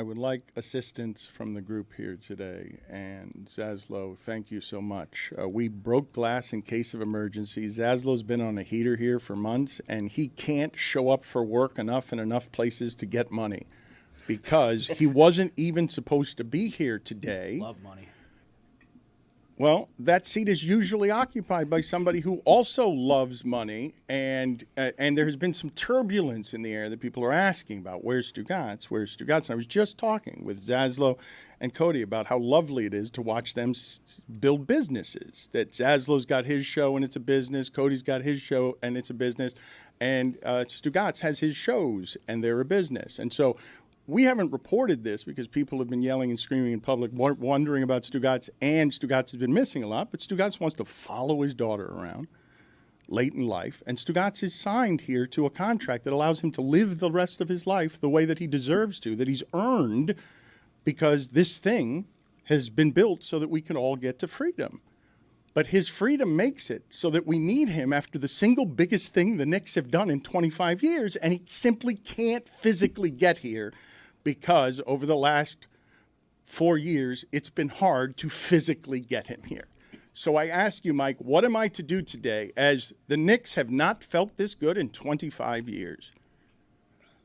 I would like assistance from the group here today. And Zaslow, thank you so much. We broke glass in case of emergency. Zaslow's been on a heater here for months, and he can't show up for work enough in enough places to get money because he wasn't even supposed to be here today. Love money. Well, that seat is usually occupied by somebody who also loves money, and there has been some turbulence in the air that people are asking about. Where's Stugotz? Where's Stugotz? And I was just talking with Zaslow and Cody about how lovely it is to watch them build businesses. That Zaslow's got his show and it's a business. Cody's got his show and it's a business. And Stugotz has his shows and they're a business. And so we haven't reported this because people have been yelling and screaming in public, wondering about Stugotz, and Stugotz has been missing a lot. But Stugotz wants to follow his daughter around late in life, and Stugotz is signed here to a contract that allows him to live the rest of his life the way that he deserves to, that he's earned, because this thing has been built so that we can all get to freedom. But his freedom makes it so that we need him after the single biggest thing the Knicks have done in 25 years, and he simply can't physically get here because over the last 4 years, it's been hard to physically get him here. So I ask you, Mike, what am I to do today as the Knicks have not felt this good in 25 years?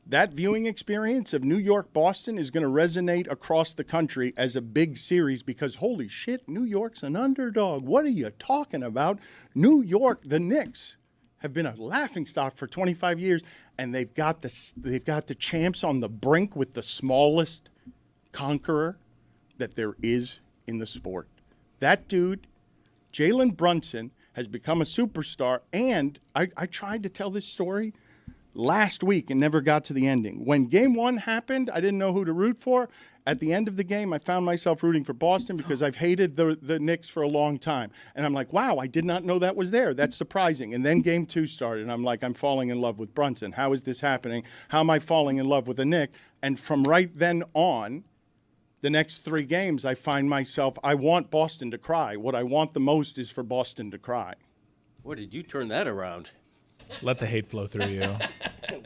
That viewing experience of New York-Boston is going to resonate across the country as a big series because, holy shit, New York's an underdog. What are you talking about? New York, the Knicks, have been a laughingstock for 25 years, and they've got the champs on the brink with the smallest conqueror that there is in the sport. That dude, Jalen Brunson, has become a superstar, and I tried to tell this story last week and never got to the ending. When game one happened, I didn't know who to root for. At the end of the game, I found myself rooting for Boston because I've hated the Knicks for a long time. And I'm like, wow, I did not know that was there. That's surprising. And then game two started, and I'm like, I'm falling in love with Brunson. How is this happening? How am I falling in love with a Knick? And from right then on, the next 3 games, I find myself, I want Boston to cry. What I want the most is for Boston to cry. Where did you turn that around? Let the hate flow through you.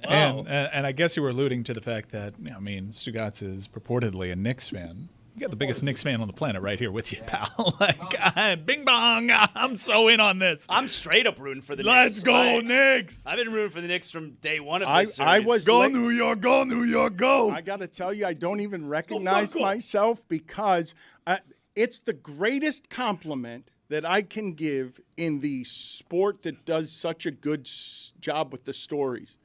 Wow. And I guess you were alluding to the fact that, I mean, Stugotz is purportedly a Knicks fan. You got the biggest Knicks fan on the planet right here with you, pal. Like, bing bong, I'm so in on this. I'm straight up rooting for the Knicks. Let's go, Knicks. I've been rooting for the Knicks from day one of this series. I was Go New York, go New York, go. I got to tell you, I don't even recognize myself because it's the greatest compliment that I can give in the sport that does such a good job with the stories.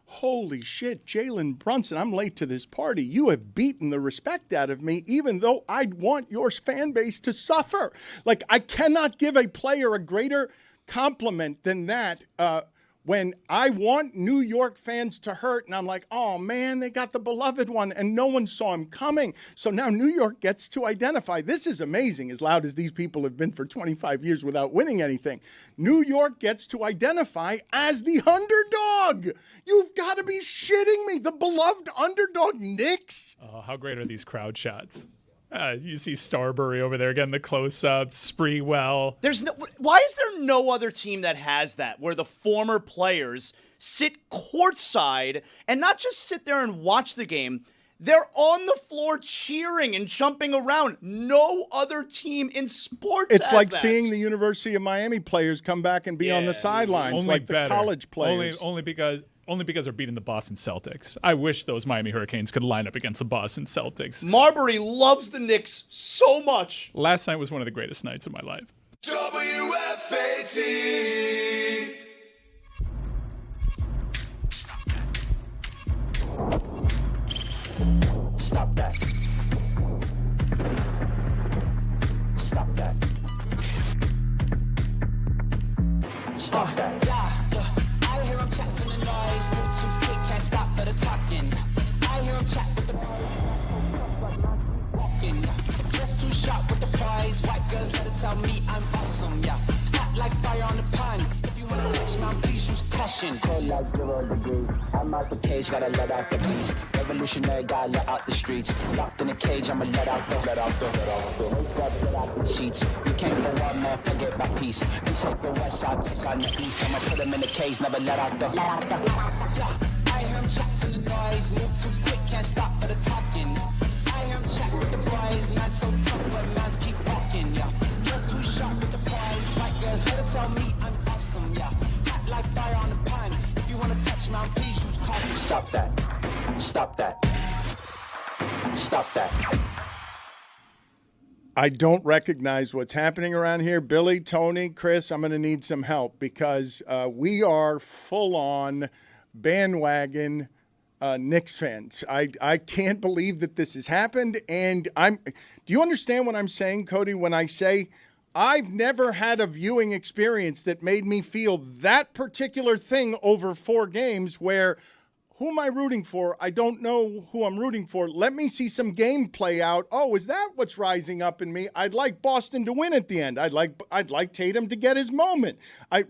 Holy shit, Jalen Brunson, I'm late to this party. You have beaten the respect out of me, even though I want your fan base to suffer. Like, I cannot give a player a greater compliment than that when I want New York fans to hurt, and I'm like, oh, man, they got the beloved one, and no one saw him coming. So now New York gets to identify. This is amazing, as loud as these people have been for 25 years without winning anything. New York gets to identify as the underdog. You've got to be shitting me. The beloved underdog Knicks. Oh, how great are these crowd shots? You see Starbury over there getting the close-up, Spreewell. Why is there no other team that has that, where the former players sit courtside and not just sit there and watch the game, they're on the floor cheering and jumping around. No other team in sports It's has like that. seeing the University of Miami players come back and be on the sidelines, Only like better. the college players. Only because they're beating the Boston Celtics. I wish those Miami Hurricanes could line up against the Boston Celtics. Marbury loves the Knicks so much. Last night was one of the greatest nights of my life. WFAT. Stop that. Stop that. Stop that. I hear him chat to the noise. Move too quick, can't stop for the talking. I hear him chat with the walking. Just too sharp with the prize. White girls let it tell me I'm awesome. Yeah, hot like fire on the pan. If you wanna touch my, please use caution. Cold like 0 degrees. I'm out the cage, gotta let out the beast. Revolutionary, gotta let out the streets. Locked in a cage, I'ma let out the sheets. You came for one, motherfucker, get my piece. You take the west, I'll take on the east. I'ma put them in the cage, never let out the. I hear him chat to the noise. Move too quick, can't stop for the talking. stop that. Stop that. I don't recognize what's happening around here. Billy, Tony, Chris, I'm going to need some help because we are full-on bandwagon Knicks fans. I can't believe that this has happened. And do you understand what I'm saying, Cody, when I say I've never had a viewing experience that made me feel that particular thing over 4 games where who am I rooting for? I don't know who I'm rooting for. Let me see some game play out. Oh, is that what's rising up in me? I'd like Boston to win at the end. I'd like Tatum to get his moment.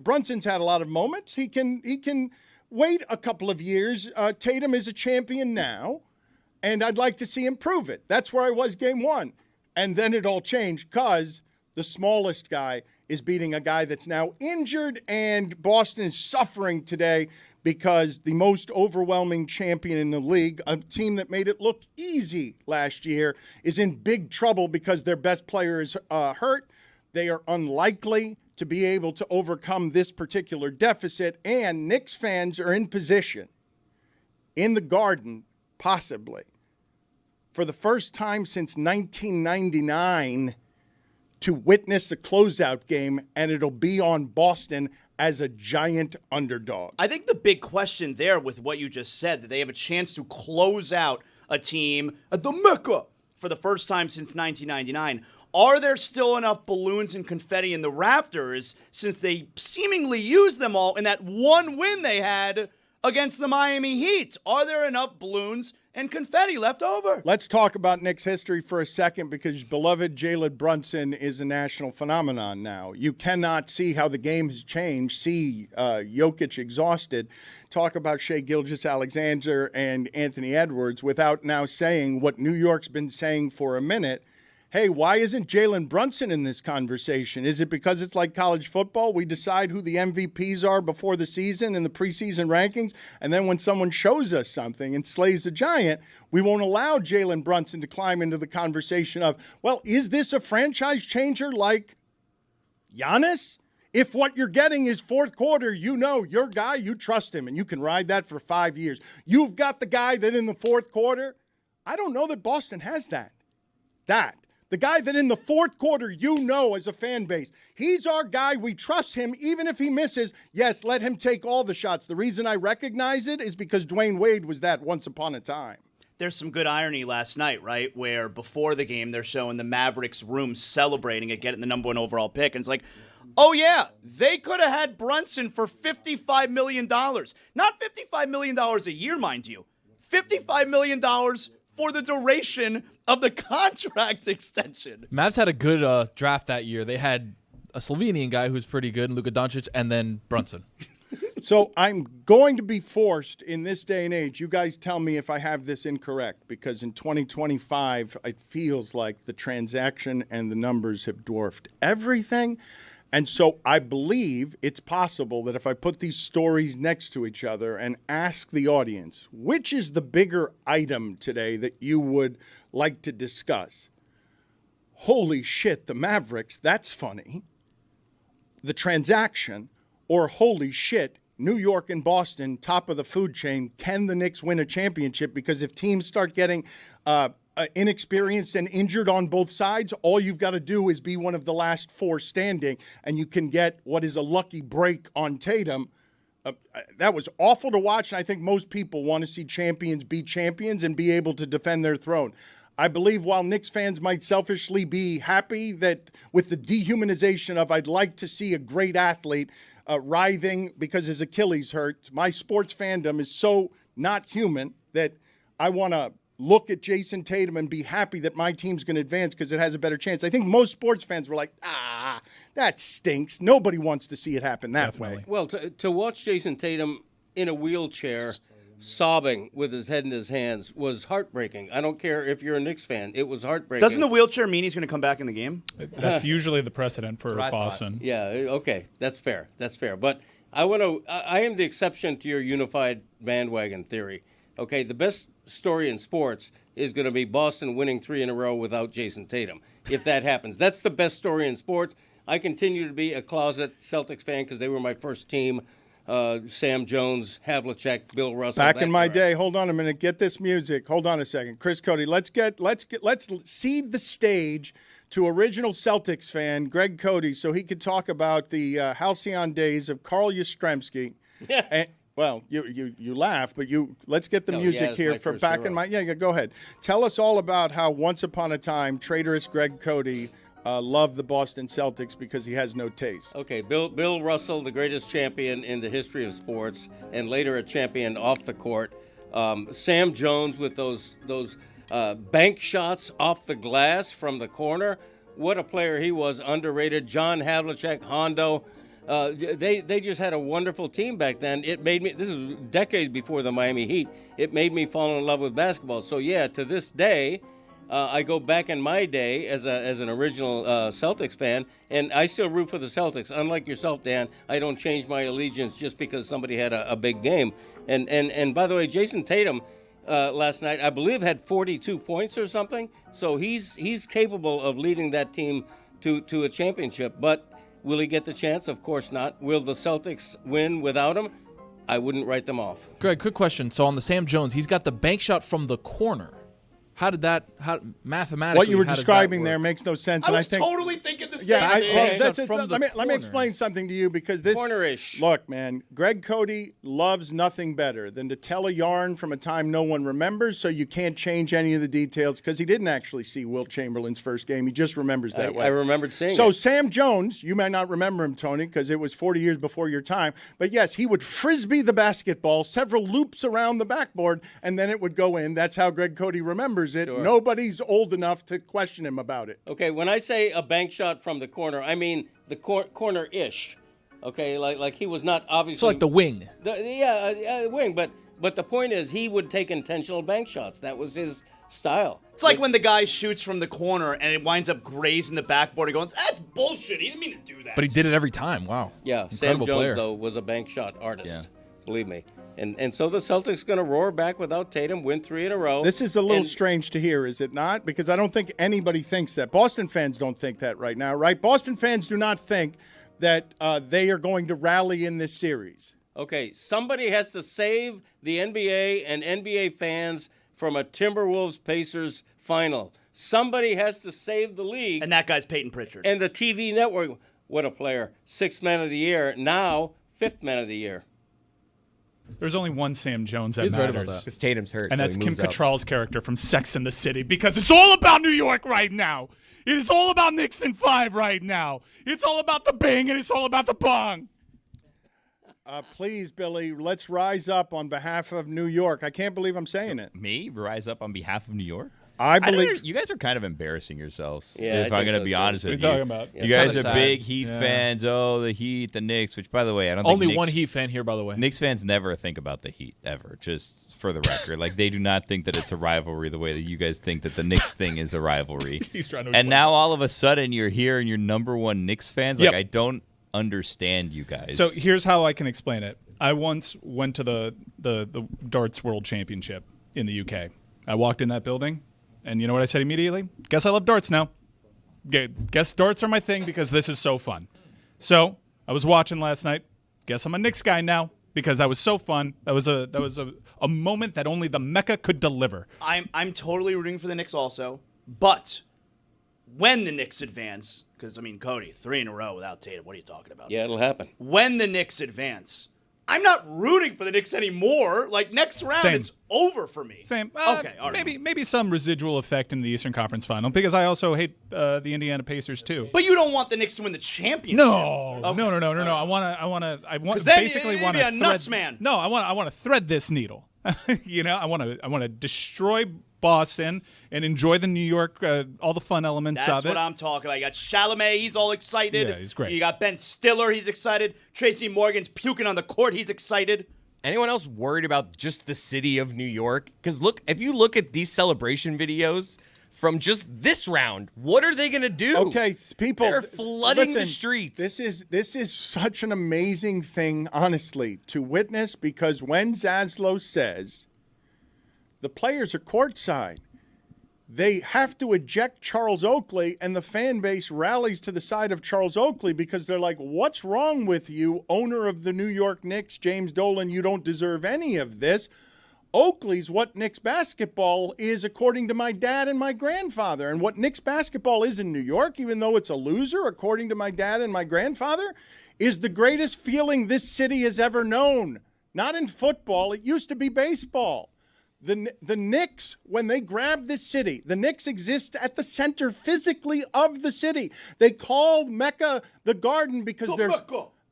Brunson's had a lot of moments. He can wait a couple of years. Tatum is a champion now, and I'd like to see him prove it. That's where I was game 1. And then it all changed because the smallest guy is beating a guy that's now injured, and Boston is suffering today because the most overwhelming champion in the league, a team that made it look easy last year, is in big trouble because their best player is hurt. They are unlikely to be able to overcome this particular deficit, and Knicks fans are in position in the Garden, possibly, for the first time since 1999 to witness a closeout game, and it'll be on Boston as a giant underdog. I think the big question there with what you just said, that they have a chance to close out a team at the Mecca for the first time since 1999. Are there still enough balloons and confetti in the Raptors since they seemingly used them all in that one win they had against the Miami Heat? Are there enough balloons and confetti left over? Let's talk about Knicks history for a second because beloved Jalen Brunson is a national phenomenon now. You cannot see how the game has changed, see Jokic exhausted, talk about Shai Gilgeous-Alexander and Anthony Edwards without now saying what New York's been saying for a minute. Hey, why isn't Jalen Brunson in this conversation? Is it because it's like college football? We decide who the MVPs are before the season in the preseason rankings, and then when someone shows us something and slays a giant, we won't allow Jalen Brunson to climb into the conversation of, well, is this a franchise changer like Giannis? If what you're getting is fourth quarter, you know your guy, you trust him, and you can ride that for 5 years. You've got the guy that in the fourth quarter, I don't know that Boston has that. The guy that in the fourth quarter, you know as a fan base, he's our guy. We trust him even if he misses. Yes, let him take all the shots. The reason I recognize it is because Dwayne Wade was that once upon a time. There's some good irony last night, right, where before the game they're showing the Mavericks room celebrating at getting the number 1 overall pick. And it's like, oh, yeah, they could have had Brunson for $55 million. Not $55 million a year, mind you. $55 million for the duration of the contract extension. Mavs had a good draft that year. They had a Slovenian guy who's pretty good, Luka Doncic, and then Brunson. So I'm going to be forced in this day and age, you guys tell me if I have this incorrect, because in 2025, it feels like the transaction and the numbers have dwarfed everything. And so I believe it's possible that if I put these stories next to each other and ask the audience, which is the bigger item today that you would like to discuss? Holy shit, the Mavericks, that's funny. The transaction, or holy shit, New York and Boston, top of the food chain, can the Knicks win a championship? Because if teams start getting inexperienced and injured on both sides, all you've got to do is be one of the last 4 standing, and you can get what is a lucky break on Tatum. That was awful to watch, and I think most people want to see champions beat champions and be able to defend their throne. I believe while Knicks fans might selfishly be happy that with the dehumanization of I'd like to see a great athlete writhing because his Achilles hurt, my sports fandom is so not human that I want to look at Jason Tatum and be happy that my team's going to advance because it has a better chance. I think most sports fans were like, that stinks. Nobody wants to see it happen that way. Well, to watch Jason Tatum in a wheelchair sobbing with his head in his hands was heartbreaking. I don't care if you're a Knicks fan. It was heartbreaking. Doesn't the wheelchair mean he's going to come back in the game? That's usually the precedent for Boston. Yeah, okay. That's fair. But I am the exception to your unified bandwagon theory. Okay, the best story in sports is going to be Boston winning 3 in a row without Jason Tatum. If that happens, that's the best story in sports. I continue to be a closet Celtics fan because they were my first team. Sam Jones, Havlicek, Bill Russell. Back in my era. day, hold on a minute. Get this music. Hold on a second, Chris Cody. Let's seed the stage to original Celtics fan Greg Cody, so he could talk about the halcyon days of Carl Yastrzemski. Yeah. Well, you laugh, but let's get the music it's here my for first back hero. in my go ahead. Tell us all about how once upon a time traitorous Greg Cody loved the Boston Celtics because he has no taste. Okay, Bill Russell, the greatest champion in the history of sports, and later a champion off the court. Sam Jones with those bank shots off the glass from the corner. What a player he was, underrated. John Havlicek, Hondo. They just had a wonderful team back then. It made me, this is decades before the Miami Heat, it made me fall in love with basketball. So yeah, to this day, I go back in my day as an original Celtics fan, and I still root for the Celtics. Unlike yourself, Dan, I don't change my allegiance just because somebody had a big game. And by the way, Jason Tatum last night, I believe, had 42 points or something. So he's capable of leading that team to a championship. But will he get the chance? Of course not. Will the Celtics win without him? I wouldn't write them off. Greg, quick question. So on the Sam Jones, he's got the bank shot from the corner. How mathematically? What you were how does that describing work? there makes no sense. I and was I think, totally thinking the same yeah, thing. well, Bank that's shot it. from the Let me corner. explain something to you because this Corner-ish. Look, man, Greg Cody loves nothing better than to tell a yarn from a time no one remembers, so you can't change any of the details because he didn't actually see Wilt Chamberlain's first game. He just remembers that way. I remembered seeing So it. Sam Jones, you may not remember him, Tony, because it was 40 years before your time. But yes, he would frisbee the basketball several loops around the backboard, and then it would go in. That's how Greg Cody remembers it. Sure. Nobody's old enough to question him about it. Okay, when I say a bank shot from the corner, I mean the corner-ish. Okay, like he was not obviously. So like the wing. Wing. But the point is, he would take intentional bank shots. That was his style. It's like when the guy shoots from the corner and it winds up grazing the backboard and going, that's bullshit. He didn't mean to do that. But he did it every time. Wow. Yeah, Sam Incredible Jones player. though was a bank shot artist. Yeah. Believe me. And so the Celtics going to roar back without Tatum, win 3 in a row. This is a little And- strange to hear, is it not? Because I don't think anybody thinks that. Boston fans don't think that right now, right? Boston fans do not think that they are going to rally in this series. Okay, somebody has to save the NBA and NBA fans from a Timberwolves-Pacers final. Somebody has to save the league. And that guy's Peyton Pritchard. And the TV network, what a player. 6th man of the year, now 5th man of the year. There's only one Sam Jones that He's right matters. about that. Because Tatum's hurt. And so that's he Kim moves up. Cattrall's character from Sex and the City, because it's all about New York right now. It is all about Knicks in 5 right now. It's all about the bang and it's all about the bong. Please, Billy, let's rise up on behalf of New York. I can't believe I'm saying it. Me rise up on behalf of New York? I don't believe know, you guys are kind of embarrassing yourselves. Yeah, if I I'm think going to so, be too. honest What with are you. you talking about? You It's guys kinda are sad. big Heat Yeah. fans. Oh, the Heat, the Knicks, which, by the way, I don't Only think one Knicks, Heat fan here, by the way. Knicks fans never think about the Heat, ever, just for the record. Like, they do not think that it's a rivalry the way that you guys think that the Knicks thing is a rivalry. He's trying to And explain. now, all of a sudden, you're here and you're number one Knicks fans. Like, Yep. I don't understand you guys. So here's how I can explain it. I once went to the darts world championship in the UK. I walked in that building, and you know what I said immediately? Guess I love darts now. Guess darts are my thing because this is so fun. So I was watching last night. Guess I'm a Knicks guy now because that was so fun. That was a moment that only the Mecca could deliver. I'm totally rooting for the Knicks also. But when the Knicks advance, because, I mean, Cody, 3 in a row without Tatum. What are you talking about? Yeah, it'll happen. When the Knicks advance, I'm not rooting for the Knicks anymore. Like, next round, Same. it's over for me. Same. Okay, all right. Maybe some residual effect in the Eastern Conference Final because I also hate the Indiana Pacers too. But you don't want the Knicks to win the championship. No, Okay. no. I want 'Cause then basically you'd want be to a nuts man. No, I want to thread this needle. You know, I want to destroy Boston and enjoy the New York, all the fun elements That's of it. what I'm talking about. You got Chalamet, he's all excited. Yeah, he's great. You got Ben Stiller, he's excited. Tracy Morgan's puking on the court, he's excited. Anyone else worried about just the city of New York? Because look, if you look at these celebration videos from just this round, what are they going to do? Okay, people, They're flooding the listen, streets. This is such an amazing thing, honestly, to witness because when Zaslow says the players are courtside, they have to eject Charles Oakley, and the fan base rallies to the side of Charles Oakley because they're like, what's wrong with you, owner of the New York Knicks, James Dolan? You don't deserve any of this. Oakley's what Knicks basketball is, according to my dad and my grandfather. And what Knicks basketball is in New York, even though it's a loser, according to my dad and my grandfather, is the greatest feeling this city has ever known. Not in football. It used to be baseball. The Knicks, when they grab this city, the Knicks exist at the center physically of the city. They call Mecca the Garden because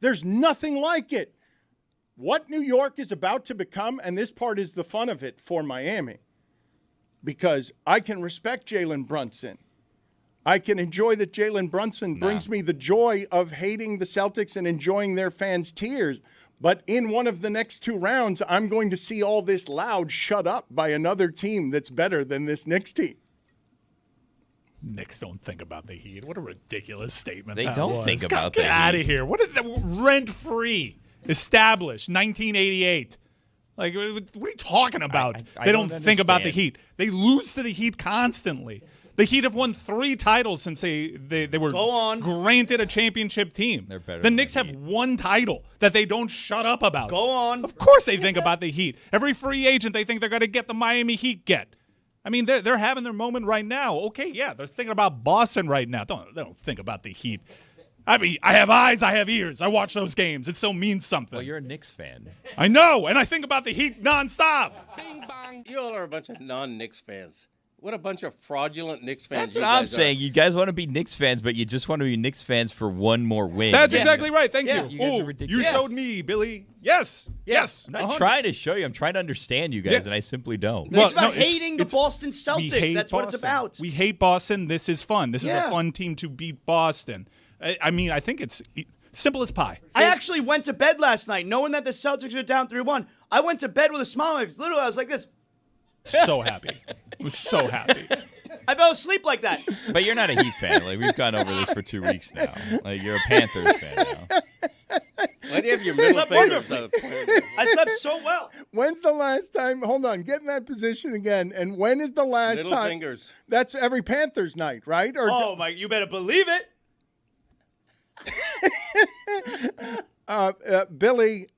there's nothing like it. What New York is about to become, and this part is the fun of it for Miami, because I can respect Jalen Brunson. I can enjoy that Jalen Brunson brings me the joy of hating the Celtics and enjoying their fans' tears. But in one of the next 2 rounds, I'm going to see all this loud shut up by another team that's better than this Knicks team. Knicks don't think about the Heat. What a ridiculous statement. They don't think about the the Heat. Get out of Heat. here. What is that? Rent-free. Established. 1988. Like, what are you talking about? I They don't don't think about the understand. Heat. They lose to the Heat constantly. The Heat have won 3 titles since they were granted a championship team. They're better The than Knicks the have Heat. 1 title that they don't shut up about. Go on. Of course they think about the Heat. Every free agent they think they're going to get the Miami Heat get. I mean, they're having their moment right now. Okay, yeah, they're thinking about Boston right now. They don't think about the Heat. I mean, I have eyes, I have ears. I watch those games. It still means something. Well, you're a Knicks fan. I know, and I think about the Heat nonstop. Bing bong. You all are a bunch of non-Knicks fans. What a bunch of fraudulent Knicks fans. That's what I'm saying. You guys want to be Knicks fans, but you just want to be Knicks fans for one more win. That's exactly right. Thank you. You guys are Ooh, ridiculous. you showed me, Billy. Yes. I'm not trying to show you. I'm trying to understand you guys, and I simply don't. It's about hating the Boston we Celtics. hate That's what it's Boston. about. We hate Boston. This is fun. This is Yeah. a fun team to beat Boston. I mean, I think it's simple as pie. I actually went to bed last night knowing that the Celtics were down 3-1. I went to bed with a smile on my face. Literally, I was like this. So happy. I was so happy. I fell asleep like that. But you're not a Heat fan. Like, we've gone over this for 2 weeks now. Like, you're a Panthers fan now. Why do you have your middle fingers up? I slept so well. When's the last time? Hold on, get in that position again. And when is the last Middle time? fingers. That's every Panthers night, right? Or Oh, my, you better believe it. Billy,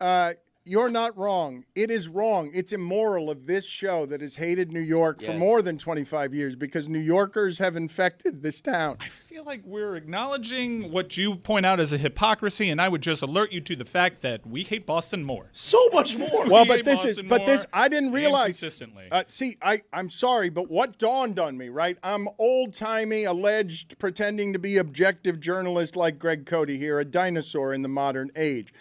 you're not wrong. It is wrong. It's immoral of this show that has hated New York for Yes. more than 25 years because New Yorkers have infected this town. I feel like we're acknowledging what you point out as a hypocrisy, and I would just alert you to the fact that we hate Boston more. So much more. Well, We but hate this is, Boston but this, more I didn't and realize. consistently. See, I'm sorry, but what dawned on me, right? I'm old-timey, alleged, pretending to be objective journalist like Greg Cody here, a dinosaur in the modern age.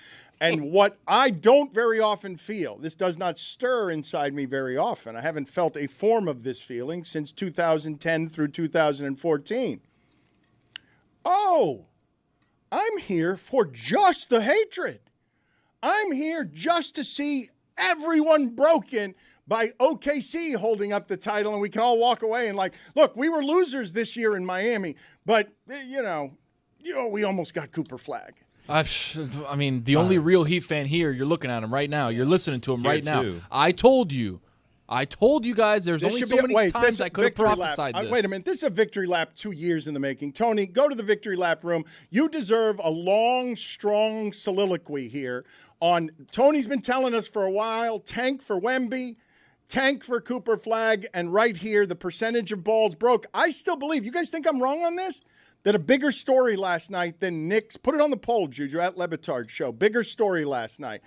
And what I don't very often feel, this does not stir inside me very often. I haven't felt a form of this feeling since 2010 through 2014. Oh, I'm here for just the hatred. I'm here just to see everyone broken by OKC holding up the title, and we can all walk away and like, look, we were losers this year in Miami, but, we almost got Cooper Flag. I mean, the only real Heat fan here, you're looking at him right now. You're listening to him Here right now. too. I told you guys there's This only should so be many times this I could have victory lap. prophesied this. Wait a minute. This is a victory lap 2 years in the making. Tony, go to the victory lap room. You deserve a long, strong soliloquy here on Tony's been telling us for a while, tank for Wemby, tank for Cooper Flag, and right here, the percentage of balls broke. I still believe, you guys think I'm wrong on this? That a bigger story last night than Knicks, put it on the poll, Juju, at Le Batard Show. Bigger story last night.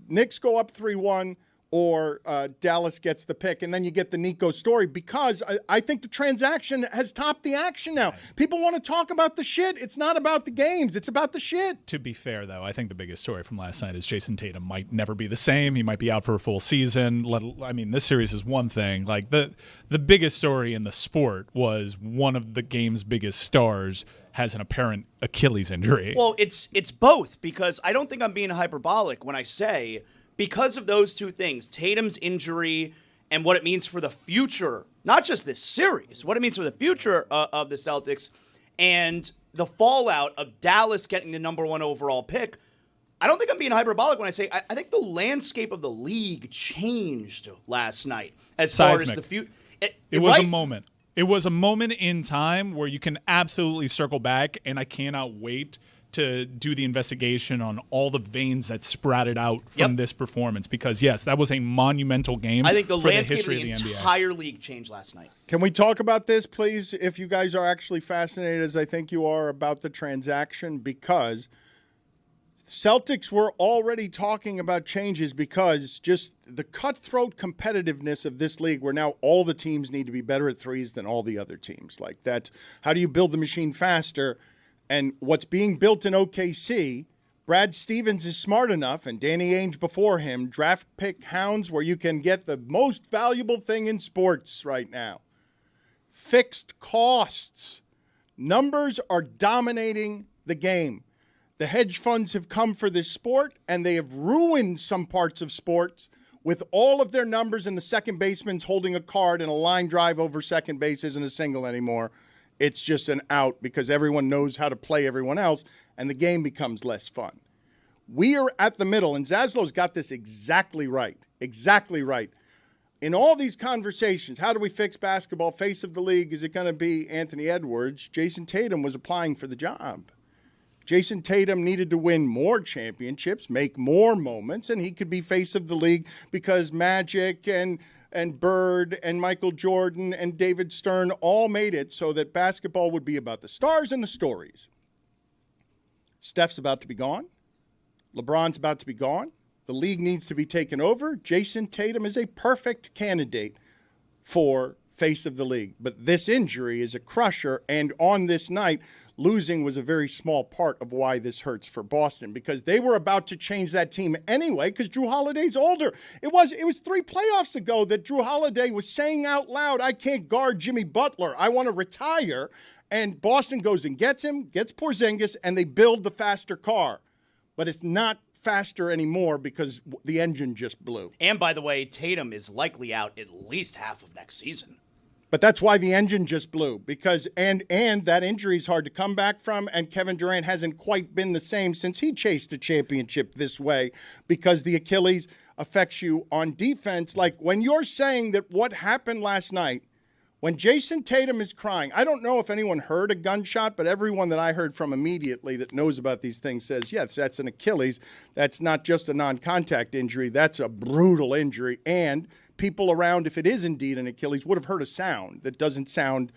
Knicks go up 3-1 or Dallas gets the pick, and then you get the Nico story because I think the transaction has topped the action now. People want to talk about the shit. It's not about the games. It's about the shit. To be fair, though, I think the biggest story from last night is Jason Tatum might never be the same. He might be out for a full season. I mean, this series is one thing. Like the biggest story in the sport was one of the game's biggest stars has an apparent Achilles injury. Well, it's both because I don't think I'm being hyperbolic when I say because of those two things, Tatum's injury and what it means for the future, not just this series, what it means for the future of the Celtics and the fallout of Dallas getting the number 1 overall pick. I don't think I'm being hyperbolic when I say I think the landscape of the league changed last night as far as Seismic. the future. It was right? a moment. It was a moment in time where you can absolutely circle back, and I cannot wait to do the investigation on all the veins that sprouted out from this performance, because yes, that was a monumental game. I think the for landscape history of the NBA. entire league changed last night. Can we talk about this, please, if you guys are actually fascinated, as I think you are, about the transaction? Because Celtics were already talking about changes because just the cutthroat competitiveness of this league, where now all the teams need to be better at threes than all the other teams. Like that, how do you build the machine faster? And what's being built in OKC, Brad Stevens is smart enough, and Danny Ainge before him, draft pick hounds, where you can get the most valuable thing in sports right now. Fixed costs. Numbers are dominating the game. The hedge funds have come for this sport, and they have ruined some parts of sports with all of their numbers, and the second baseman's holding a card, and a line drive over second base isn't a single anymore. It's just an out because everyone knows how to play everyone else, and the game becomes less fun. We are at the middle, and Zaslow's got this exactly right. Exactly right. In all these conversations, how do we fix basketball? Face of the league, is it going to be Anthony Edwards? Jason Tatum was applying for the job. Jason Tatum needed to win more championships, make more moments, and he could be face of the league because Magic and Bird and Michael Jordan and David Stern all made it so that basketball would be about the stars and the stories. Steph's about to be gone. LeBron's about to be gone. The league needs to be taken over. Jason Tatum is a perfect candidate for face of the league. But this injury is a crusher, and on this night, losing was a very small part of why this hurts for Boston, because they were about to change that team anyway because Drew Holiday's older. It was 3 playoffs ago that Drew Holiday was saying out loud, I can't guard Jimmy Butler. I want to retire. And Boston goes and gets him, gets Porzingis, and they build the faster car. But it's not faster anymore because the engine just blew. And by the way, Tatum is likely out at least half of next season. But that's why the engine just blew, because and that injury is hard to come back from, and Kevin Durant hasn't quite been the same since he chased a championship this way, because the Achilles affects you on defense. Like when you're saying that what happened last night, when Jason Tatum is crying, I don't know if anyone heard a gunshot, but everyone that I heard from immediately that knows about these things says, yes, that's an Achilles. That's not just a non-contact injury. That's a brutal injury. And people around, if it is indeed an Achilles, would have heard a sound that doesn't sound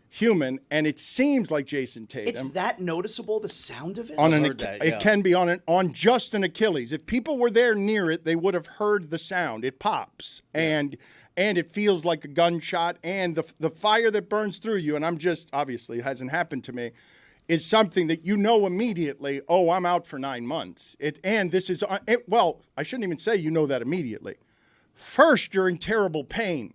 human, and it seems like Jason Tatum. It's that noticeable, the sound of it? It can be on just an Achilles. If people were there near it, they would have heard the sound. It pops, and it feels like a gunshot, and the fire that burns through you, and I'm just, obviously it hasn't happened to me, is something that you know immediately, oh, I'm out for 9 months. Well, I shouldn't even say you know that immediately. First, you're in terrible pain,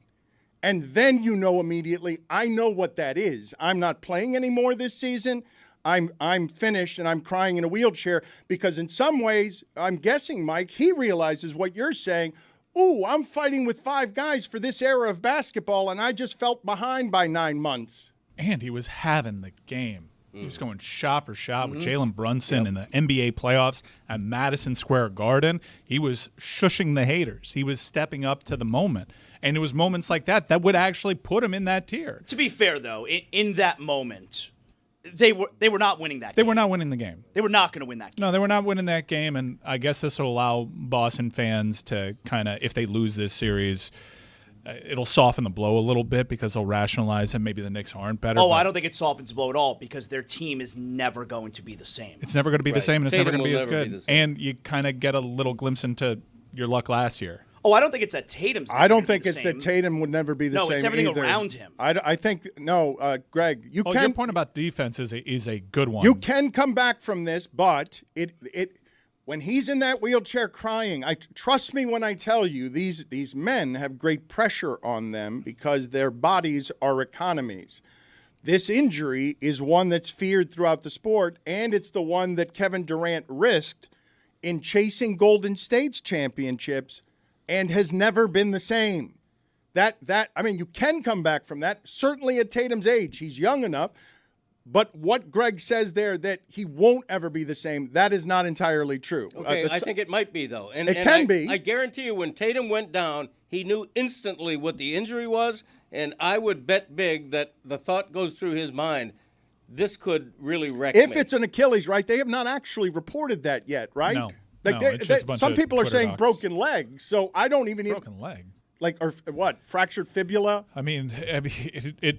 and then you know immediately, I know what that is. I'm not playing anymore this season. I'm finished, and I'm crying in a wheelchair, because in some ways, I'm guessing, Mike, he realizes what you're saying. Ooh, I'm fighting with 5 guys for this era of basketball, and I just felt behind by 9 months. And he was having the game. He was going shot for shot with Jalen Brunson in the NBA playoffs at Madison Square Garden. He was shushing the haters. He was stepping up to the moment. And it was moments like that that would actually put him in that tier. To be fair, though, in that moment, they were not winning that game. They were not winning the game. They were not going to win that game. No, they were not winning that game, and I guess this will allow Boston fans to kind of, if they lose this series, it'll soften the blow a little bit because they'll rationalize that maybe the Knicks aren't better. Oh, I don't think it softens the blow at all, because their team is never going to be the same. It's never going to be the same, and it's Tatum never going to be will as never good. be the same. And you kind of get a little glimpse into your luck last year. Oh, I don't think it's that Tatum's. I don't think it's that Tatum would never be the same. No, it's everything either. around him. I think Greg. You can. Your point about defense is a good one. You can come back from this, but when he's in that wheelchair crying, trust me when I tell you, these men have great pressure on them because their bodies are economies. This injury is one that's feared throughout the sport, and it's the one that Kevin Durant risked in chasing Golden State's championships and has never been the same. You can come back from that, certainly at Tatum's age. He's young enough. But what Greg says there, that he won't ever be the same, that is not entirely true. Okay, I think it might be, though. It can be. I guarantee you when Tatum went down, he knew instantly what the injury was And I would bet big that the thought goes through his mind, this could really wreck me. If it's an Achilles, right? They have not actually reported that yet, right? No. Like No, it's just a bunch some of people are Twitter saying docs. broken leg, so I don't even Broken leg. like or what fractured fibula. I mean, it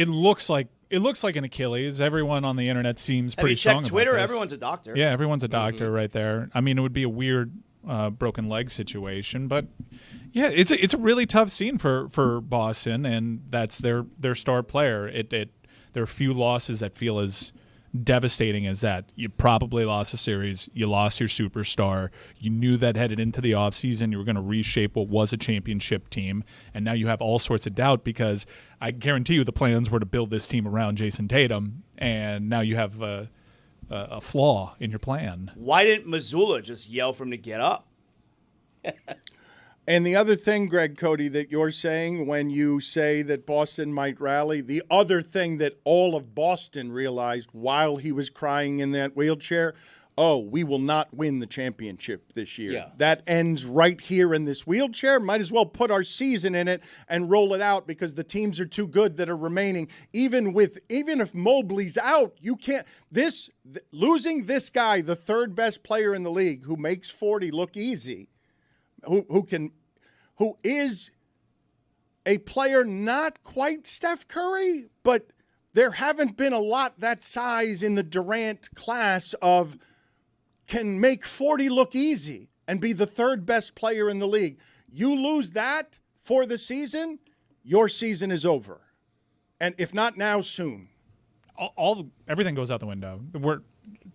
looks like an Achilles. Everyone on the internet seems Have pretty you strong checked about Twitter? this. Everyone's a doctor. Yeah, everyone's a doctor right there. I mean, it would be a weird broken leg situation, but yeah, it's a really tough scene for Boston, and that's their star player. There are few losses that feel as devastating as that. You probably lost a series. You lost your superstar. You knew that headed into the offseason you were going to reshape what was a championship team, and now you have all sorts of doubt because I guarantee you the plans were to build this team around Jason Tatum, and now you have a flaw in your plan. Why didn't Missoula just yell for him to get up? And the other thing, Greg Cody, that you're saying when you say that Boston might rally, the other thing that all of Boston realized while he was crying in that wheelchair, we will not win the championship this year. Yeah. That ends right here in this wheelchair. Might as well put our season in it and roll it out because the teams are too good that are remaining. Even if Mobley's out, you can't. Losing this guy, the third best player in the league, who makes 40 look easy. Who is a player not quite Steph Curry, but there haven't been a lot that size in the Durant class of can make 40 look easy and be the third best player in the league. You lose that for the season, your season is over. And if not now, soon. Everything goes out the window.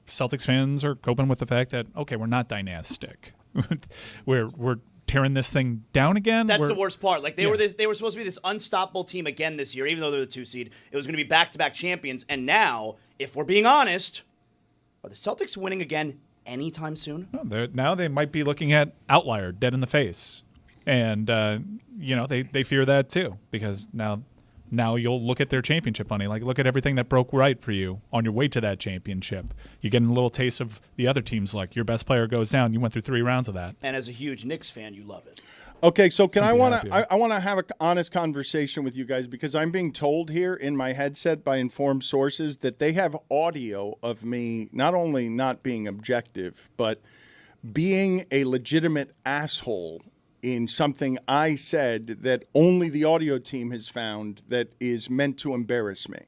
Celtics fans are coping with the fact that, okay, we're not dynastic. we're tearing this thing down again. That's the worst part. Like they were supposed to be this unstoppable team again this year, even though they're the 2 seed. It was going to be back-to-back champions. And now, if we're being honest, are the Celtics winning again anytime soon? Now they might be looking at outlier, dead in the face, and they fear that too because now you'll look at their championship funny. Like, look at everything that broke right for you on your way to that championship. You're getting a little taste of the other teams. Like, your best player goes down. You went through 3 rounds of that. And as a huge Knicks fan, you love it. Okay, so I want to have an honest conversation with you guys because I'm being told here in my headset by informed sources that they have audio of me not only not being objective, but being a legitimate asshole in something I said that only the audio team has found that is meant to embarrass me.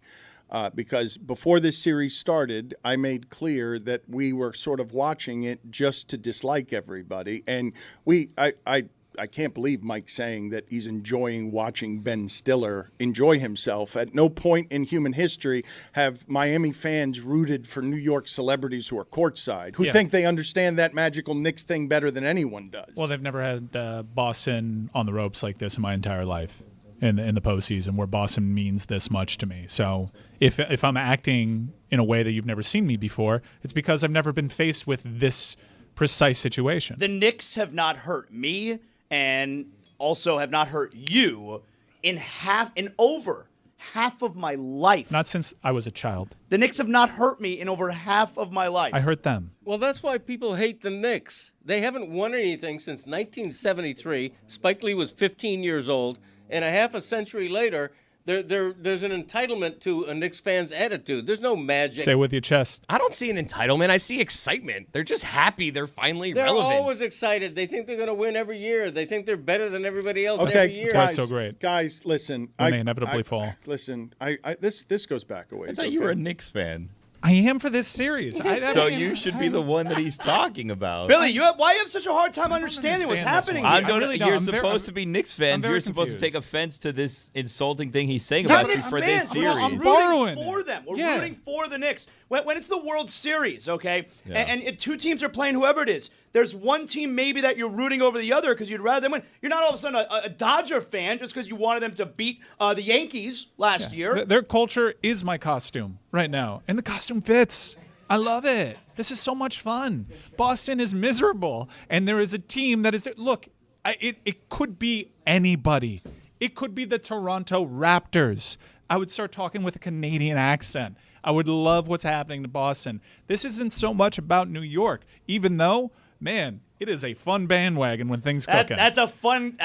Because before this series started, I made clear that we were sort of watching it just to dislike everybody. And I can't believe Mike saying that he's enjoying watching Ben Stiller enjoy himself. At no point in human history have Miami fans rooted for New York celebrities who are courtside, who think they understand that magical Knicks thing better than anyone does. Well, they've never had Boston on the ropes like this in my entire life in the postseason, where Boston means this much to me. So if I'm acting in a way that you've never seen me before, it's because I've never been faced with this precise situation. The Knicks have not hurt me and also have not hurt you in over half of my life. Not since I was a child. The Knicks have not hurt me in over half of my life. I hurt them. Well, that's why people hate the Knicks. They haven't won anything since 1973. Spike Lee was 15 years old, and a half a century later, there's an entitlement to a Knicks fan's attitude. There's no magic. Say it with your chest. I don't see an entitlement. I see excitement. They're just happy they're finally They're relevant. always excited. They think they're going to win every year. They think they're better than everybody else Okay, every year. That's so great. Guys, listen. When they inevitably fall. Listen, this goes back a ways. I thought you were a Knicks fan. I am for this series. So you should be the one that he's talking about. Billy, why you have such a hard time understanding what's happening one. here? You're supposed to be Knicks fans. very You're supposed to confused. take offense to this insulting thing he's saying Not about you Knicks for fans. this No, series. I'm Borrowing rooting for it. them. We're Yeah. rooting for the Knicks. When it's the World Series, okay, Yeah. and 2 teams are playing whoever it is, there's one team maybe that you're rooting over the other because you'd rather them win. You're not all of a sudden a Dodger fan just because you wanted them to beat the Yankees last year. Their culture is my costume right now, and the costume fits. I love it. This is so much fun. Boston is miserable, and there is a team that is – look, it could be anybody. It could be the Toronto Raptors. I would start talking with a Canadian accent. I would love what's happening to Boston. This isn't so much about New York, even though Man, it is a fun bandwagon when things cooking. That's a fun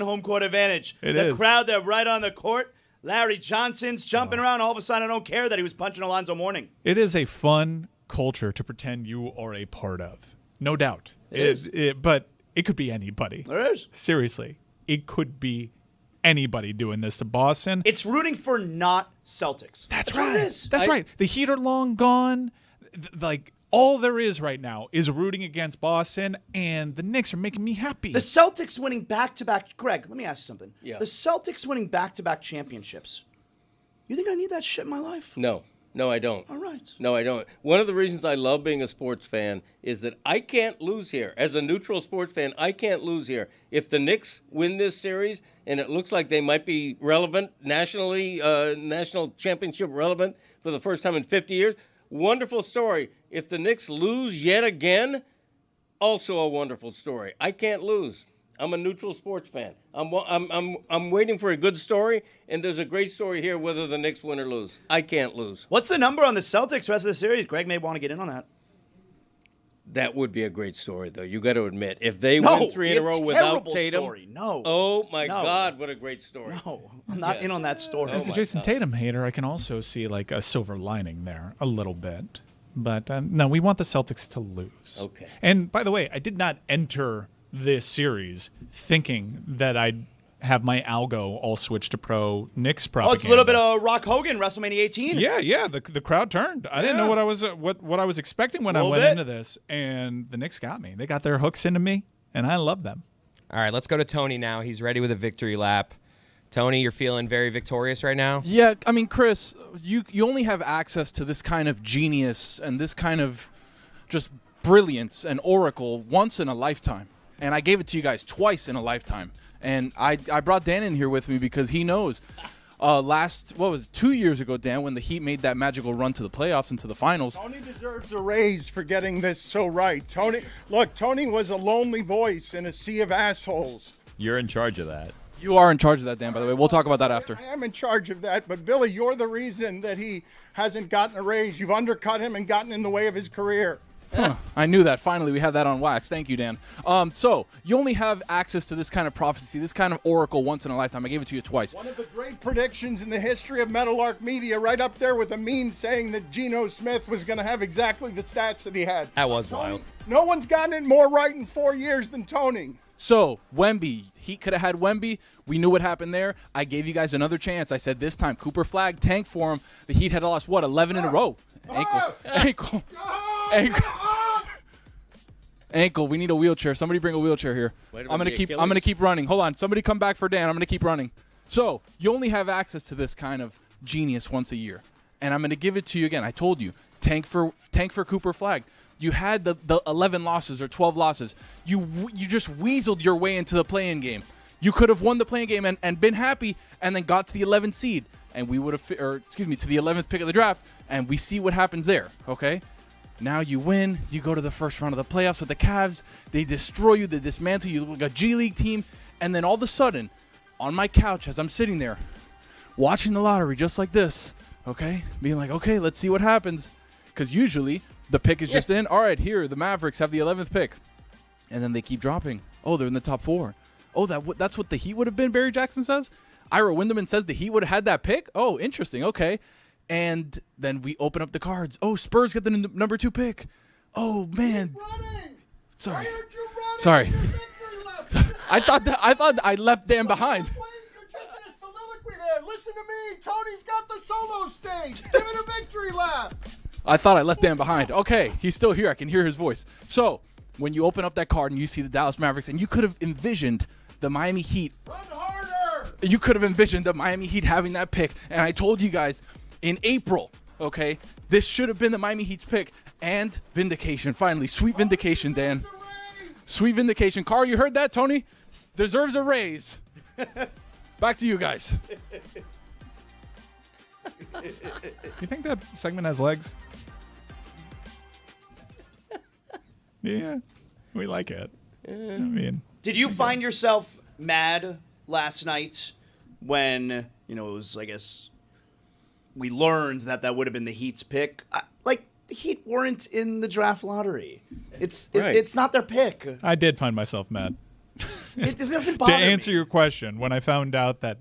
home court advantage. It the is. crowd, they're right on the court. Larry Johnson's jumping around. All of a sudden, I don't care that he was punching Alonzo Mourning. It is a fun culture to pretend you are a part of. No doubt. It is. But it could be anybody. There is. Seriously. It could be anybody doing this to Boston. It's rooting for not Celtics. That's what right. it is. That's right. The Heat are long gone. Like, all there is right now is rooting against Boston, and the Knicks are making me happy. The Celtics winning back-to-back. Greg, let me ask you something. Yeah. The Celtics winning back-to-back championships. You think I need that shit in my life? No, I don't. All right. No, I don't. One of the reasons I love being a sports fan is that I can't lose here. As a neutral sports fan, I can't lose here. If the Knicks win this series, and it looks like they might be relevant nationally, national championship relevant for the first time in 50 years, wonderful story. If the Knicks lose yet again, also a wonderful story. I can't lose. I'm a neutral sports fan. I'm waiting for a good story, and there's a great story here whether the Knicks win or lose. I can't lose. What's the number on the Celtics rest of the series? Greg may want to get in on that. That would be a great story, though. You got to admit, if they win 3 in a row without Tatum, story. No. Oh my No. God, what a great story! No, I'm not in on that story. As a Jason Tatum hater, I can also see like a silver lining there a little bit. But no, we want the Celtics to lose. Okay. And by the way, I did not enter this series thinking that I'd have my algo all switched to pro Knicks propaganda. Oh, it's a little bit of Rock Hogan, WrestleMania 18. Yeah. The crowd turned. I didn't know what I was what I was expecting when I went into this, and the Knicks got me. They got their hooks into me, and I love them. All right, let's go to Tony now. He's ready with a victory lap. Tony, you're feeling very victorious right now? Yeah, I mean, Chris, you only have access to this kind of genius and this kind of just brilliance and oracle once in a lifetime. And I gave it to you guys twice in a lifetime. And I brought Dan in here with me because he knows. 2 years ago, Dan, when the Heat made that magical run to the playoffs and to the finals. Tony deserves a raise for getting this so right. Tony was a lonely voice in a sea of assholes. You're in charge of that. You are in charge of that, Dan, by the way. We'll talk about that after. I am in charge of that, but Billy, you're the reason that he hasn't gotten a raise. You've undercut him and gotten in the way of his career. Huh, I knew that. Finally, we have that on wax. Thank you, Dan. So, you only have access to this kind of prophecy, this kind of oracle once in a lifetime. I gave it to you twice. One of the great predictions in the history of Meadowlark Media, right up there with a meme saying that Geno Smith was going to have exactly the stats that he had. That was wild. No one's gotten it more right in 4 years than Tony. So, Wemby. He could have had Wemby. We knew what happened there. I gave you guys another chance. I said this time, Cooper Flag, tank for him. The Heat had lost, 11 in a row? Ankle. We need a wheelchair. Somebody bring a wheelchair here. I'm gonna keep running. Hold on. Somebody come back for Dan. I'm gonna keep running. So, you only have access to this kind of genius once a year. And I'm gonna give it to you again. I told you. Tank for Cooper Flag. You had the 11 losses or 12 losses. You just weaseled your way into the play-in game. You could have won the play-in game and been happy and then got to the 11th seed. And we would have, to the 11th pick of the draft. And we see what happens there, okay? Now you win. You go to the first round of the playoffs with the Cavs. They destroy you. They dismantle you. You look like a G League team. And then all of a sudden, on my couch as I'm sitting there, watching the lottery just like this, okay? Being like, okay, let's see what happens. Because usually the pick is just in. All right, here, the Mavericks have the 11th pick. And then they keep dropping. Oh, they're in the top 4. Oh, that's what the Heat would have been, Barry Jackson says? Ira Winderman says the Heat would have had that pick? Oh, interesting. Okay. And then we open up the cards. Oh, Spurs get the number 2 pick. Oh, man. Sorry. Sorry. I thought I left Dan behind. Listen to me. Tony's got the solo stage. Give it a victory lap. I thought I left Dan behind. Okay, he's still here. I can hear his voice. So, when you open up that card and you see the Dallas Mavericks, and you could have envisioned the Miami Heat. Run harder. You could have envisioned the Miami Heat having that pick. And I told you guys in April, okay, this should have been the Miami Heat's pick. And vindication, finally. Sweet vindication, Dan. Sweet vindication. Carl, you heard that? Tony deserves a raise. Back to you guys. You think that segment has legs? Yeah, we like it. I mean, did you find yourself mad last night when, it was, I guess, we learned that would have been the Heat's pick? the Heat weren't in the draft lottery. It's Right. it's not their pick. I did find myself mad. It doesn't To bother answer me. your question, when I found out that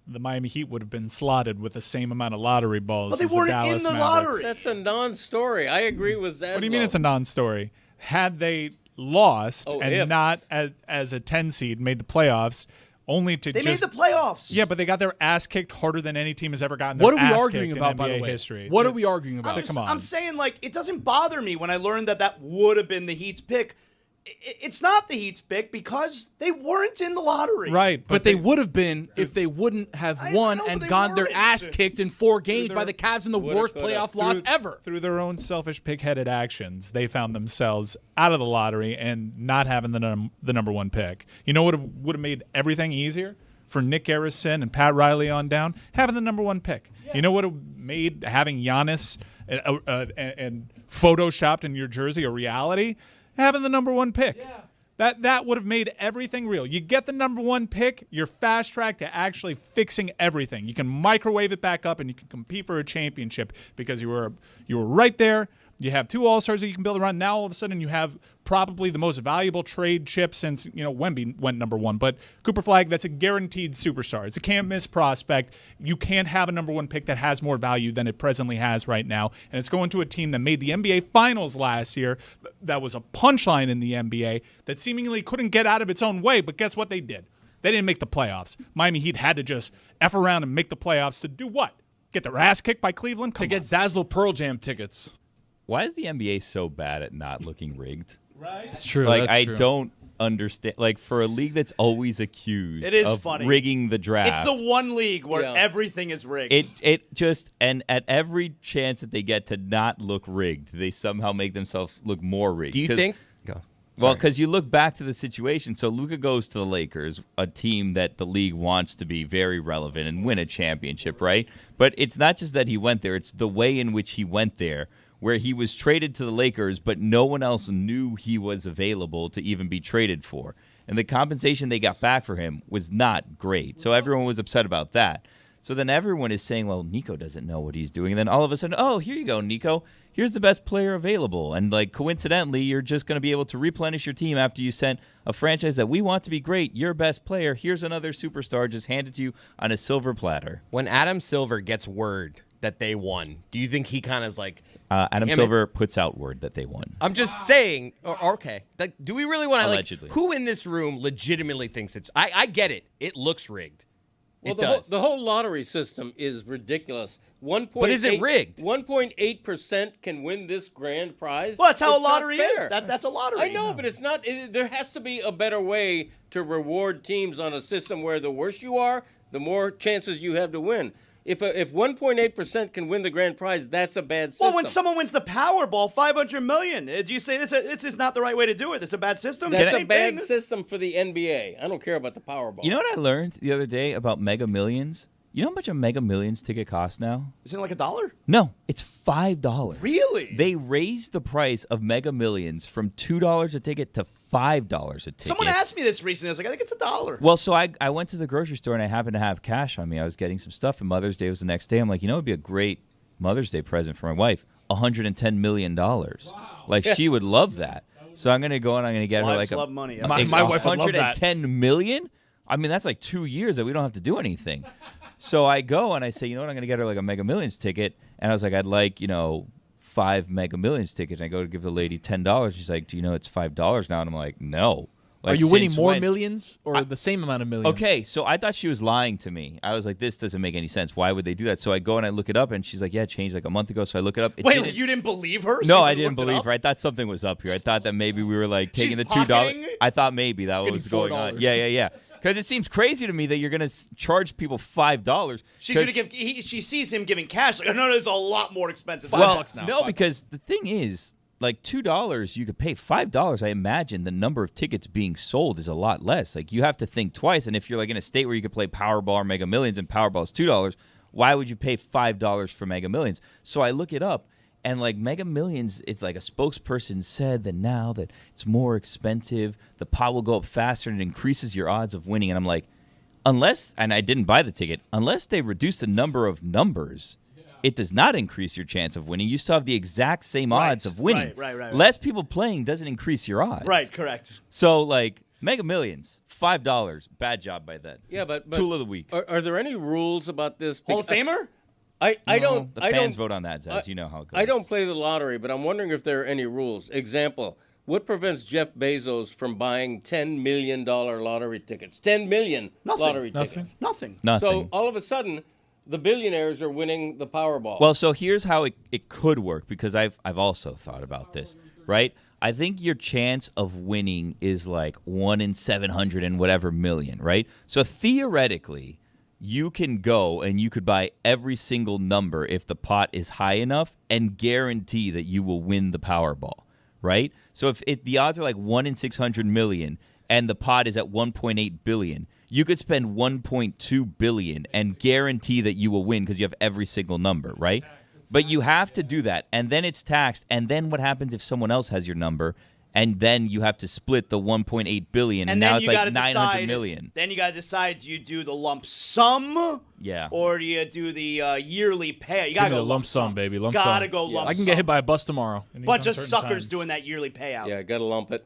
the Miami Heat would have been slotted with the same amount of lottery balls But they as the weren't in Dallas the Mavericks. lottery. That's a non-story. I agree with that. What do you mean it's a non-story? Had they lost Oh, and if. not as a 10 seed made the playoffs, only to They just made the playoffs. yeah, but they got their ass kicked harder than any team has ever gotten. What their are we ass arguing kicked about, in by the NBA way? history? What are we arguing about? Come on. I'm saying, like, it doesn't bother me when I learned that would have been the Heat's pick. It's not the Heat's pick because they weren't in the lottery. Right, But they would have been if they wouldn't have I won know, and but they gotten their weren't. ass kicked in 4 games by the Cavs in the Woulda, worst coulda. playoff loss ever. through their own selfish pig-headed actions, they found themselves out of the lottery and not having the number one pick. You know what would have made everything easier for Nick Garrison and Pat Riley on down? Having the number one pick. You know what would have made having Giannis and photoshopped in your jersey a reality? Having the number one pick. Yeah. That would have made everything real. You get the number one pick, you're fast tracked to actually fixing everything. You can microwave it back up and you can compete for a championship because you were right there. You have 2 All-Stars that you can build around. Now all of a sudden you have probably the most valuable trade chip since Wemby went number one. But Cooper Flag, that's a guaranteed superstar. It's a can't-miss prospect. You can't have a number one pick that has more value than it presently has right now. And it's going to a team that made the NBA Finals last year. That was a punchline in the NBA that seemingly couldn't get out of its own way. But guess what they did? They didn't make the playoffs. Miami Heat had to just F around and make the playoffs to do what? Get their ass kicked by Cleveland? Come To get Zazzle Pearl Jam tickets. Why is the NBA so bad at not looking rigged? Right? It's true. Like, I don't understand. Like, for a league that's always accused It is of funny. rigging the draft. It's the one league where Yeah. everything is rigged. It just, and at every chance that they get to not look rigged, they somehow make themselves look more rigged. Do you 'Cause- think? Go. Well, Sorry. because you look back to the situation. So Luka goes to the Lakers, a team that the league wants to be very relevant and win a championship, right? But it's not just that he went there, it's the way in which he went there, where he was traded to the Lakers, but no one else knew he was available to even be traded for. And the compensation they got back for him was not great. So everyone was upset about that. So then everyone is saying, well, Nico doesn't know what he's doing. And then all of a sudden, oh, here you go, Nico. Here's the best player available. And, like, coincidentally, you're just going to be able to replenish your team after you sent a franchise that we want to be great, your best player. Here's another superstar just handed to you on a silver platter. When Adam Silver gets word that they won, do you think he kind of is like, Adam damn it. Silver puts out word that they won. I'm just saying, okay. Like, do we really want to, like, Allegedly. who in this room legitimately thinks it's, I get it. It looks rigged. Well, It does. the whole lottery system is ridiculous. But is it rigged? 1.8% can win this grand prize. Well, that's how It's a lottery not is. fair. That's a lottery. I know, but it's not. There has to be a better way to reward teams on a system where the worse you are, the more chances you have to win. If 1.8% can win the grand prize, that's a bad system. Well, when someone wins the Powerball, $500 million, do you say this is not the right way to do it? This is a bad system? that's a Same bad thing. system for the NBA. I don't care about the Powerball. You know what I learned the other day about Mega Millions? You know how much a Mega Millions ticket costs now? Isn't it like $1? No, it's $5. Really? They raised the price of Mega Millions from $2 a ticket to $5 a ticket. Someone asked me this recently. I was like, I think it's $1. Well, so I went to the grocery store and I happened to have cash on me. I was getting some stuff, and Mother's Day was the next day. I'm like, you know, it'd be a great Mother's Day present for my wife. $110 million. Wow. Like, she would love that. So I'm gonna go and I'm gonna get her Wives like love money. My wife would love that. $110 million. I mean, that's like 2 years that we don't have to do anything. So I go and I say, you know what, I'm going to get her like a Mega Millions ticket. And I was like, I'd like, 5 Mega Millions tickets. And I go to give the lady $10. She's like, do you know it's $5 now? And I'm like, no. Like, Are you winning since more when? millions or the same amount of millions? Okay, so I thought she was lying to me. I was like, this doesn't make any sense. Why would they do that? So I go and I look it up, and she's like, yeah, it changed like a month ago. So I look it up. It Wait, didn't- you didn't believe her? No, So I you didn't looked it believe up? her. I thought something was up here. I thought that maybe we were like taking She's the $2. pocketing? I thought maybe that Getting was going on. $4. Yeah. Because it seems crazy to me that you're going to charge people $5. She's gonna give. She sees him giving cash. Like, oh, no, it's a lot more expensive. Well, $5 now. no, $5. because the thing is, like $2, you could pay $5. I imagine the number of tickets being sold is a lot less. Like, you have to think twice. And if you're like in a state where you could play Powerball or Mega Millions and Powerball is $2, why would you pay $5 for Mega Millions? So I look it up. And like Mega Millions, it's like a spokesperson said that now that it's more expensive, the pot will go up faster and it increases your odds of winning. And I'm like, unless, and I didn't buy the ticket, unless they reduce the number of numbers, it does not increase your chance of winning. You still have the exact same odds of winning. Right. Less people playing doesn't increase your odds. Right, correct. So, like, Mega Millions, $5. Bad job by that. Yeah, but Tool of the week. Are there any rules about this? Hall of Famer? I don't. The I fans don't, vote on that, Zaz. You know how it goes. I don't play the lottery, but I'm wondering if there are any rules. Example: what prevents Jeff Bezos from buying $10 million lottery tickets? 10 million lottery tickets. Nothing. So all of a sudden, the billionaires are winning the Powerball. Well, so here's how it could work, because I've also thought about this, right? I think your chance of winning is like 1 in 700 and whatever million, right? So theoretically, you can go and you could buy every single number if the pot is high enough and guarantee that you will win the Powerball, right? So if the odds are like 1 in 600 million and the pot is at 1.8 billion, you could spend 1.2 billion and guarantee that you will win because you have every single number, right? But you have to do that, and then it's taxed, and then what happens if someone else has your number? And then you have to split the 1.8 billion, and now it's like 900 million. Then you got to decide: do you do the lump sum, Yeah, or do you do the yearly pay? You got to Give me go a lump sum, baby. Lump Gotta sum. go lump I can sum. get hit by a bus tomorrow. Bunch of suckers doing that yearly payout. yeah, gotta lump it.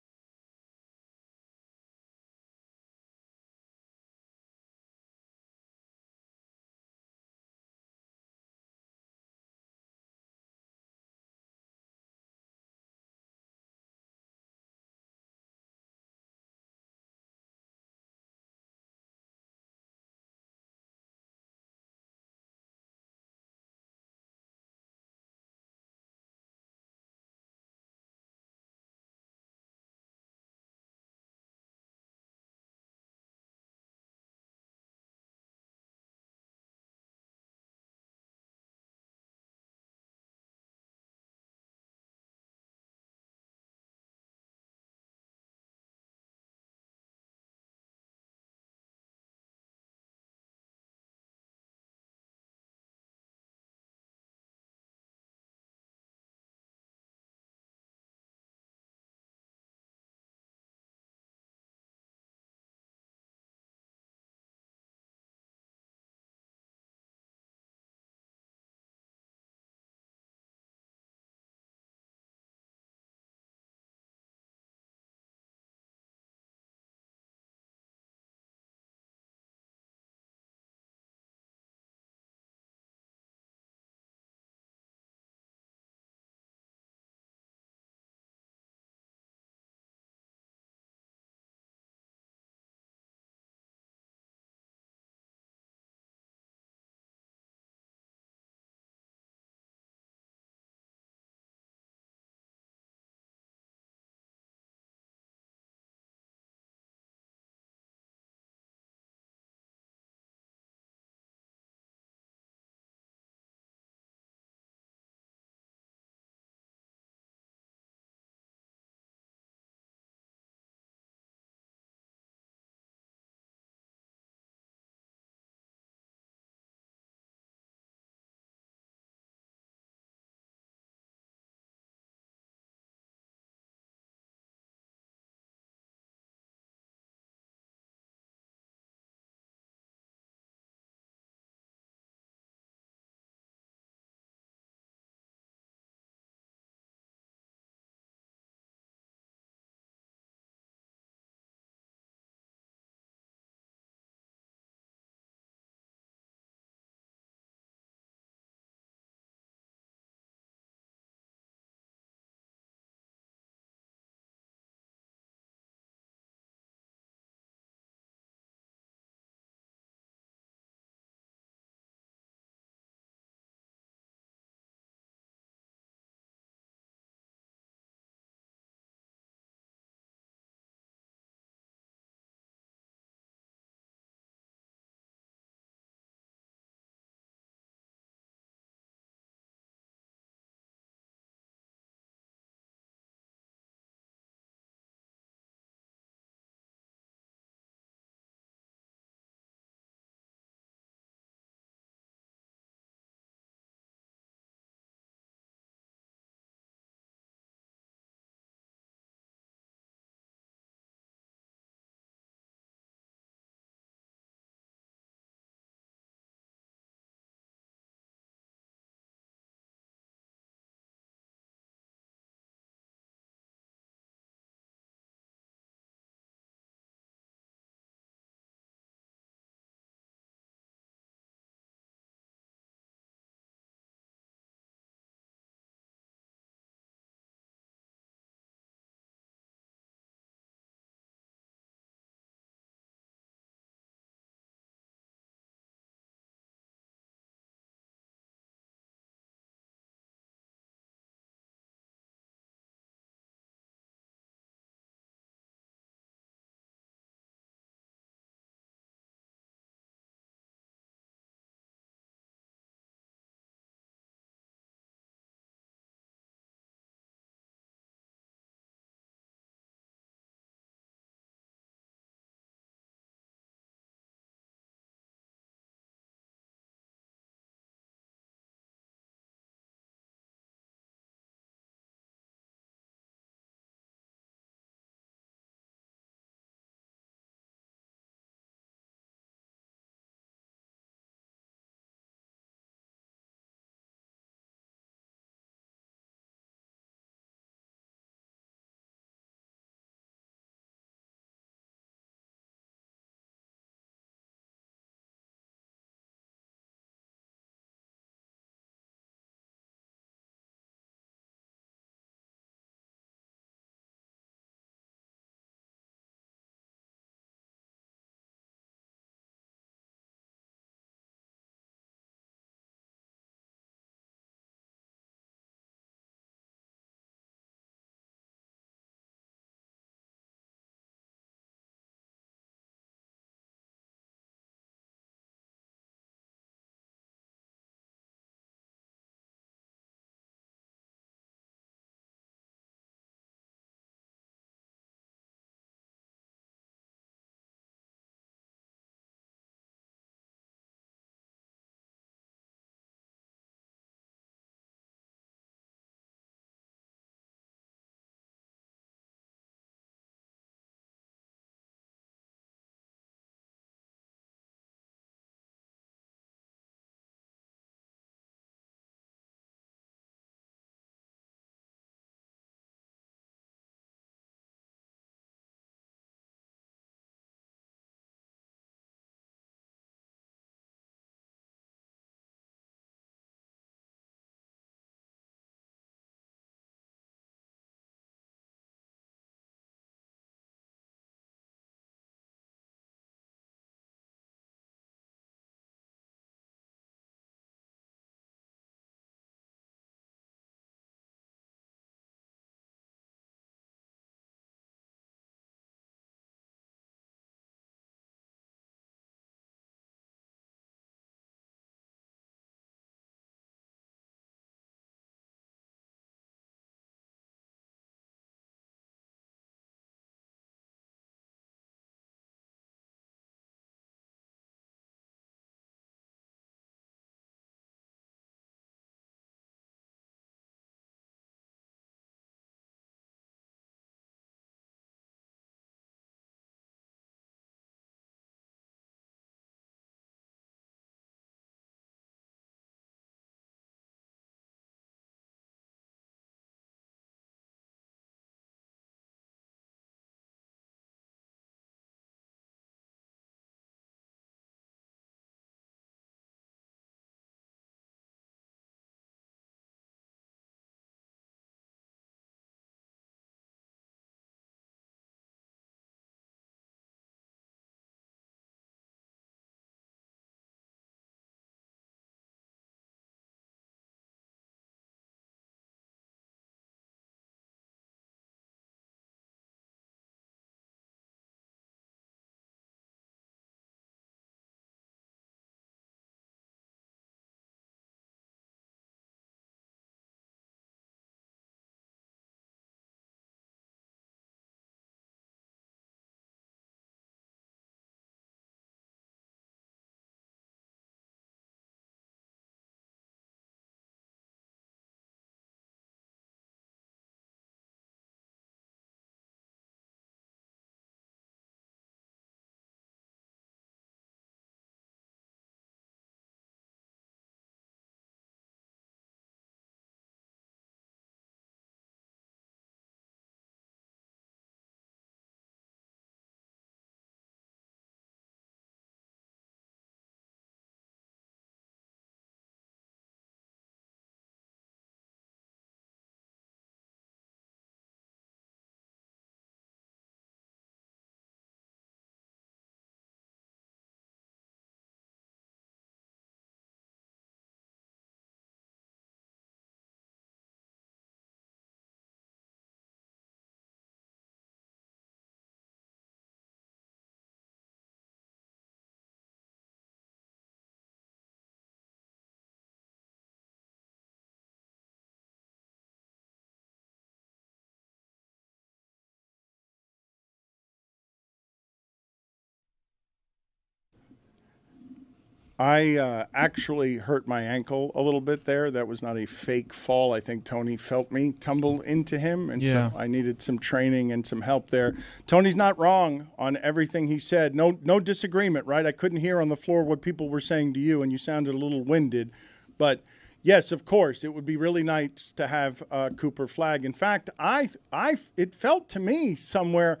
I actually hurt my ankle a little bit there. That was not a fake fall. I think Tony felt me tumble into him, and so I needed some training and some help there. Tony's not wrong on everything he said. No disagreement, right? I couldn't hear on the floor what people were saying to you, and you sounded a little winded. But yes, of course, it would be really nice to have Cooper Flagg. In fact, it felt to me somewhere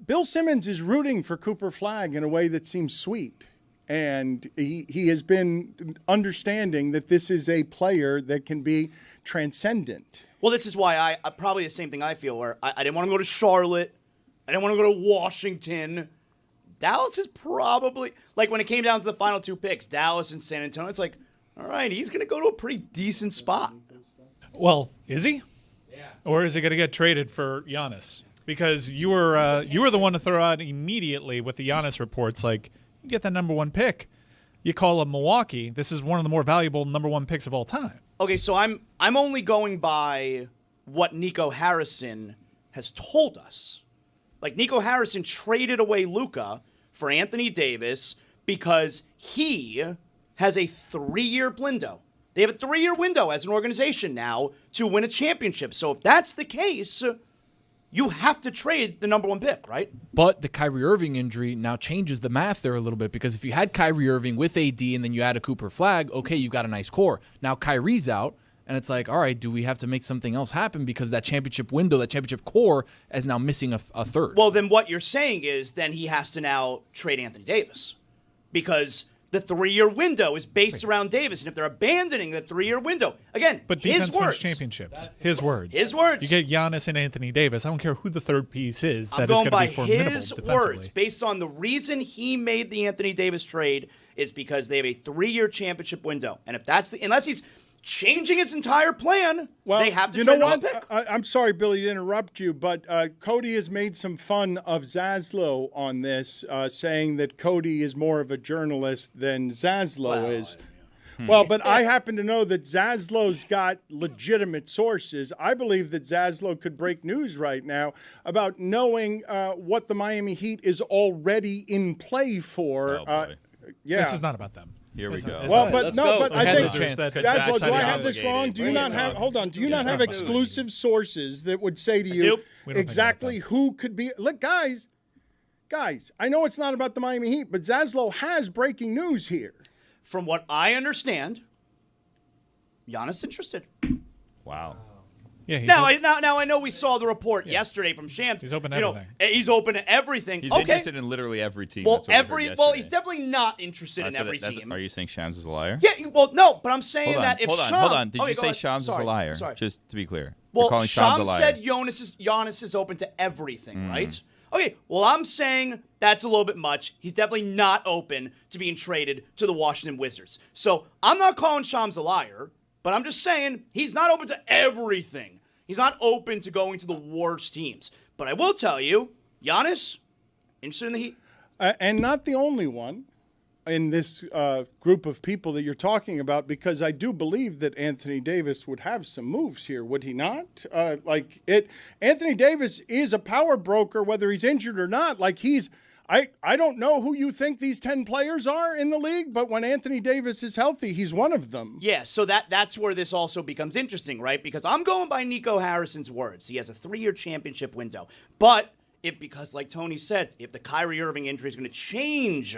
Bill Simmons is rooting for Cooper Flagg in a way that seems sweet. And he has been understanding that this is a player that can be transcendent. Well, this is why I probably the same thing I feel, where I didn't want to go to Charlotte. I didn't want to go to Washington. Dallas is probably, like when it came down to the final two picks, Dallas and San Antonio, it's like, all right, he's going to go to a pretty decent spot. Well, is he? Yeah. Or is he going to get traded for Giannis? Because you were the one to throw out immediately with the Giannis reports, like, you get the number one pick. You call him Milwaukee. This is one of the more valuable number one picks of all time. Okay, so I'm only going by what Nico Harrison has told us. Like, Nico Harrison traded away Luka for Anthony Davis because he has a 3-year window. They have a 3-year window as an organization now to win a championship. So if that's the case, you have to trade the number one pick, right? But the Kyrie Irving injury now changes the math there a little bit, because if you had Kyrie Irving with AD and then you add a Cooper Flagg, okay, you got a nice core. Now Kyrie's out, and it's like, all right, do we have to make something else happen because that championship window, that championship core is now missing a third? Well, then what you're saying is then he has to now trade Anthony Davis because the 3-year window is based around Davis, and if they're abandoning the 3-year window, again, but defense his words. wins championships. His words. His words. You get Giannis and Anthony Davis. I don't care who the third piece is. I'm That is going going by to be formidable his defensively. words, based on the reason he made the Anthony Davis trade is because they have a 3-year championship window, and if that's unless he's changing his entire plan, they have to trade one pick. I'm sorry, Billy, to interrupt you, but Cody has made some fun of Zaslow on this, saying that Cody is more of a journalist than Zaslow is. Well, but I happen to know that Zaslow's got legitimate sources. I believe that Zaslow could break news right now about knowing what the Miami Heat is already in play for. Yeah. This is not about them. Here we go. Well, but no, but I think Zaslow, do I have this wrong? Do you not have? Hold on. Do you not have exclusive sources that would say to you exactly who could be? Look, guys. I know it's not about the Miami Heat, but Zaslow has breaking news here. From what I understand, Giannis interested. Wow. Yeah. Now I know we saw the report yesterday from Shams. He's open to everything. He's open to everything. He's interested in literally every team. Well, he's definitely not interested in every team. Are you saying Shams is a liar? Yeah. Well, no, but I'm saying that if hold on. Did you say Shams is a liar? Sorry. Just to be clear. Well, You're calling Shams a liar. said Giannis is open to everything, right? Okay. Well, I'm saying that's a little bit much. He's definitely not open to being traded to the Washington Wizards. So I'm not calling Shams a liar, but I'm just saying he's not open to everything. He's not open to going to the worst teams. But I will tell you, Giannis, interested in the Heat. And not the only one in this group of people that you're talking about, because I do believe that Anthony Davis would have some moves here, would he not? Anthony Davis is a power broker, whether he's injured or not. I don't know who you think these 10 players are in the league, but when Anthony Davis is healthy, he's one of them. Yeah, so that's where this also becomes interesting, right? Because I'm going by Nico Harrison's words. He has a 3-year championship window. But because like Tony said, if the Kyrie Irving injury is going to change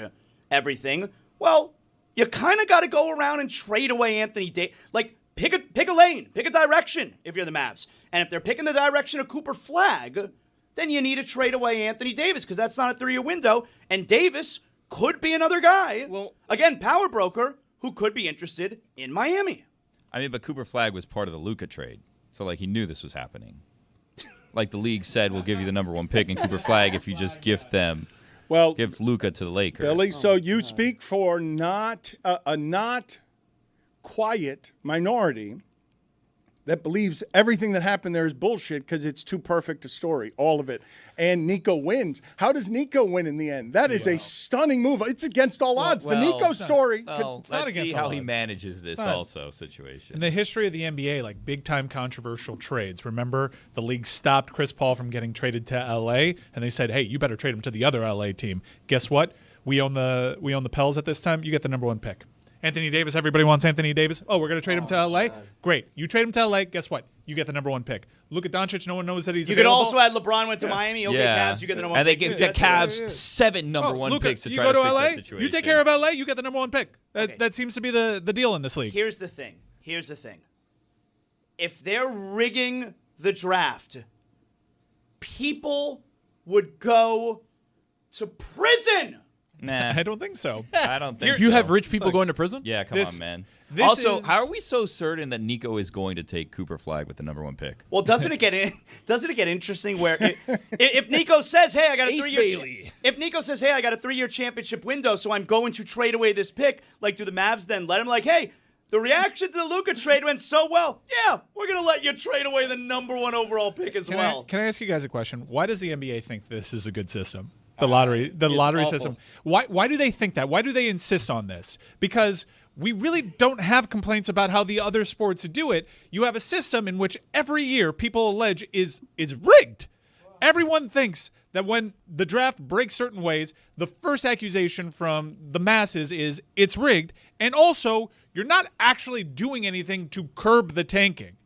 everything, well, you kind of got to go around and trade away Anthony Davis. Like, pick a lane, pick a direction if you're the Mavs. And if they're picking the direction of Cooper Flagg, then you need to trade away Anthony Davis because that's not a 3-year window. And Davis could be another guy, again, power broker, who could be interested in Miami. I mean, but Cooper Flagg was part of the Luka trade. So, he knew this was happening. Like the league said, we'll give you the number one pick in Cooper Flagg if you just gift them. Well, give Luka to the Lakers. Billy, so you speak for not a not quiet minority that believes everything that happened there is bullshit because it's too perfect a story, all of it. And Nico wins. How does Nico win in the end? That is a stunning move. It's against all odds. The Nico story. Let's see how he manages this situation. In the history of the NBA, big-time controversial trades. Remember, the league stopped Chris Paul from getting traded to L.A., and they said, hey, you better trade him to the other L.A. team. Guess what? we own the Pels at this time. You get the number 1 pick. Anthony Davis, everybody wants Anthony Davis. Oh, we're going to trade him to LA? Great. You trade him to LA, guess what? You get the number 1 pick. Luka Doncic, no one knows that he's available. You could also add LeBron went to Miami. Okay, Cavs, you get the number 1 pick. pick. And they give the Cavs 7 number 1 Luka, picks to you try go to to fix LA, that situation. you take care of LA, you get the number 1 pick. That seems to be the deal in this league. Here's the thing. If they're rigging the draft, people would go to prison. Nah, I don't think so. I don't think so. You have rich people going to prison? Yeah, come on, man. Also, how are we so certain that Nico is going to take Cooper Flag with the number 1 pick? Well, doesn't it get interesting where if Nico says, "Hey, I got a 3-year," if Nico says, "Hey, I got a 3-year championship window, so I'm going to trade away this pick," like, do the Mavs then let him like, "Hey, the reaction to the Luka trade went so well. Yeah, we're gonna let you trade away the number 1 overall pick as well." Can I ask you guys a question? Why does the NBA think this is a good system? The lottery awful. system. Why do they think that? Why do they insist on this? Because we really don't have complaints about how the other sports do it. You have a system in which every year people allege is rigged. Everyone thinks that when the draft breaks certain ways, the first accusation from the masses is it's rigged, and also you're not actually doing anything to curb the tanking.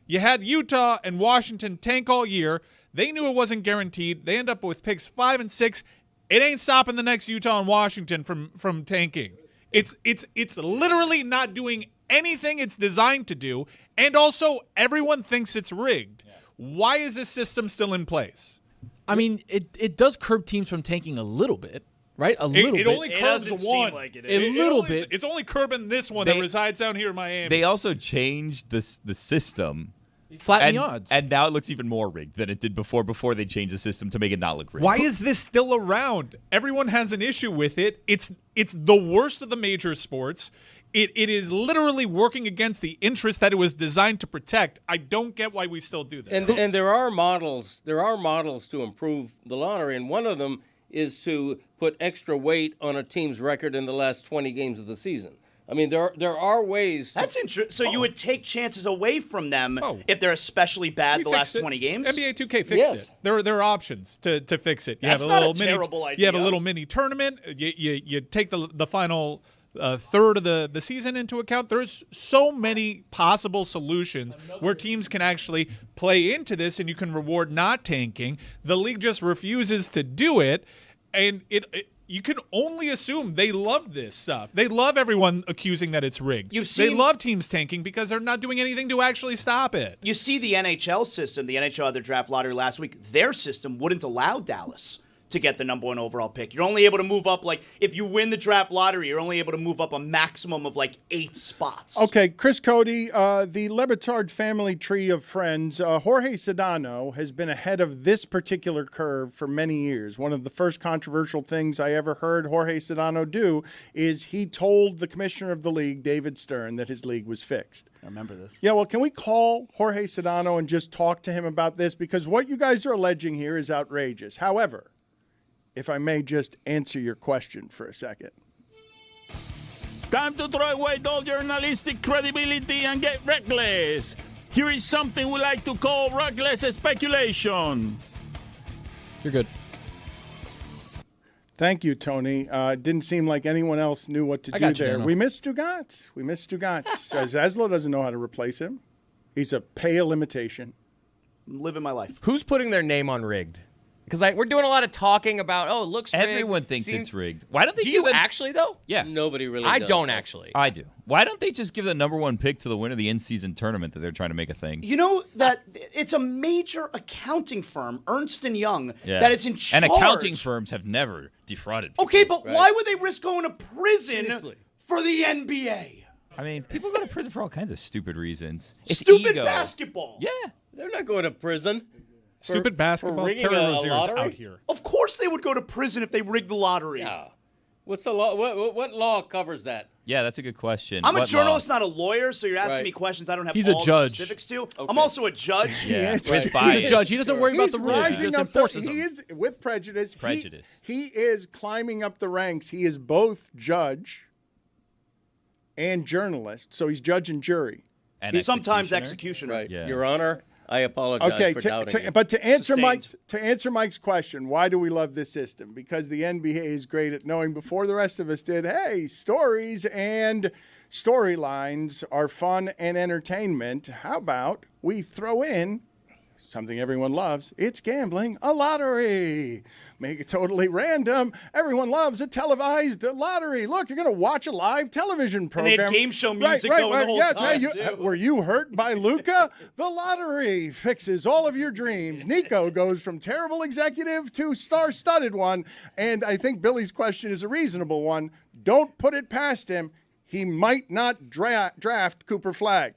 You had Utah and Washington tank all year. They knew it wasn't guaranteed. They end up with picks 5 and 6. It ain't stopping the next Utah and Washington from tanking. It's literally not doing anything it's designed to do, and also everyone thinks it's rigged. Yeah. Why is this system still in place? I mean, it does curb teams from tanking a little bit, right? A little bit. It only curbs one. Like it is. A little bit. It's only curbing this one that resides down here in Miami. They also changed the system. Flatten the odds. And now it looks even more rigged than it did before they changed the system to make it not look rigged. Why is this still around? Everyone has an issue with it. It's the worst of the major sports. It is literally working against the interest that it was designed to protect. I don't get why we still do this. And there are models to improve the lottery, and one of them is to put extra weight on a team's record in the last 20 games of the season. I mean, there are ways. That's interesting. So you would take chances away from them if they're especially bad the last 20 games? NBA 2K fixed it. There are options to fix it. That's not a terrible idea. You have a little mini tournament. You take the final third of the season into account. There's so many possible solutions where teams can actually play into this, and you can reward not tanking. The league just refuses to do it, and you can only assume they love this stuff. They love everyone accusing that it's rigged. They love teams tanking because they're not doing anything to actually stop it. You see the NHL system. The NHL had their draft lottery last week. Their system wouldn't allow Dallas to get the number 1 overall pick. You're only able to move up, like, if you win the draft lottery, you're only able to move up a maximum of, 8 spots. Okay, Chris Cody, the Le Batard family tree of friends, Jorge Sedano has been ahead of this particular curve for many years. One of the first controversial things I ever heard Jorge Sedano do is he told the commissioner of the league, David Stern, that his league was fixed. I remember this. Yeah, well, can we call Jorge Sedano and just talk to him about this? Because what you guys are alleging here is outrageous. However, if I may just answer your question for a second. Time to throw away all journalistic credibility and get reckless. Here is something we like to call reckless speculation. You're good. Thank you, Tony. Didn't seem like anyone else knew what to do there. We missed Stugotz. Zaslow doesn't know how to replace him. He's a pale imitation. I'm living my life. Who's putting their name on rigged? Because we're doing a lot of talking about, it looks rigged. Everyone thinks it's rigged. Why don't they do you actually, though? Yeah. Nobody really I does. don't actually. I do. Why don't they just give the number 1 pick to the winner of the in-season tournament that they're trying to make a thing? You know that it's a major accounting firm, Ernst & Young, that is in charge. And accounting firms have never defrauded people. Okay, but why would they risk going to prison for the NBA? I mean, people go to prison for all kinds of stupid reasons. It's stupid ego. Basketball. Yeah. They're not going to prison. Stupid basketball. Terry Rozier's out here. Of course they would go to prison if they rigged the lottery. Yeah. What's the law? What law covers that? Yeah, that's a good question. I'm a journalist, not a lawyer, so you're asking me questions I don't have all the specifics to. Okay. I'm also a judge. Yeah, He's a judge. He doesn't worry about the rules. He just enforces them. He is, with prejudice. He is climbing up the ranks. He is both judge and journalist, so he's judge and jury. He's sometimes executioner. Right. Yeah. Your Honor, I apologize Okay, for doubting you. but to answer Sustained. Mike's question, why do we love this system? Because the NBA is great at knowing before the rest of us did. Hey, stories and storylines are fun and entertainment. How about we throw in something everyone loves? It's gambling, a lottery. Make it totally random. Everyone loves a televised lottery. Look, you're going to watch a live television And program. they had game show music going the whole time, too. Were you hurt by Luca? The lottery fixes all of your dreams. Nico goes from terrible executive to star-studded one. And I think Billy's question is a reasonable one. Don't put it past him. He might not draft Cooper Flagg.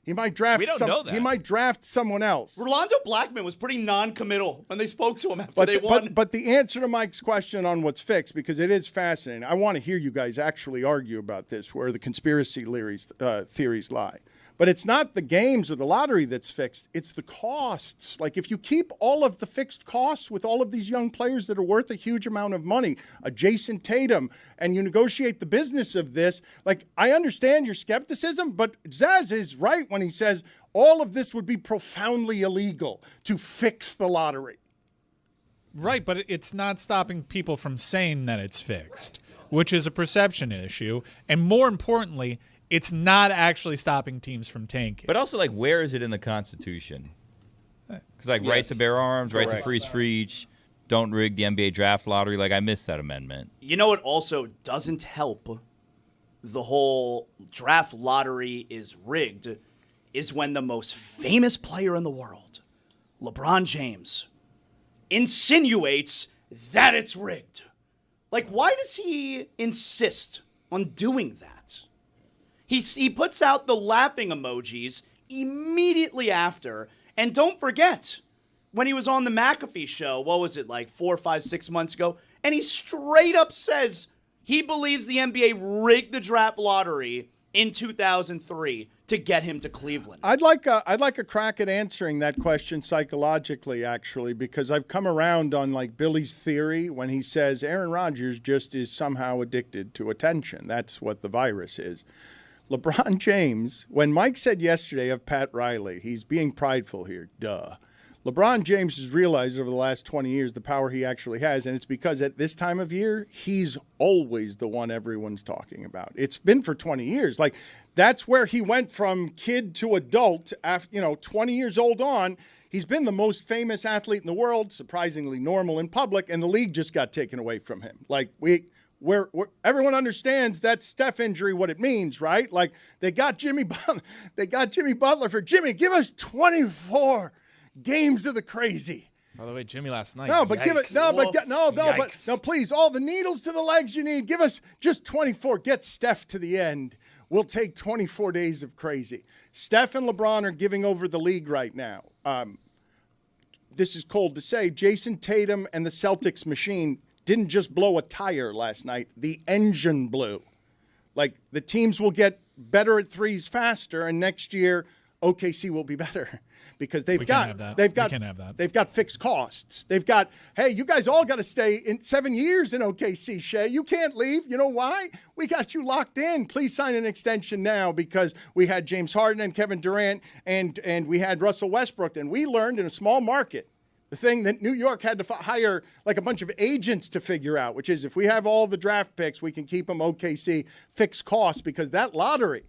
He might draft. We don't know that. He might draft someone else. Rolando Blackman was pretty non-committal when they spoke to him after they won. But the answer to Mike's question on what's fixed, because it is fascinating. I want to hear you guys actually argue about this, where the conspiracy theories lie. But it's not the games or the lottery that's fixed. It's the costs. Like, if you keep all of the fixed costs with all of these young players that are worth a huge amount of money, a Jason Tatum, and you negotiate the business of this, like, I understand your skepticism, but Zaz is right when he says all of this would be profoundly illegal to fix the lottery. Right, but it's not stopping people from saying that it's fixed, which is a perception issue. And more importantly, it's not actually stopping teams from tanking. But also, like, where is it in the Constitution? Because, like, right to bear arms, right to free speech, don't rig the NBA draft lottery. Like, I missed that amendment. You know what also doesn't help the whole draft lottery is rigged is when the most famous player in the world, LeBron James, insinuates that it's rigged. Like, why does he insist on doing that? He puts out the laughing emojis immediately after. And don't forget, when he was on the McAfee show, what was it, like 4, 5, 6 months ago? And he straight up says he believes the NBA rigged the draft lottery in 2003 to get him to Cleveland. I'd like a crack at answering that question psychologically, actually, because I've come around on, like, Billy's theory when he says Aaron Rodgers just is somehow addicted to attention. That's what the virus is. LeBron James, when Mike said yesterday of Pat Riley, he's being prideful here, duh. LeBron James has realized over the last 20 years the power he actually has, and it's because at this time of year, he's always the one everyone's talking about. It's been for 20 years. Like, that's where he went from kid to adult, after, 20 years old on. He's been the most famous athlete in the world, surprisingly normal in public, and the league just got taken away from him. Like, where everyone understands that Steph injury, what it means, right? Like, they got Jimmy Butler for Jimmy. Give us 24 games of the crazy. By the way, Jimmy last night. No, but yikes. give it no, please, all the needles to the legs you need. Give us just 24. Get Steph to the end. We'll take 24 days of crazy. Steph and LeBron are giving over the league right now. This is cold to say. Jason Tatum and the Celtics machine didn't just blow a tire last night. The engine blew. Like, the teams will get better at threes faster, and next year OKC will be better because they've got fixed costs. They've got, hey, you guys all got to stay in 7 years in OKC, Shea. You can't leave. You know why? We got you locked in. Please sign an extension now, because we had James Harden and Kevin Durant and we had Russell Westbrook, and we learned in a small market the thing that New York had to hire like a bunch of agents to figure out, which is if we have all the draft picks, we can keep them OKC, fixed costs, because that lottery,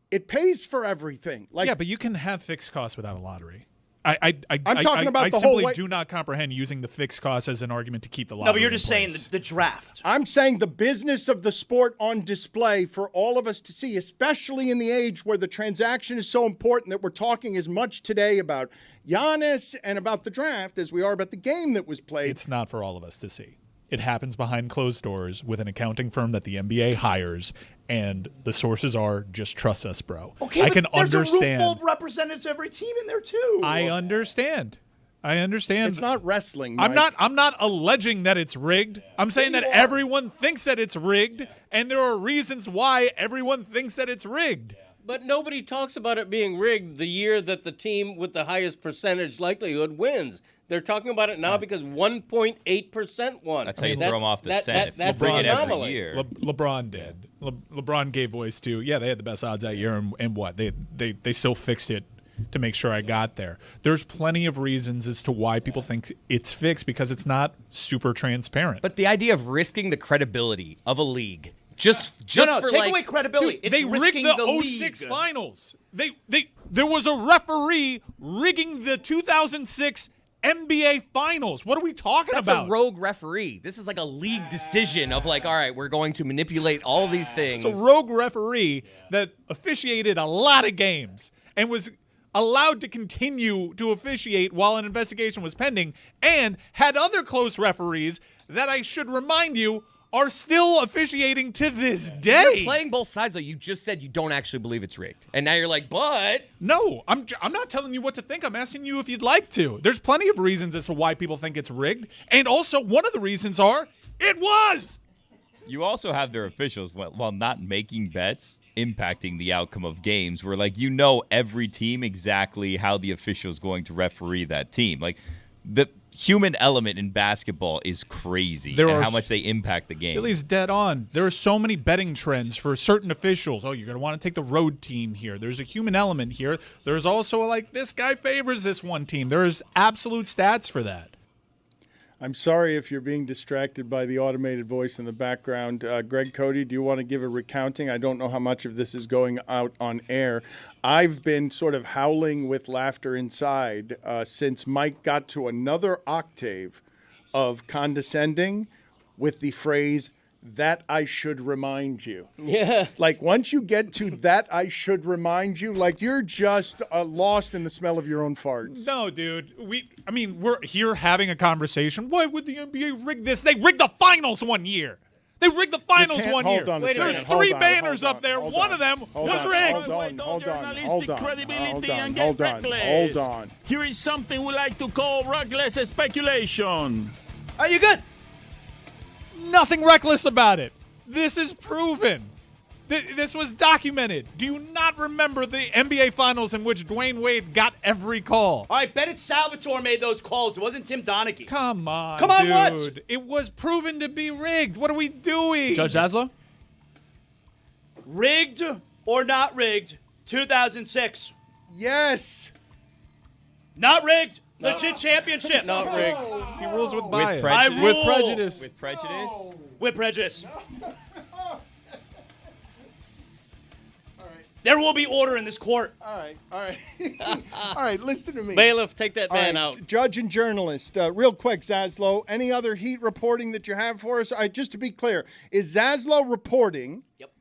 it pays for everything. Like, yeah, but you can have fixed costs without a lottery. I'm talking about the simply whole way. Do not comprehend using the fixed costs as an argument to keep the lottery. No, but you're in just saying place. the draft. I'm saying the business of the sport on display for all of us to see, especially in the age where the transaction is so important that we're talking as much today about Giannis and about the draft as we are about the game that was played. It's not for all of us to see. It happens behind closed doors with an accounting firm that the NBA hires, and the sources are, just trust us, bro. Okay, I can there's understand. a room full of representatives every team in there too. I understand. It's not wrestling, Mike. I'm not alleging that it's rigged. I'm saying that everyone thinks that it's rigged, and there are reasons why everyone thinks that it's rigged. But nobody talks about it being rigged the year that the team with the highest percentage likelihood wins. They're talking about it now because 1.8% won. That's how you throw them off the scent. That's bring an it every anomaly. year. LeBron did. LeBron gave voice to, they had the best odds that year, and what? They still fixed it to make sure I got there. There's plenty of reasons as to why people think it's fixed because it's not super transparent. But the idea of risking the credibility of a league just for take like away credibility. Dude, it's they rigged risking the league. 06 finals. There was a referee rigging the 2006 NBA finals. What are we talking That's about? a rogue referee. This is like a league decision of like, all right, we're going to manipulate all these things. It's a rogue referee that officiated a lot of games and was allowed to continue to officiate while an investigation was pending, and had other close referees that I should remind you are still officiating to this day. You're playing both sides, though. You just said you don't actually believe it's rigged. And now you're like, but... No, I'm not telling you what to think. I'm asking you if you'd like to. There's plenty of reasons as to why people think it's rigged. And also, one of the reasons it was! You also have their officials, while not making bets, impacting the outcome of games where, like, every team exactly how the official is going to referee that team. Like, the human element in basketball is crazy and how much they impact the game. Billy's dead on. There are so many betting trends for certain officials. Oh, you're going to want to take the road team here. There's a human element here. There's also like, this guy favors this one team. There's absolute stats for that. I'm sorry if you're being distracted by the automated voice in the background. Greg Cody, do you want to give a recounting? I don't know how much of this is going out on air. I've been sort of howling with laughter inside since Mike got to another octave of condescending with the phrase, "that I should remind you." Yeah. Like, once you get to "that I should remind you," like, you're just lost in the smell of your own farts. No, dude. We're here having a conversation. Why would the NBA rig this? They rigged the finals one year. They rigged the finals one year. There's three banners up there. One of them was rigged. Hold on. Here is something we like to call reckless speculation. Are you good? Nothing reckless about it. This is proven. This was documented. Do you not remember the NBA Finals in which Dwayne Wade got every call? All right, Bennett Salvatore made those calls. It wasn't Tim Donaghy. Come on, dude. what? It was proven to be rigged. What are we doing? Judge Zaslow? Rigged or not rigged, 2006. Yes. Not rigged. Legit championship. Not rigged. He rules with bias. With prejudice. With prejudice. With prejudice. There will be order in this court. All right. All right, listen to me. Bailiff, take that All man right, out. Judge and journalist, real quick, Zaslow, any other Heat reporting that you have for us? All right, just to be clear, is Zaslow reporting? Yep,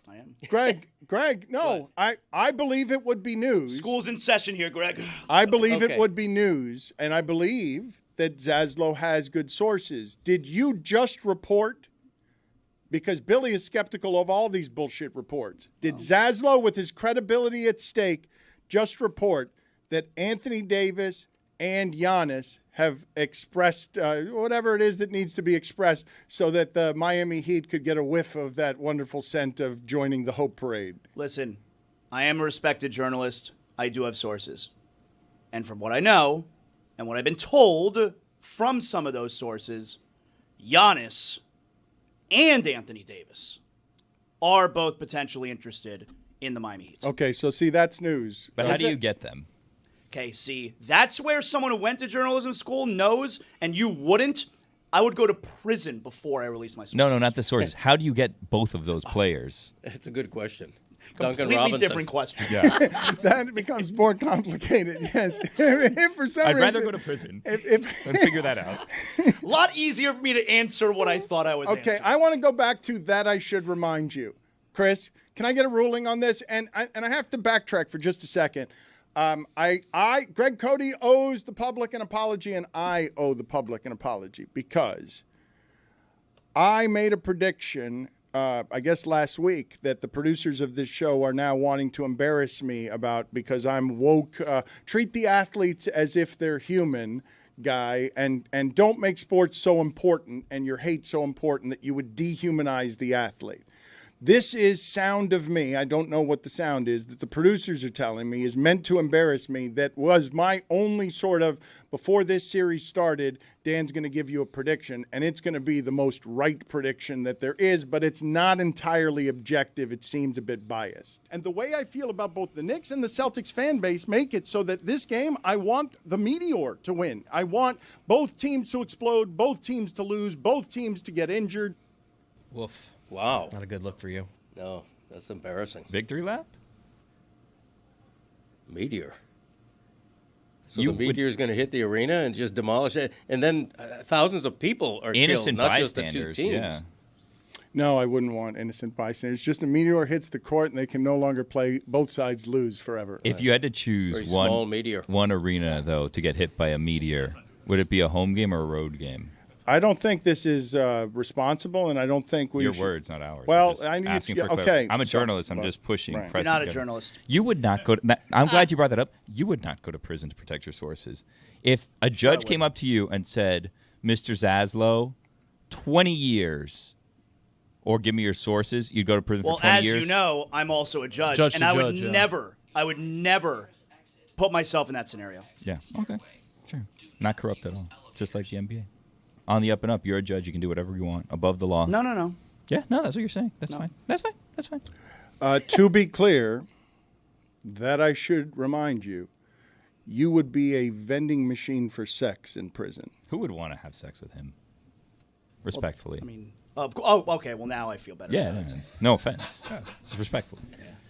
I am. Greg, no, I believe it would be news. School's in session here, Greg. I believe Okay. it would be news, and I believe that Zaslow has good sources. Did you just report? Because Billy is skeptical of all these bullshit reports. Did Zaslow, with his credibility at stake, just report that Anthony Davis and Giannis have expressed whatever it is that needs to be expressed so that the Miami Heat could get a whiff of that wonderful scent of joining the Hope Parade? Listen, I am a respected journalist. I do have sources. And from what I know, and what I've been told from some of those sources, Giannis and Anthony Davis are both potentially interested in the Miami Heat. Okay, so see, that's news. But how do you get them? Okay, see, that's where someone who went to journalism school knows, and you wouldn't. I would go to prison before I release my sources. No, not the sources. How do you get both of those players? It's a good question. Completely Duncan Robinson. different question. That becomes more complicated, yes. If for some I'd reason, rather go to prison and figure that out. A lot easier for me to answer what I thought I was Okay, answering. I want to go back to that I should remind you. Chris, can I get a ruling on this? And I have to backtrack for just a second. Greg Cody owes the public an apology, and I owe the public an apology because I made a prediction, I guess last week, that the producers of this show are now wanting to embarrass me about because I'm woke, treat the athletes as if they're human guy, and don't make sports so important and your hate so important that you would dehumanize the athlete. This is sound of me. I don't know what the sound is that the producers are telling me is meant to embarrass me. That was my only sort of, before this series started, Dan's going to give you a prediction, and it's going to be the most right prediction that there is, but it's not entirely objective. It seems a bit biased. And the way I feel about both the Knicks and the Celtics fan base make it so that this game, I want the Meteor to win. I want both teams to explode, both teams to lose, both teams to get injured. Woof. Wow. Not a good look for you. No, that's embarrassing. Victory lap? Meteor. So the meteor is going to hit the arena and just demolish it, and then thousands of people are innocent killed, not just the two bystanders. teams. Yeah. No, I wouldn't want innocent bystanders. Just a meteor hits the court and they can no longer play. Both sides lose forever. If you had to choose Very small meteor. one arena, though, to get hit by a meteor, would it be a home game or a road game? I don't think this is responsible, and I don't think we Your should. words, not ours. Well, I'm just I need asking to. for Okay, clarity. I'm a so- journalist. I'm well, just pushing. right. You're not a journalist. You would not go to. I'm glad you brought that up. You would not go to prison to protect your sources. If a judge came up to you and said, "Mr. Zaslow, 20 years, or give me your sources," you'd go to prison for 20 years. Well, as you know, I'm also a judge, Judge and to I would judge, yeah. I would never put myself in that scenario. Yeah. Okay. Sure. Not corrupt at all. Just like the NBA. On the up and up, you're a judge. You can do whatever you want. Above the law. No. Yeah. No, that's what you're saying. That's fine. That's fine. That's fine. To be clear, that I should remind you, you would be a vending machine for sex in prison. Who would want to have sex with him? Respectfully. I mean, okay. Well, now I feel better. Yeah. about it. No offense. It's respectful.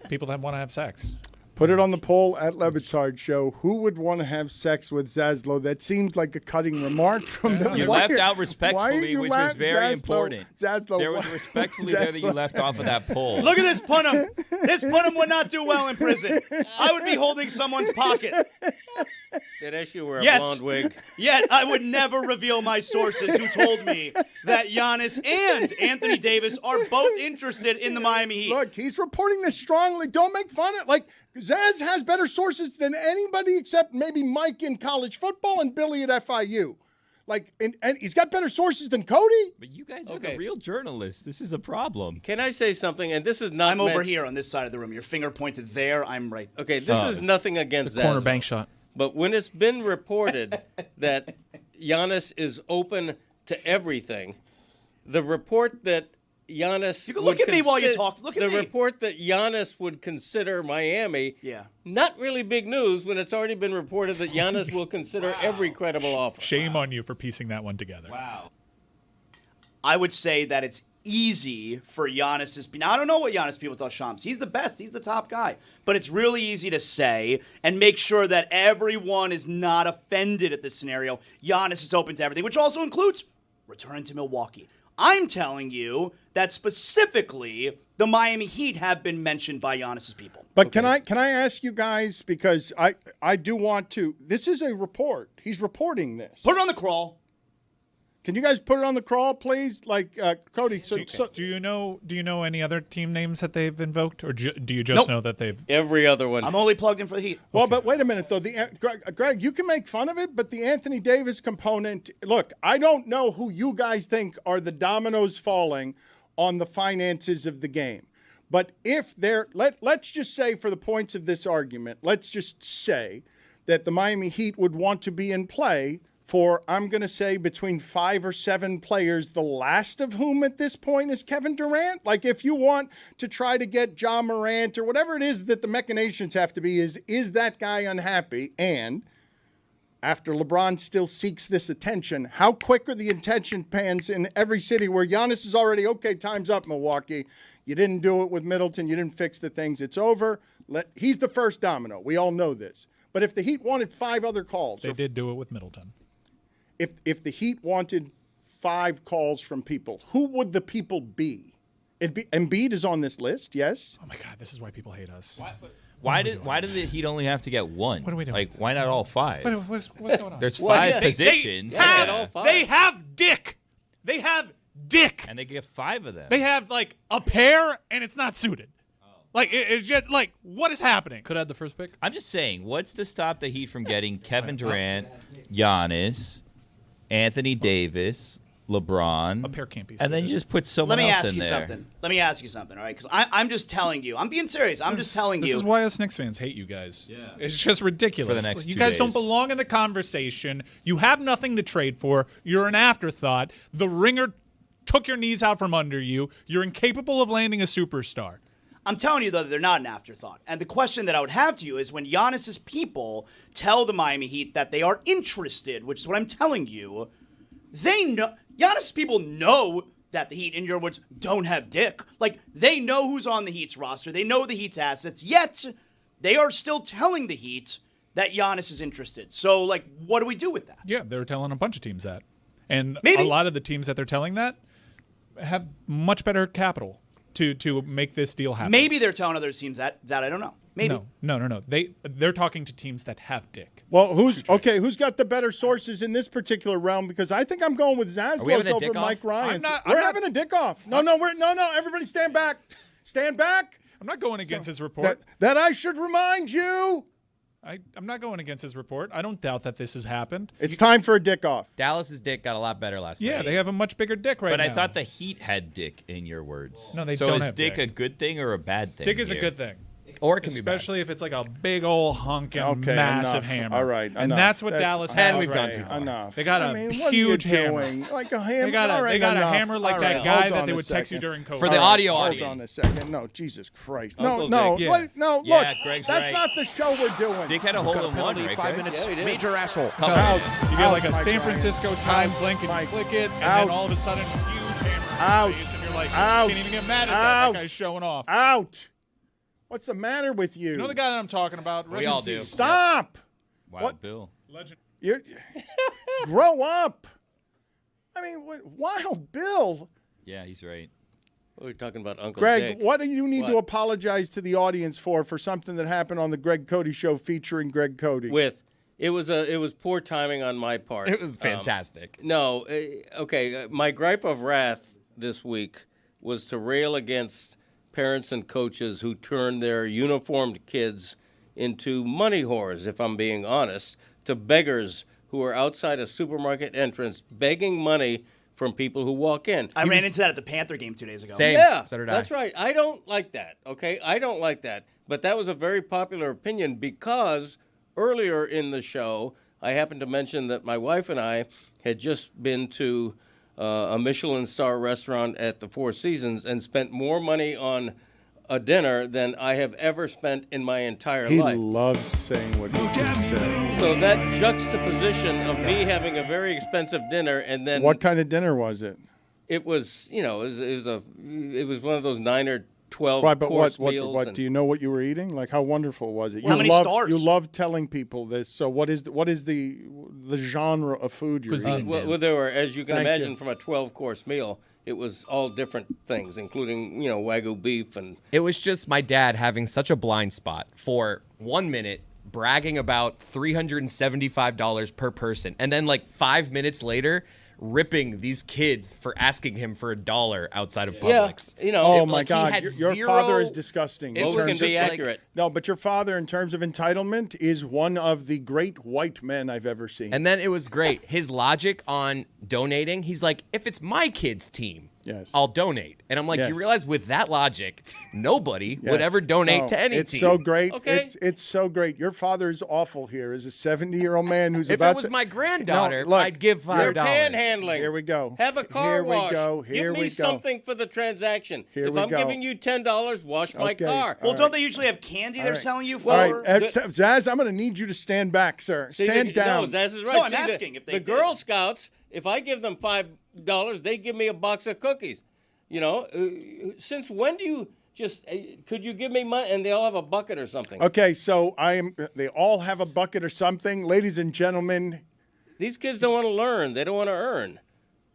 People that want to have sex. Put it on the poll at Le Batard Show. Who would want to have sex with Zaslow? That seems like a cutting remark from the. You Why left are- out why are respectfully, you which was very Zaslow, important. Zaslow, There was why- respectfully there that you left off of that poll. Look at this Punnam. This Punnam would not do well in prison. I would be holding someone's pocket. They'd ask you to wear a Yes. blonde wig. Yet I would never reveal my sources who told me that Giannis and Anthony Davis are both interested in the Miami Heat. Look, he's reporting this strongly. Don't make fun of it. Like, Zaz has better sources than anybody except maybe Mike in college football and Billy at FIU. Like, and he's got better sources than Cody. But you guys are the real journalists. This is a problem. Can I say something? And this is not. I'm over meant- here on this side of the room. Your finger pointed there. I'm right. Okay, this is nothing against The corner Zaslow. bank shot. But when it's been reported that Giannis is open to everything, the report that Giannis You can look at me while you talk. Look at the me. report that Giannis would consider Miami, Yeah. not really big news when it's already been reported that Giannis will consider every credible offer. Shame on you for piecing that one together. Wow. I would say that it's easy for Giannis's. Now, I don't know what Giannis people tell Shams. He's the best. He's the top guy. But it's really easy to say and make sure that everyone is not offended at this scenario. Giannis is open to everything, which also includes return to Milwaukee. I'm telling you that specifically the Miami Heat have been mentioned by Giannis's people. But can I ask you guys, because I do want to. This is a report. He's reporting this. Put it on the crawl. Can you guys put it on the crawl, please? Like Cody. Do you know any other team names that they've invoked, or do you just Nope. know that they've? Every other one. I'm only plugged in for the Heat. Well, but wait a minute, though. Greg, you can make fun of it, but the Anthony Davis component, look, I don't know who you guys think are the dominoes falling on the finances of the game. But if let's just say for the points of this argument, let's just say that the Miami Heat would want to be in play for, I'm going to say, between 5 or 7 players, the last of whom at this point is Kevin Durant. Like, if you want to try to get Ja Morant or whatever it is that the machinations have to be, is that guy unhappy? And after LeBron still seeks this attention, how quick are the attention pans in every city where Giannis is already, okay, time's up, Milwaukee. You didn't do it with Middleton. You didn't fix the things. It's over. He's the first domino. We all know this. But if the Heat wanted 5 other calls. They did do it with Middleton. If the Heat wanted 5 calls from people, who would the people be? Embiid is on this list, yes? Oh, my God. This is why people hate us. Why did the Heat only have to get 1? What are we doing? Like, why not all 5? What's going on? There's Well, 5 yeah. positions. They have Dick. They have Dick. And they get 5 of them. They have like a pair, and it's not suited. Like it's just like, what is happening? Could have had the first pick. I'm just saying, what's to stop the Heat from getting Kevin Durant, Giannis, Anthony Davis, LeBron. A pair can't be And then you just put someone Let me else ask in you there. something. Let me ask you something, all right? Because I'm just telling you. I'm being serious. I'm just telling This you. is why us Knicks fans hate you guys. Yeah. It's just ridiculous. For the next you 2 guys don't days. belong in the conversation. You have nothing to trade for. You're an afterthought. The ringer took your knees out from under you. You're incapable of landing a superstar. I'm telling you, though, that they're not an afterthought. And the question that I would have to you is when Giannis's people tell the Miami Heat that they are interested, which is what I'm telling you, they know. Giannis's people know that the Heat, in your words, don't have dick. Like, they know who's on the Heat's roster. They know the Heat's assets. Yet, they are still telling the Heat that Giannis is interested. So, like, what do we do with that? Yeah, they're telling a bunch of teams that. And Maybe. a lot of the teams that they're telling that have much better capital to make this deal happen. Maybe they're telling other teams that I don't know. Maybe. No. They're talking to teams that have dick. Well, who's got the better sources in this particular realm? Because I think I'm going with Zaslow over Mike Ryan. We're having a dick off. No. Everybody stand back. Stand back. I'm not going against his report. That I should remind you. I'm not going against his report. I don't doubt that this has happened. It's time for a dick off. Dallas's dick got a lot better last night. Yeah, they have a much bigger dick right But now. I thought the Heat had dick in your words. No, they so don't is have dick dick. a good thing or a bad thing? Dick is a here? good thing. Or it can be bad. Especially if it's like a big old hunking Okay, massive enough. hammer. All right, and enough. that's what Dallas has. And we've gone right too now. far. Enough. They got a what huge are you hammer. doing? Like a hammer. They got a, All right, they got enough. a hammer like All that right, guy hold that on they a would text you second. during COVID. For the All right, audio hold audience. on a second. No, Jesus Christ. Uncle No. Dick. What? No, Yeah, look. Greg's That's right. not the show we're doing. Dick had a hole in one, right? 5 Greg? minutes. Yeah, he did. Major asshole. Out. You get like a Out, San Mike Francisco Ryan. Times Out, link and Mike. you click it, and Out. then all of a sudden, huge hammer in Out. your face, and you're like, Out. you can't even get mad at that. Out. That guy's showing off. Out. What's the matter with you? You know the guy that I'm talking about? We all do. Stop. Wild What? Bill. Legend. You're, grow up. I mean, Wild Bill. Yeah, he's right. We're talking about Uncle Greg, Dick. what do you need to What? apologize to the audience for something that happened on the Greg Cody Show featuring Greg Cody? It was poor timing on my part. It was fantastic. My gripe of wrath this week was to rail against parents and coaches who turn their uniformed kids into money whores, if I'm being honest, to beggars who are outside a supermarket entrance begging money from people who walk in. I ran into that at the Panther game 2 days ago. Same. Yeah, So did I. that's right. I don't like that, okay? I don't like that. But that was a very popular opinion because earlier in the show, I happened to mention that my wife and I had just been to a Michelin star restaurant at the Four Seasons and spent more money on a dinner than I have ever spent in my entire He life. loves saying what he just said. So that juxtaposition of me having a very expensive dinner and then What kind of dinner was it? it was, it was one of those 9 or 12 Right, but course what meals. do you know what you were eating? Like, how wonderful was it? How many stars? You love telling people this. So what is the genre of food you're eating? Well, there were, as you can Thank imagine, you. from a 12-course meal, it was all different things, including, Wagyu beef and It was just my dad having such a blind spot for 1 minute, bragging about $375 per person, and then like 5 minutes later, ripping these kids for asking him for $1 outside of Publix. Oh It- my like, he God, had your zero- father is disgusting. It in was both can terms just be of- like- accurate. No, but your father, in terms of entitlement, is one of the great white men I've ever seen. And then it was great. His logic on donating, he's like, if it's my kid's team, Yes. I'll donate. And I'm like, Yes. you realize with that logic, nobody Yes. would ever donate No, to any it's team. so great. Okay. It's so great. Your father's awful here as a 70-year-old man who's If about it was to... my granddaughter, No, look, I'd give You're $5. panhandling. Here we go. Have a car Here wash. we go. Give Here me we go. something for the transaction. Here if we I'm go. giving you $10, wash my Okay. car. Well, All don't right. they usually have candy they're right. selling you for? All right, Zaz, I'm going to need you to stand back, sir. See, Stand down. No, Zaz is right. No, I'm See, asking if they the did. Girl Scouts, if I give them $5, they give me a box of cookies. Since when do you could you give me money and they all have a bucket or something? Okay, so they all have a bucket or something. Ladies and gentlemen, These kids don't want to learn. They don't want to earn.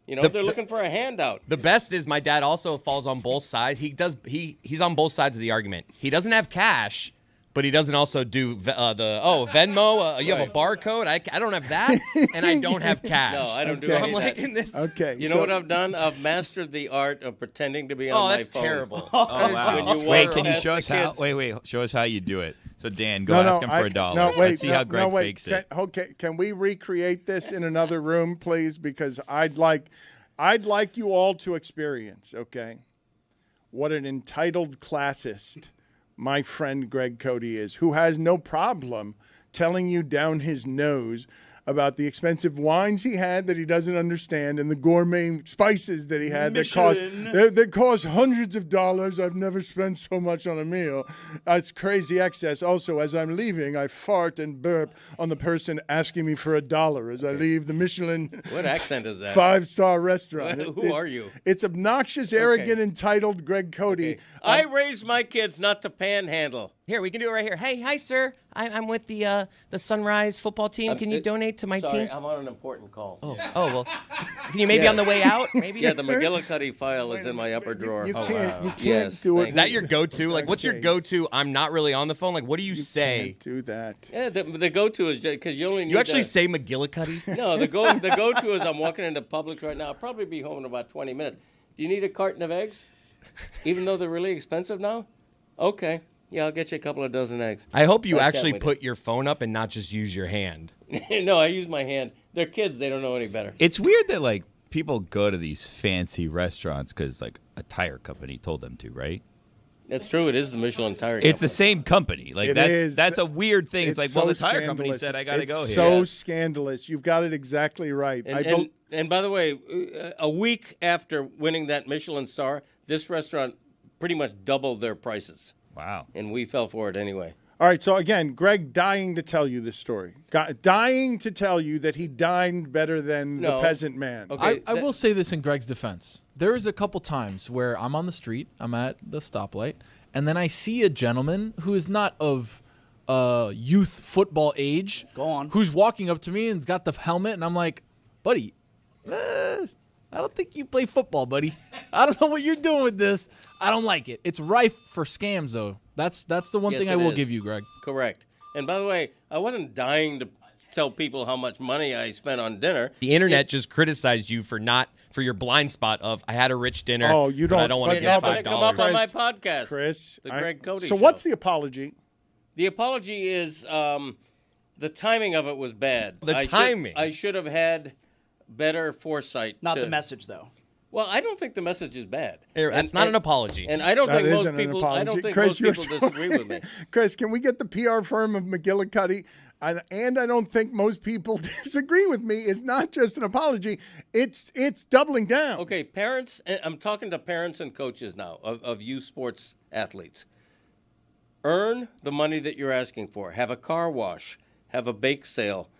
They're looking for a handout. The best is my dad also falls on both sides. He's on both sides of the argument. He doesn't have cash, but he doesn't also do Venmo. You have a barcode. I don't have that, and I don't have cash. No, I don't do Okay. any I'm of like that. in this. okay. You know what I've done? I've mastered the art of pretending to be on Oh, my that's phone. terrible. Oh, wow. When you Wait, walk can you past show the us how? kids- Wait, show us how you do it. So Dan, go ask him for $1. No, wait. Let's see how Greg fakes it. Okay, can we recreate this in another room, please? Because I'd like I'd like you all to experience, okay, what an entitled classist my friend Greg Cody is, who has no problem telling you down his nose about the expensive wines he had that he doesn't understand and the gourmet spices that he had that cost hundreds of dollars. I've never spent so much on a meal. It's crazy excess. Also, as I'm leaving, I fart and burp on the person asking me for $1 as I leave the Michelin What accent is that? 5-star restaurant. Who are you? It's obnoxious, arrogant, entitled Greg Cody. Okay. I raised my kids not to panhandle. Here, we can do it right here. Hey, hi, sir. I'm with the Sunrise football team. Can you donate to my Sorry, team? I'm on an important call. Oh, well. Can you maybe on the way out? Maybe. Yeah, the McGillicuddy file is in my upper drawer. You can't Yes, do it. thank Is that your go-to? Like, what's your go-to? I'm not really on the phone. Like, what do you say? Can't do that. Yeah, the go-to is because you only need You actually to- say McGillicuddy? No, the go-to is I'm walking into Publix right now. I'll probably be home in about 20 minutes. Do you need a carton of eggs? Even though they're really expensive now? Okay. Yeah, I'll get you a couple of dozen eggs. I hope you Like that actually with put your phone up and not just use your hand. No, I use my hand. They're kids. They don't know any better. It's weird that like people go to these fancy restaurants because like a tire company told them to, right? That's true. It is the Michelin tire. It's the same company. Like It that's is. that's a weird thing. It's like, so well, the tire company scandalous. said I got to It's go here. so scandalous. You've got it exactly right. And by the way, a week after winning that Michelin star, this restaurant pretty much doubled their prices. Wow. And we fell for it anyway. All right, so again, Greg dying to tell you this story. Dying to tell you that he dined better than the peasant man. Okay, I will say this in Greg's defense. There is a couple times where I'm on the street, I'm at the stoplight, and then I see a gentleman who is not of youth football age. Go on. Who's walking up to me and's got the helmet, and I'm like, buddy, I don't think you play football, buddy. I don't know what you're doing with this. I don't like it. It's rife for scams, though. That's the one thing I will give you, Greg. Correct. And by the way, I wasn't dying to tell people how much money I spent on dinner. The internet just criticized you for your blind spot of I had a rich dinner. Oh, you but don't. I don't want to It get happened to come up on $5. my podcast, Chris. the Greg Cody So Show. what's the apology? The apology is the timing of it was bad. Timing. I should have had better foresight. Not the message, though. Well, I don't think the message is bad. That's not an apology. And I don't That think most isn't an people. I don't apology. think Chris, most people disagree with me. Chris, can we get the PR firm of McGillicuddy? And I don't think most people disagree with me. It's not just an apology. It's doubling down. Okay, parents. I'm talking to parents and coaches now of youth sports athletes. Earn the money that you're asking for. Have a car wash. Have a bake sale.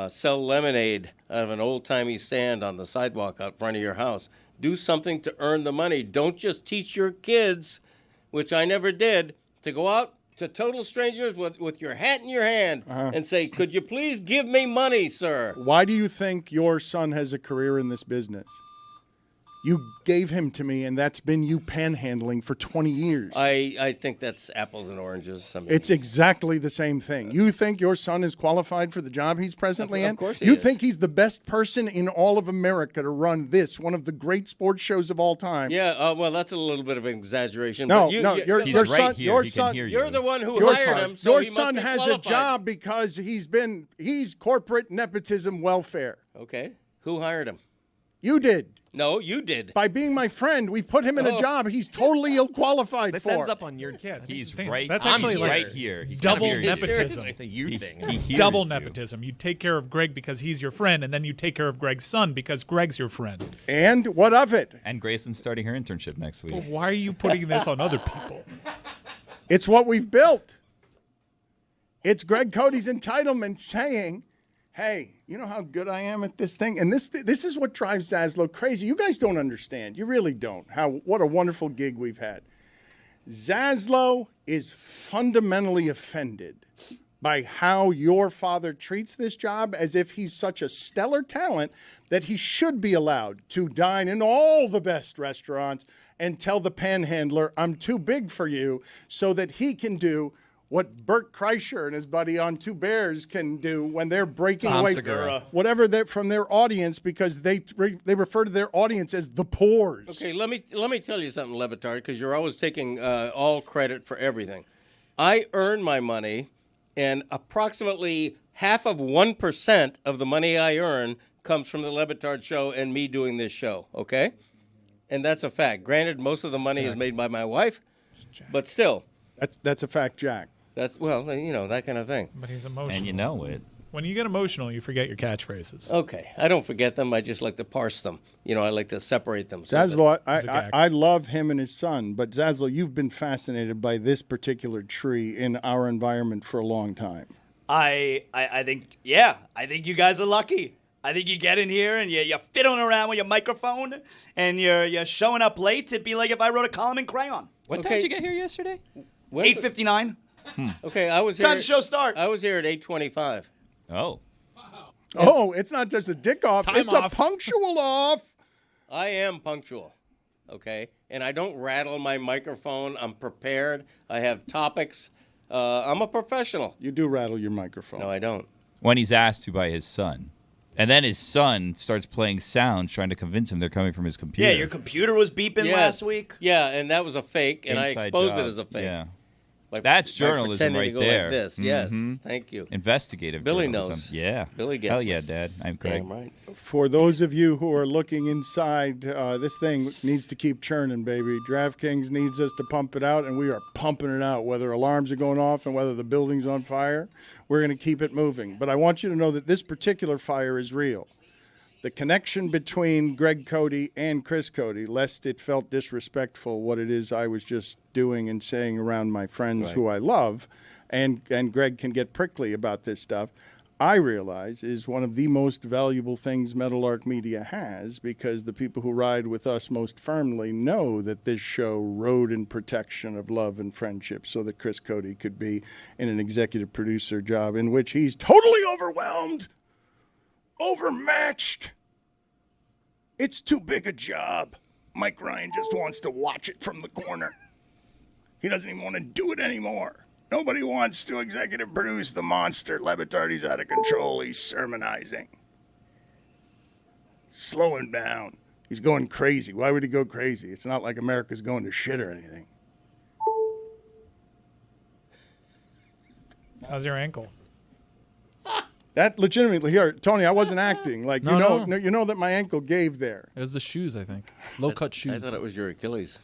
Sell lemonade out of an old-timey stand on the sidewalk out front of your house. Do something to earn the money. Don't just teach your kids, which I never did, to go out to total strangers with your hat in your hand and say, could you please give me money, sir? Why do you think your son has a career in this business? You gave him to me, and that's been you panhandling for 20 years. I think that's apples and oranges. I mean, It's exactly the same thing. You think your son is qualified for the job he's presently in? Of course he You is. think he's the best person in all of America to run this, one of the great sports shows of all time? yeah, well, that's a little bit of an exaggeration. No, but no, your He's your right son, here. your He can son, hear you. You're the one who your hired son, him, so your he must son be has qualified. a job because he's corporate nepotism welfare. Okay, who hired him? You did. No, you did. By being my friend, we've put him in a job he's totally ill-qualified This for. ends up on your. He's Thing- right. that's I'm actually like right here. He's double gotta hear you. nepotism. It's a you thing. He hears Double you. nepotism. You take care of Greg because he's your friend, and then you take care of Greg's son because Greg's your friend. And what of it? And Grayson's starting her internship next week. Why are you putting this on other people? It's what we've built. It's Greg Cody's entitlement saying, hey, you know how good I am at this thing? And this is what drives Zaslow crazy. You guys don't understand. You really don't. What a wonderful gig we've had. Zaslow is fundamentally offended by how your father treats this job as if he's such a stellar talent that he should be allowed to dine in all the best restaurants and tell the panhandler, I'm too big for you, so that he can do what Bert Kreischer and his buddy on Two Bears can do when they're breaking away whatever from their audience because they refer to their audience as the poors. Okay, let me tell you something, Le Batard, because you're always taking all credit for everything. I earn my money, and approximately half of 1% of the money I earn comes from the Le Batard Show and me doing this show, okay? And that's a fact. Granted, most of the money is made by my wife, but still. That's a fact, Jack. That's, well, that kind of thing. But he's emotional. And you know it. When you get emotional, you forget your catchphrases. Okay. I don't forget them. I just like to parse them. I like to separate them. Zaslow, I love him and his son, but Zaslow, you've been fascinated by this particular tree in our environment for a long time. I think you guys are lucky. I think you get in here and you're fiddling around with your microphone and you're showing up late. It'd be like if I wrote a column in crayon. What time did you get here yesterday? 8:59. Okay, I was here. Time to show start. I was here at 8:25. Oh. Oh, it's not just a dick off. It's off. a punctual off. I am punctual, okay? And I don't rattle my microphone. I'm prepared. I have topics. I'm a professional. You do rattle your microphone. No, I don't. When he's asked to by his son. And then his son starts playing sounds, trying to convince him they're coming from his computer. Yeah, your computer was beeping last week. Yeah, and that was a fake, and I Inside exposed job. it as a fake. Yeah. Like, That's journalism right to go there. Like this. Yes, thank you. Investigative Billy journalism. knows. Yeah. Billy gets Hell it. yeah, Dad. I'm Craig. Damn right. For those of you who are looking inside, this thing needs to keep churning, baby. DraftKings needs us to pump it out, and we are pumping it out. Whether alarms are going off and whether the building's on fire, we're going to keep it moving. But I want you to know that this particular fire is real. The connection between Greg Cody and Chris Cody, lest it felt disrespectful what it is I was just doing and saying around my friends who I love, and Greg can get prickly about this stuff, I realize is one of the most valuable things Meadowlark Media has, because the people who ride with us most firmly know that this show rode in protection of love and friendship so that Chris Cody could be in an executive producer job in which he's totally overwhelmed, overmatched. It's too big a job. Mike Ryan just wants to watch it from the corner. He doesn't even want to do it anymore. Nobody wants to executive produce the monster. Le Batard, he's out of control. He's sermonizing. Slow him down. He's going crazy. Why would he go crazy? It's not like America's going to shit or anything. How's your ankle? That legitimately, here, Tony, I wasn't acting. Like, No. you know that my ankle gave there. It was the shoes, I think. Low-cut shoes. I thought it was your Achilles.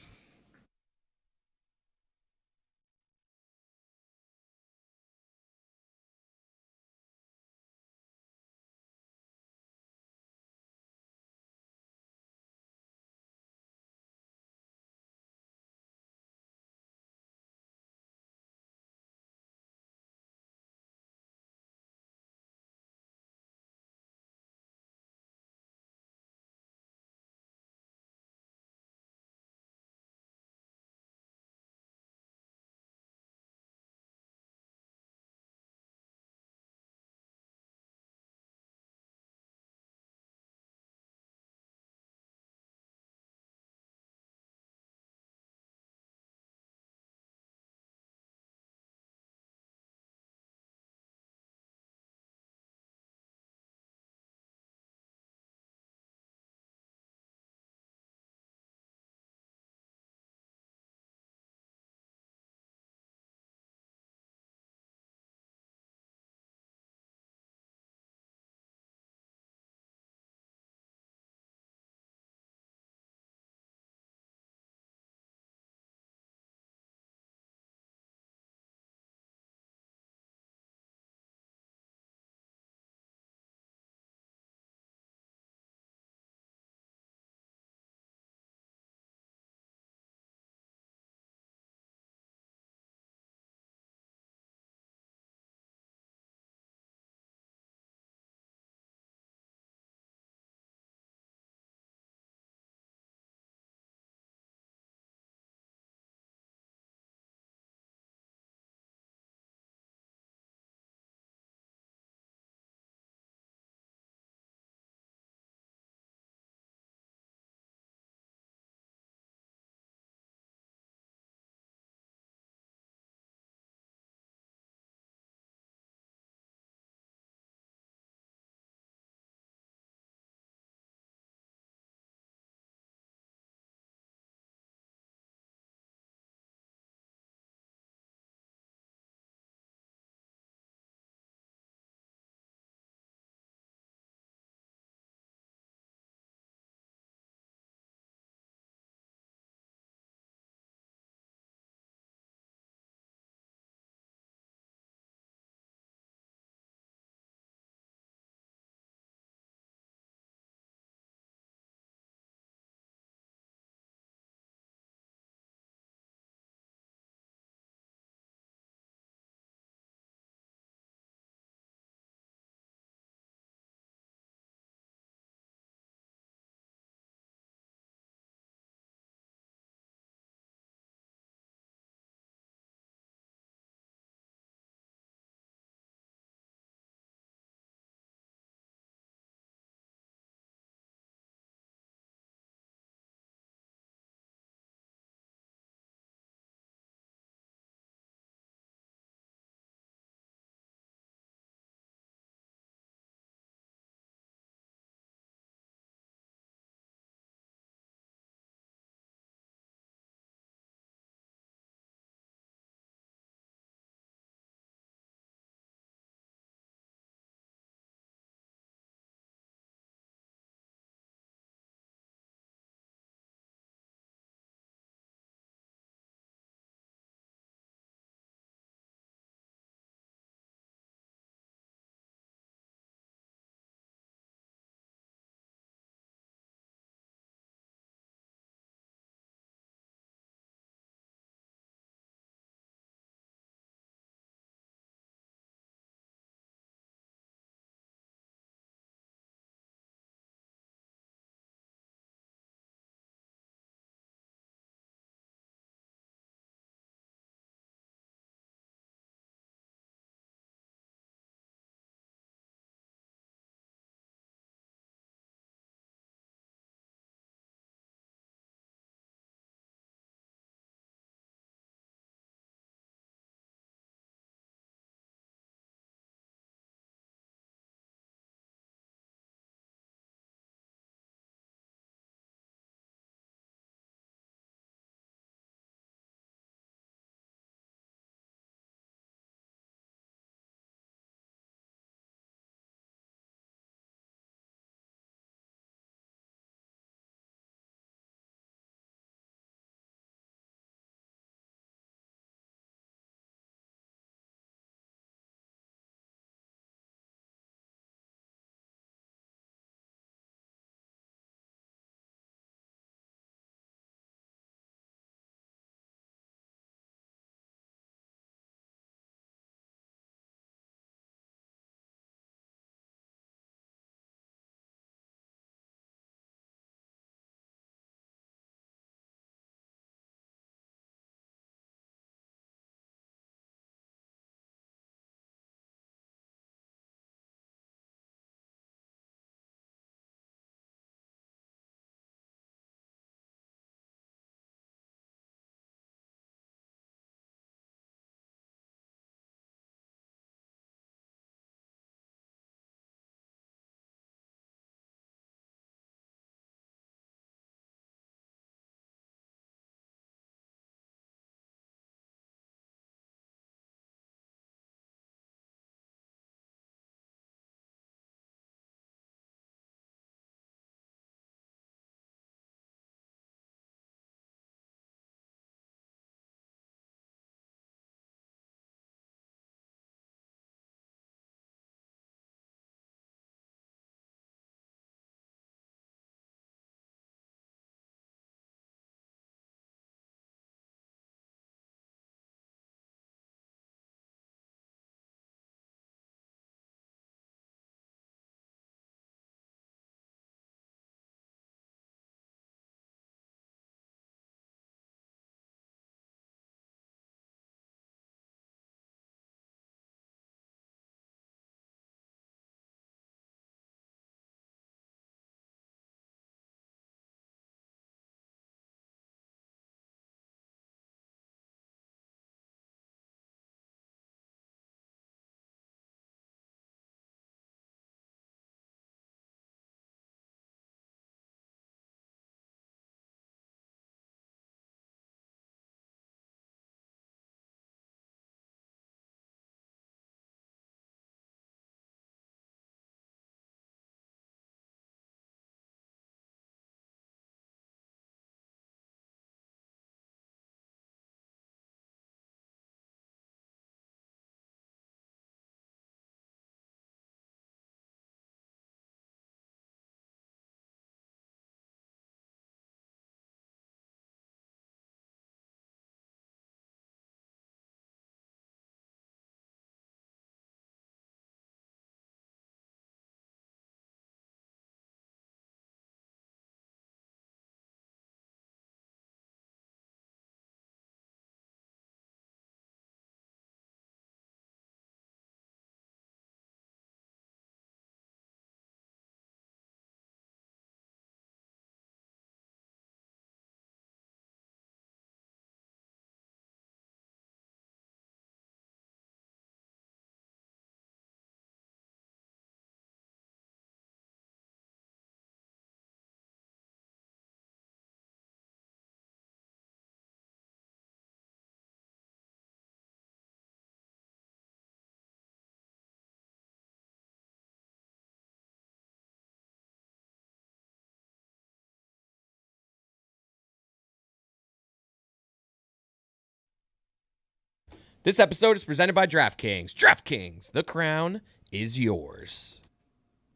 This episode is presented by DraftKings. DraftKings, the crown is yours.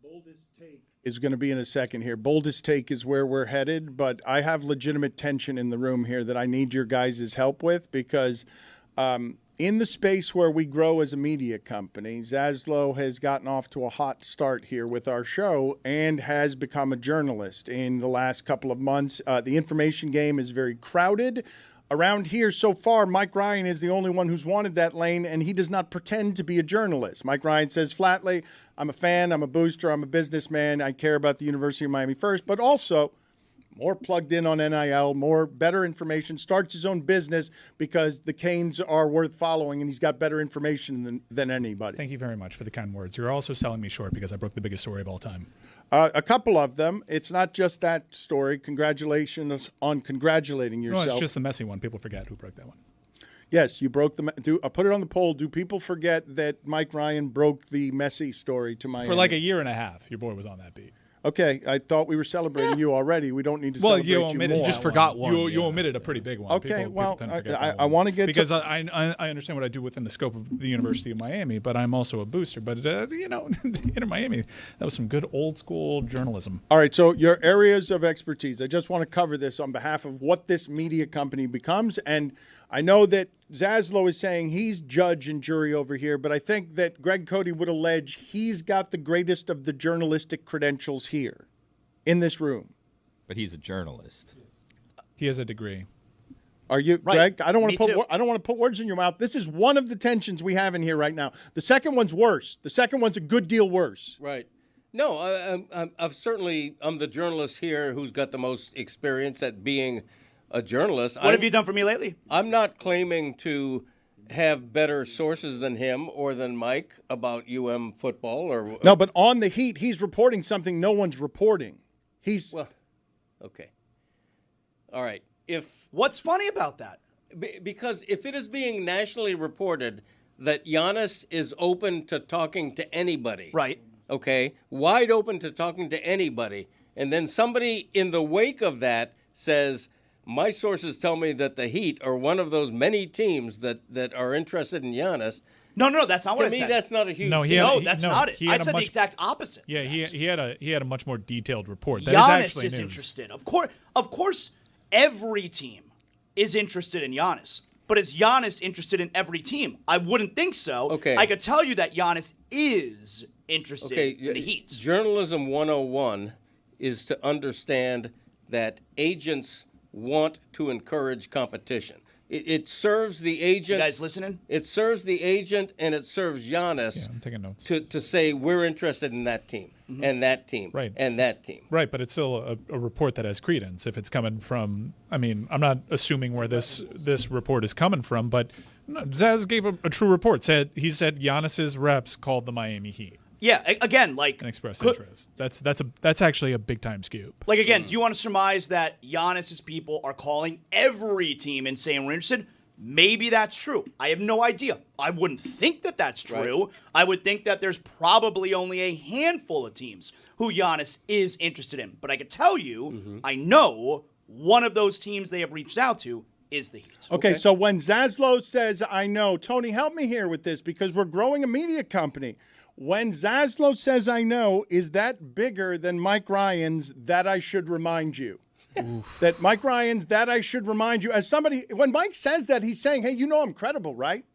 Boldest take is going to be in a second here. Boldest take is where we're headed, but I have legitimate tension in the room here that I need your guys' help with because in the space where we grow as a media company, Zaslow has gotten off to a hot start here with our show and has become a journalist in the last couple of months. The information game is very crowded. Around here so far, Mike Ryan is the only one who's wanted that lane, and he does not pretend to be a journalist. Mike Ryan says flatly, I'm a fan, I'm a booster, I'm a businessman, I care about the University of Miami first, but also more plugged in on NIL, more better information, starts his own business because the Canes are worth following, and he's got better information than anybody. Thank you very much for the kind words. You're also selling me short because I broke the biggest story of all time. A couple of them. It's not just that story. Congratulations on congratulating yourself. No, it's just the messy one. People forget who broke that one. Yes, you broke the. Put it on the poll. Do people forget that Mike Ryan broke the messy story to Miami? For like a year and a half, your boy was on that beat. Okay, I thought we were celebrating you already. We don't need to celebrate you more. You just forgot one. You omitted a pretty big one. Okay, people I want to get because I understand what I do within the scope of the University of Miami, but I'm also a booster. But Inter Miami, that was some good old school journalism. All right, so your areas of expertise. I just want to cover this on behalf of what this media company becomes, and I know that Zaslow is saying he's judge and jury over here, but I think that Greg Cody would allege he's got the greatest of the journalistic credentials here in this room. But he's a journalist. He has a degree. Are you, right. Greg? I don't want Me to put words in your mouth. This is one of the tensions we have in here right now. The second one's worse. The second one's a good deal worse. Right. No, I'm the journalist here who's got the most experience at being a journalist. What have you done for me lately? I'm not claiming to have better sources than him or than Mike about UM football or no, but on the Heat, he's reporting something no one's reporting. Okay. All right. What's funny about that? Because if it is being nationally reported that Giannis is open to talking to anybody, right? Okay, wide open to talking to anybody, and then somebody in the wake of that says, my sources tell me that the Heat are one of those many teams that are interested in Giannis. No, that's not what I said. To me, that's not a huge deal. No, that's not it. I said the exact opposite. Yeah, he had a much more detailed report. That Giannis is news. Interested. Of course, every team is interested in Giannis. But is Giannis interested in every team? I wouldn't think so. Okay. I could tell you that Giannis is interested in the Heat. Journalism 101 is to understand that agents want to encourage competition. It serves the agent. You guys listening? It serves the agent and it serves Giannis I'm taking notes. to say we're interested in that team and that team and that team. Right, but it's still a report that has credence if it's coming from. I mean, I'm not assuming where this report is coming from, but Zaz gave a true report. He said Giannis's reps called the Miami Heat. Yeah, again, like an express interest. That's actually a big time scoop. Like again, do you want to surmise that Giannis's people are calling every team and saying we're interested? Maybe that's true. I have no idea. I wouldn't think that that's true. Right. I would think that there's probably only a handful of teams who Giannis is interested in. But I can tell you, I know one of those teams they have reached out to is the Heat. Okay, so when Zaslow says, I know, Tony, help me here with this because we're growing a media company. When Zaslow says, I know, is that bigger than Mike Ryan's that I should remind you? That Mike Ryan's that I should remind you. As somebody, when Mike says that, he's saying, hey, you know I'm credible, right?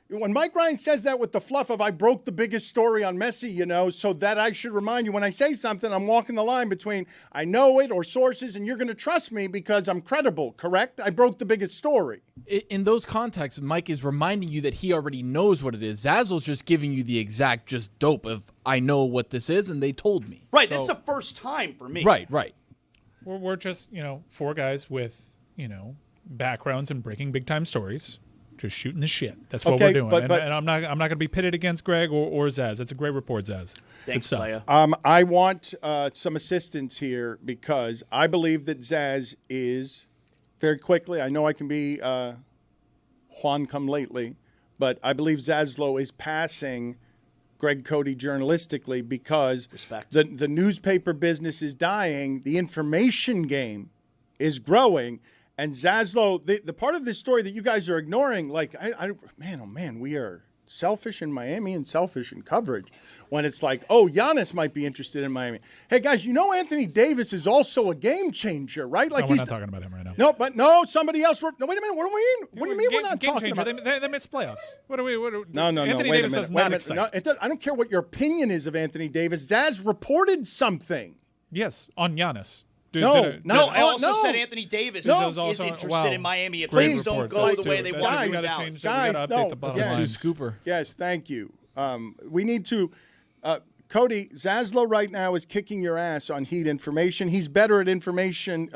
When Mike Ryan says that with the fluff of I broke the biggest story on Messi, so that I should remind you. When I say something, I'm walking the line between I know it or sources and you're going to trust me because I'm credible, correct? I broke the biggest story. In those contexts, Mike is reminding you that he already knows what it is. Zazzle's just giving you the exact just dope of I know what this is and they told me. Right, this is the first time for me. Right. We're just, four guys with, backgrounds in breaking big time stories. Just shooting the shit. That's what we're doing. And I'm not going to be pitted against Greg or Zaz. That's a great report, Zaz. Thanks, Leia. I want some assistance here because I believe that Zaz is, very quickly, I know I can be Juan come lately, but I believe Zaslow is passing Greg Cody journalistically because the newspaper business is dying, the information game is growing, And Zaslow, the part of this story that you guys are ignoring, like, man, we are selfish in Miami and selfish in coverage when it's like, oh, Giannis might be interested in Miami. Hey, guys, Anthony Davis is also a game changer, right? Like, we're not talking about him right now. No, somebody else. No, wait a minute. What do you mean we're not talking changer. about? They missed playoffs. No. Wait Anthony Davis a does minute. not excite. I don't care what your opinion is of Anthony Davis. Zaz reported something. Yes, on Giannis. I also said Anthony Davis is interested in Miami. If things don't go the way they want to guys, no. Scooper. Yes, thank you. We need to. Cody, Zaslow right now is kicking your ass on Heat information. He's better at information.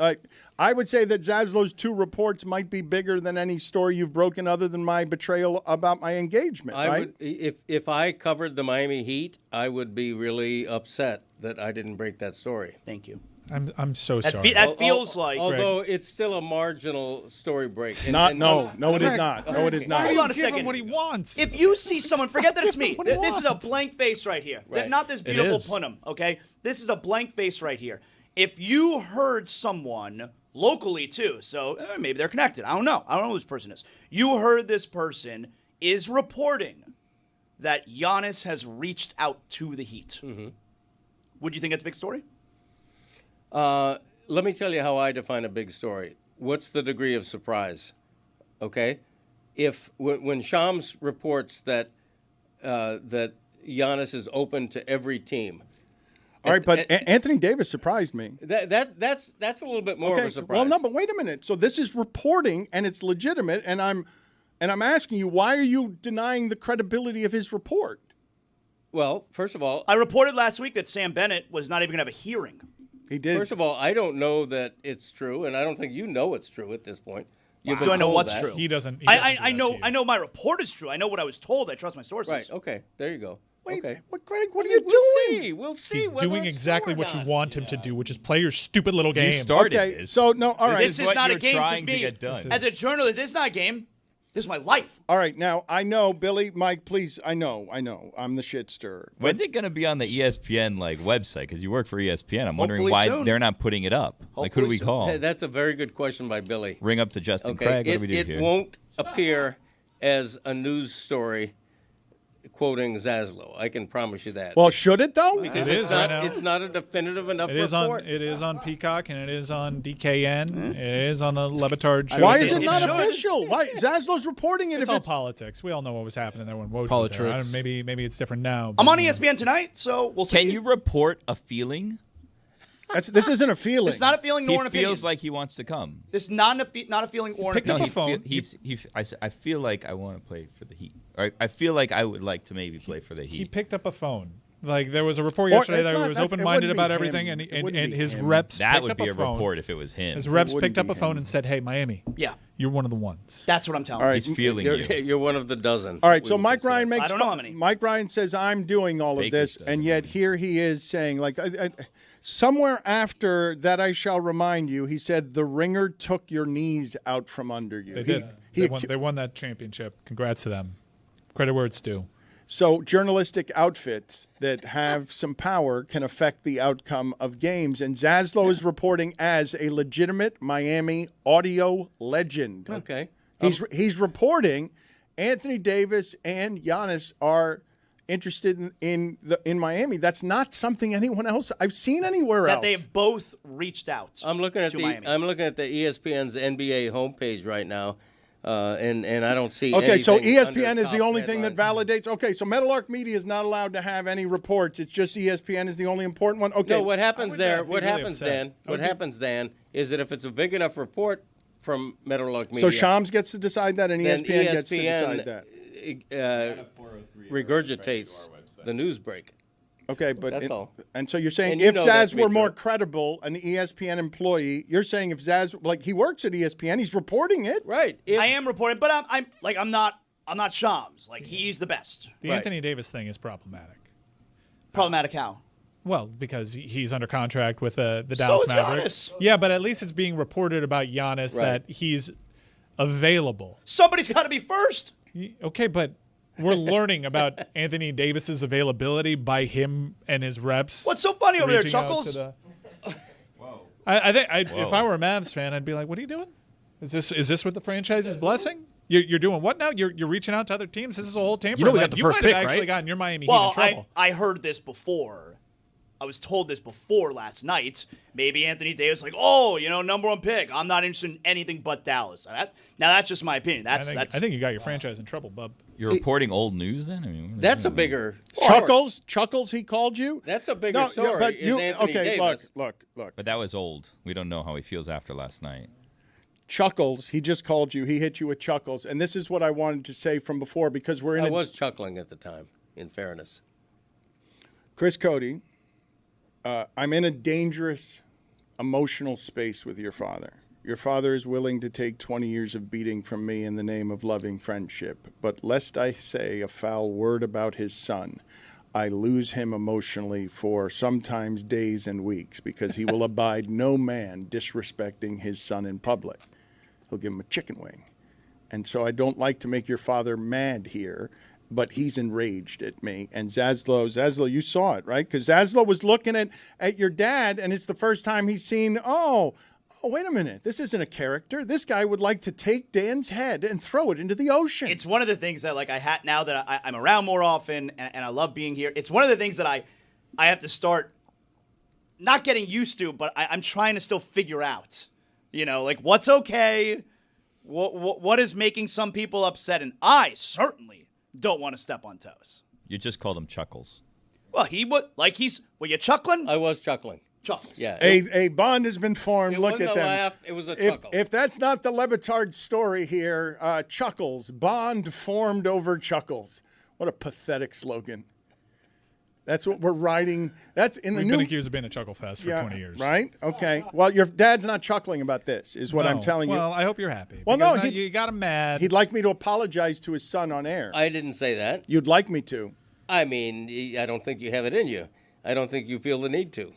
I would say that Zaslow's 2 reports might be bigger than any story you've broken other than my betrayal about my engagement, right? If I covered the Miami Heat, I would be really upset that I didn't break that story. Thank you. I'm so sorry. That feels like. Although it's still a marginal story break. It is not. No, it is not. Hold on a second. Give him what he wants. If you see someone, forget that it's me. This is a blank face right here. Right. Not this beautiful Punim, okay? This is a blank face right here. If you heard someone locally too, so maybe they're connected. I don't know who this person is. You heard this person is reporting that Giannis has reached out to the Heat. Mm-hmm. Would you think it's a big story? Let me tell you how I define a big story. What's the degree of surprise? Okay, when Shams reports that that Giannis is open to every team. All right, but Anthony Davis surprised me. That's a little bit more of a surprise. Well, no, but wait a minute. So this is reporting and it's legitimate, and I'm asking you, why are you denying the credibility of his report? Well, first of all, I reported last week that Sam Bennett was not even going to have a hearing. He did. First of all, I don't know that it's true, and I don't think you know it's true at this point. Do I know what's true? He doesn't. I know my report is true. I know what I was told. I trust my sources. Right. Okay. There you go. Wait, okay. Greg, what are you doing? We'll see. He's doing exactly what you want him to do, which is play your stupid little game. You started this. So, no, all right. This is not a game to me. As a journalist, this is not a game. This is my life. All right, now, I know, Billy, Mike, please, I know. I'm the shit stirrer. When's it going to be on the ESPN website? Because you work for ESPN. I'm wondering why they're not putting it up. Who do we call? Hey, that's a very good question by Billy. Ring up to Justin Craig. What do we do here? It won't appear as a news story quoting Zaslow. I can promise you that. Well, should it, though? Because it is right now. It's not a definitive enough report. It is on Peacock, and it is on DKN. It is on the Le Batard Show. Why is it not official? Why Zaslow's reporting it? It's all politics. We all know what was happening there when Woj was there. Maybe it's different now. I'm on ESPN tonight, so we'll see. Can you report a feeling? This isn't a feeling. It's not a feeling nor an opinion. He feels like he wants to come. This is not a feeling or an opinion. I feel like I want to play for the Heat. Or I feel like I would like to maybe play for the Heat. He picked up a phone. Like, there was a report yesterday that he was open-minded about everything, and his reps picked up a phone. That would be a report if it was him. His reps picked up a phone and said, hey, Miami. Yeah. You're one of the ones. That's what I'm telling you. He's feeling you. You're one of the dozen. All right, so Mike Ryan makes I don't know how many. Mike Ryan says, I'm doing all of this, and yet here he is saying, like, somewhere after that I shall remind you, he said, the ringer took your knees out from under you. They did. They won that championship. Congrats to them. Credit where it's due. So journalistic outfits that have some power can affect the outcome of games. And Zaslow is reporting as a legitimate Miami audio legend. Okay. He's reporting Anthony Davis and Giannis are interested in Miami. That's not something anyone else I've seen anywhere else. That they have both reached out. I'm looking at Miami. the ESPN's NBA homepage right now. And I don't see Okay, so anything ESPN under is the top only thing that validates. Okay, so Meadowlark Media is not allowed to have any reports. It's just ESPN is the only important one. Okay. No, what happens there? What happens, Dan? What happens, Dan, is that if it's a big enough report from Meadowlark Media, so Shams gets to decide that, and then ESPN gets to decide that. Regurgitates the news break. Okay, but that's all. And so you're saying And you if know that Zaz to be were more true. credible, an ESPN employee, you're saying if Zaz, like, he works at ESPN, he's reporting it. Right. I am reporting, but I'm not Shams. Like, he's the best. The Anthony Davis thing is problematic. Problematic how? Well, because he's under contract with the Dallas is Mavericks. Giannis. Yeah, but at least it's being reported about Giannis that he's available. Somebody's got to be first. Okay, but we're learning about Anthony Davis's availability by him and his reps. What's so funny over there, reaching out Chuckles? to I think if I were a Mavs fan, I'd be like, "What are you doing?" Is this what the franchise is blessing? You're doing what now? You're reaching out to other teams. This is a whole team. You know we got the first pick, might have actually right? gotten your Miami Heat in trouble. I heard this before. I was told this before last night. Maybe Anthony Davis like, number one pick. I'm not interested in anything but Dallas. Now that's just my opinion. I think you got your franchise in trouble, bub. You're reporting old news then? I mean, That's a bigger Chuckles, he called you? That's a bigger story. But Anthony Davis. Look. But that was old. We don't know how he feels after last night. Chuckles, he just called you. He hit you with Chuckles. And this is what I wanted to say from before because we're in I was chuckling at the time, in fairness. Chris Cody, I'm in a dangerous emotional space with your father. Your father is willing to take 20 years of beating from me in the name of loving friendship. But lest I say a foul word about his son, I lose him emotionally for sometimes days and weeks because he will abide no man disrespecting his son in public. He'll give him a chicken wing. And so I don't like to make your father mad here, but he's enraged at me. And Zaslow, you saw it, right? Because Zaslow was looking at your dad, and it's the first time he's seen, wait a minute. This isn't a character. This guy would like to take Dan's head and throw it into the ocean. It's one of the things that now that I'm around more often and I love being here. It's one of the things that I have to start not getting used to, but I'm trying to still figure out, what's okay, what is making some people upset. And I certainly don't want to step on toes. You just called him Chuckles. Well, he would, were you chuckling? I was chuckling. Chuckles. Yeah. A bond has been formed. It Look wasn't at a them. laugh, it was a chuckle. If that's not the Le Batard story here, Chuckles, bond formed over Chuckles. What a pathetic slogan. That's what we're writing. That's in the We've new. been accused of being a chuckle fest for 20 years. Right? Okay. Well, your dad's not chuckling about this, is what I'm telling you. Well, I hope you're happy. Well, no, you got him mad. He'd like me to apologize to his son on air. I didn't say that. You'd like me to. I mean, I don't think you have it in you. I don't think you feel the need to.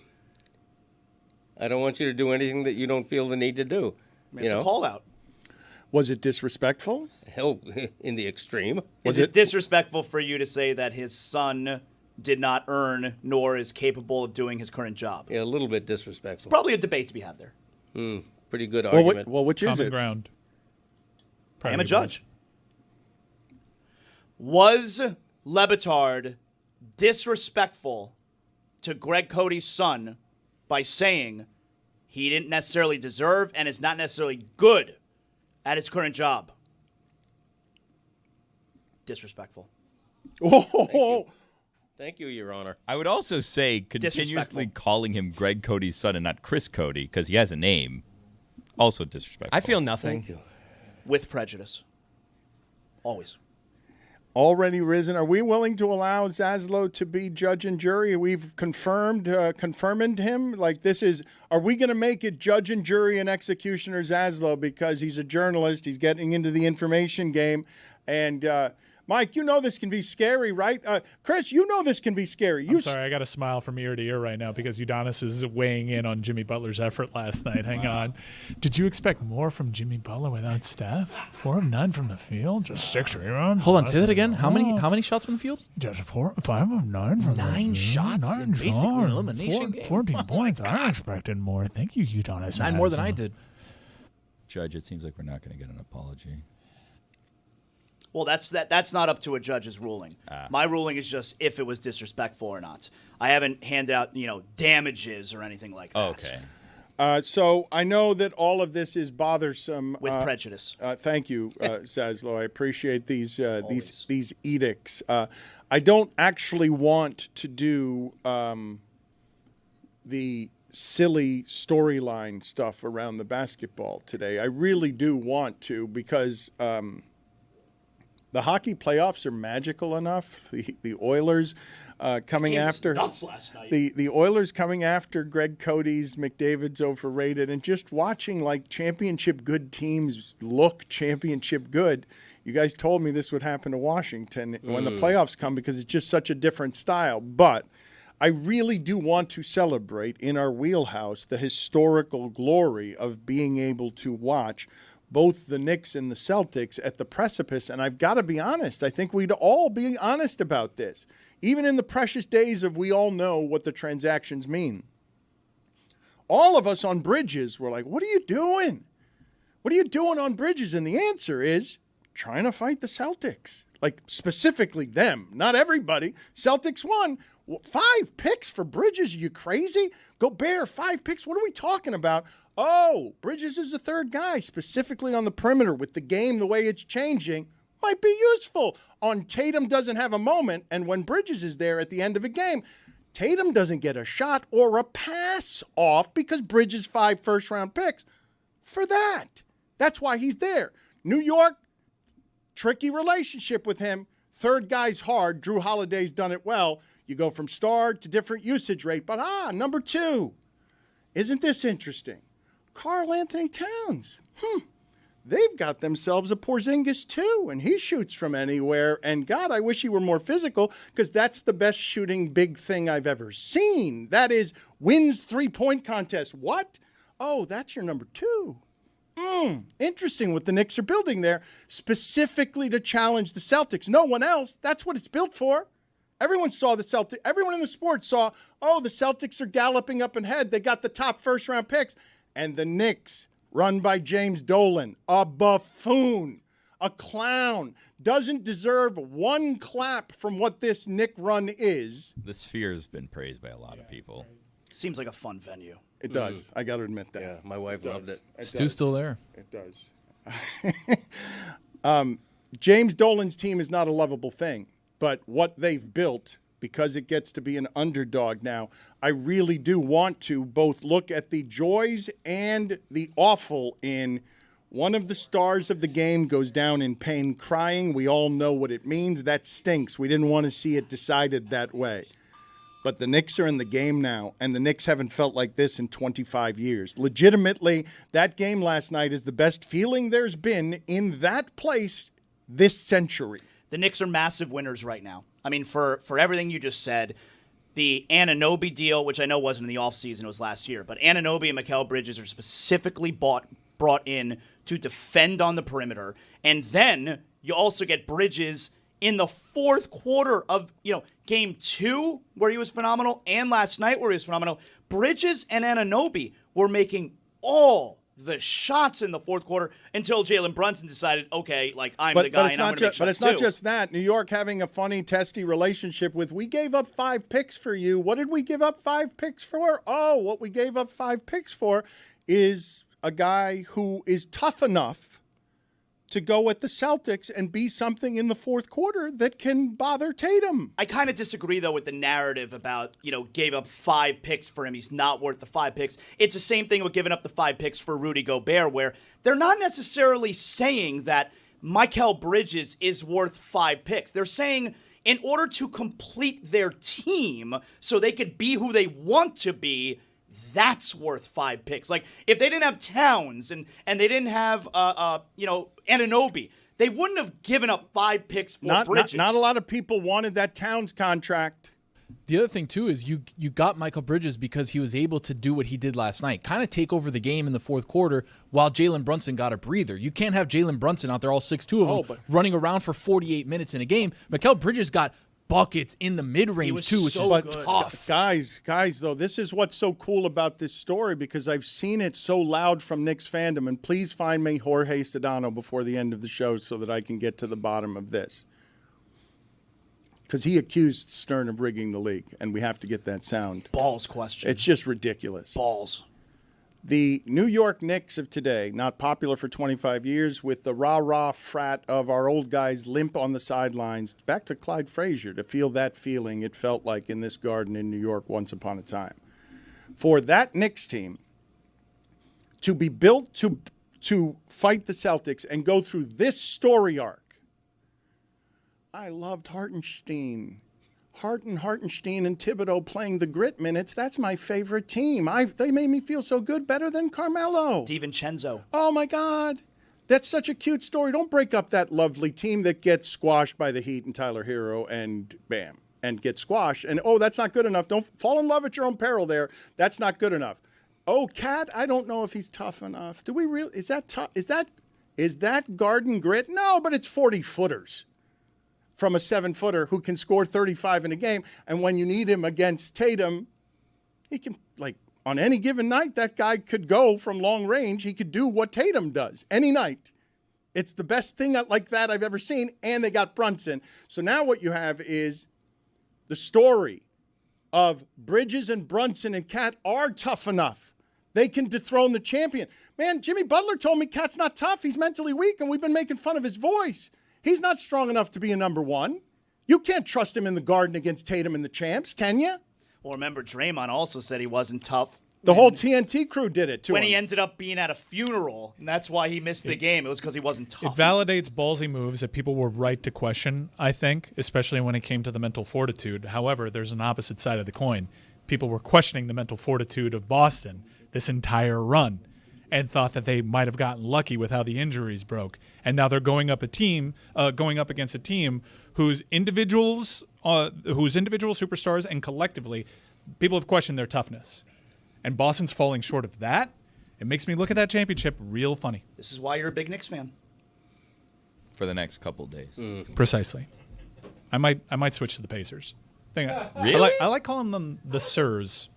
I don't want you to do anything that you don't feel the need to do. It's a call out. Was it disrespectful? Hell, in the extreme. Is it disrespectful for you to say that his son did not earn nor is capable of doing his current job? Yeah, a little bit disrespectful. It's probably a debate to be had there. Pretty good argument. Which is Common it? ground. I am a judge. Was Le Batard disrespectful to Greg Cody's son by saying he didn't necessarily deserve and is not necessarily good at his current job? Disrespectful. Oh, Thank you, Your Honor. I would also say continuously Disrespectful. calling him Greg Cody's son and not Chris Cody because he has a name. Also disrespectful. I feel nothing. Thank you. With prejudice. Always. already risen. Are we willing to allow Zaslow to be judge and jury? We've confirmed him. Like this is, are we going to make it judge and jury and executioner Zaslow because he's a journalist? He's getting into the information game. And Mike, you know this can be scary, right? Chris, you know this can be scary. I'm sorry, I got a smile from ear to ear right now because Udonis is weighing in on Jimmy Butler's effort last night. Hang on. Did you expect more from Jimmy Butler without Steph? 4 of 9 from the field, just 6 rebounds. Hold on, say that again. How many shots from the field? Just 5 of 9 from the field. 9 shots in basically an elimination game. 14 points. I expected more. Thank you, Udonis. 9 more than I did. Judge, it seems like we're not going to get an apology. Well, that's not up to a judge's ruling. My ruling is just if it was disrespectful or not. I haven't handed out, damages or anything like that. Okay. So I know that all of this is bothersome. With prejudice. Thank you, Zaslow. I appreciate these edicts. I don't actually want to do the silly storyline stuff around the basketball today. I really do want to because the hockey playoffs are magical enough. The Oilers coming after nuts last night. The Oilers coming after Greg Cody's McDavid's overrated, and just watching like championship good teams look championship good. You guys told me this would happen to Washington when the playoffs come because it's just such a different style. But I really do want to celebrate in our wheelhouse the historical glory of being able to watch both the Knicks and the Celtics at the precipice. And I've got to be honest, I think we'd all be honest about this. Even in the precious days of we all know what the transactions mean. All of us on bridges were like, what are you doing? What are you doing on Bridges? And the answer is trying to fight the Celtics. Like, specifically them, not everybody. Celtics won. 5 picks for Bridges. Are you crazy? Gobert, 5 picks. What are we talking about? Oh, Bridges is the third guy, specifically on the perimeter with the game the way it's changing. Might be useful. On Tatum doesn't have a moment, and when Bridges is there at the end of a game, Tatum doesn't get a shot or a pass off because Bridges 5 first-round picks for that. That's why he's there. New York, tricky relationship with him. Third guy's hard. Drew Holiday's done it well. You go from star to different usage rate. But number 2. Isn't this interesting? Karl Anthony Towns. They've got themselves a Porzingis too, and he shoots from anywhere. And God, I wish he were more physical because that's the best shooting big thing I've ever seen. That is, wins 3-point contest. What? Oh, that's your number 2. Interesting what the Knicks are building there, specifically to challenge the Celtics. No one else. That's what it's built for. Everyone saw the Celtics. Everyone in the sport saw, the Celtics are galloping up ahead. They got the top first-round picks. And the Knicks, run by James Dolan, a buffoon, a clown, doesn't deserve one clap from what this Knick run is. The Sphere has been praised by a lot of people. Seems like a fun venue. It does. I got to admit that. Yeah, my wife loved it. Stu's still there. It does. James Dolan's team is not a lovable thing, but what they've built, because it gets to be an underdog now, I really do want to both look at the joys and the awful in one of the stars of the game goes down in pain crying. We all know what it means. That stinks. We didn't want to see it decided that way. But the Knicks are in the game now, and the Knicks haven't felt like this in 25 years. Legitimately, that game last night is the best feeling there's been in that place this century. The Knicks are massive winners right now. I mean, for everything you just said, the Anunoby deal, which I know wasn't in the offseason, it was last year, but Anunoby and Mikal Bridges are specifically brought in to defend on the perimeter. And then you also get Bridges in the fourth quarter of, game 2, where he was phenomenal, and last night where he was phenomenal. Bridges and Anunoby were making all the shots in the fourth quarter until Jalen Brunson decided, okay, I'm the guy and I'm going to make shots But it's not just that. New York having a funny, testy relationship with, we gave up 5 picks for you. What did we give up 5 picks for? Oh, what we gave up 5 picks for is a guy who is tough enough to go at the Celtics and be something in the fourth quarter that can bother Tatum. I kind of disagree, though, with the narrative about, gave up 5 picks for him. He's not worth the 5 picks. It's the same thing with giving up the 5 picks for Rudy Gobert, where they're not necessarily saying that Mikal Bridges is worth 5 picks. They're saying in order to complete their team so they could be who they want to be, that's worth 5 picks. Like, if they didn't have Towns and they didn't have, Anunoby, they wouldn't have given up 5 picks for Bridges. Not a lot of people wanted that Towns contract. The other thing, too, is you got Mikal Bridges because he was able to do what he did last night, kind of take over the game in the fourth quarter while Jalen Brunson got a breather. You can't have Jalen Brunson out there, all 6'2" of them, running around for 48 minutes in a game. Mikal Bridges got buckets in the mid-range, too, which is tough. Guys, though, this is what's so cool about this story because I've seen it so loud from Knicks fandom, and please find me Jorge Sedano before the end of the show so that I can get to the bottom of this. Because he accused Stern of rigging the league, and we have to get that sound. Balls question. It's just ridiculous. Balls. The New York Knicks of today, not popular for 25 years, with the rah-rah frat of our old guys limp on the sidelines. Back to Clyde Frazier to feel that feeling it felt like in this garden in New York once upon a time. For that Knicks team to be built to fight the Celtics and go through this story arc. I loved Hartenstein. Hartenstein and Thibodeau playing the grit minutes. That's my favorite team. They made me feel so good, better than Carmelo. DiVincenzo. Oh, my God. That's such a cute story. Don't break up that lovely team that gets squashed by the Heat and Tyler Hero and bam, and get squashed. And, that's not good enough. Don't fall in love at your own peril there. That's not good enough. Oh, Cat, I don't know if he's tough enough. Do we really? Is that tough? Is that garden grit? No, but it's 40-footers. From a 7-footer who can score 35 in a game. And when you need him against Tatum, he can, on any given night, that guy could go from long range. He could do what Tatum does any night. It's the best thing like that I've ever seen, and they got Brunson. So now what you have is the story of Bridges and Brunson and Cat are tough enough. They can dethrone the champion. Man, Jimmy Butler told me Cat's not tough. He's mentally weak, and we've been making fun of his voice. He's not strong enough to be a number one. You can't trust him in the Garden against Tatum and the champs, can you? Well, remember, Draymond also said he wasn't tough. The whole TNT crew did it to when him. he ended up being at a funeral, and that's why he missed the game. It was because he wasn't tough. It validates ballsy moves that people were right to question, I think, especially when it came to the mental fortitude. However, there's an opposite side of the coin. People were questioning the mental fortitude of Boston this entire run and thought that they might have gotten lucky with how the injuries broke. And now they're going up against a team whose individual superstars and collectively, people have questioned their toughness. And Boston's falling short of that. It makes me look at that championship real funny. This is why you're a big Knicks fan. For the next couple days. Precisely. I might switch to the Pacers. Really? I like calling them the Sirs.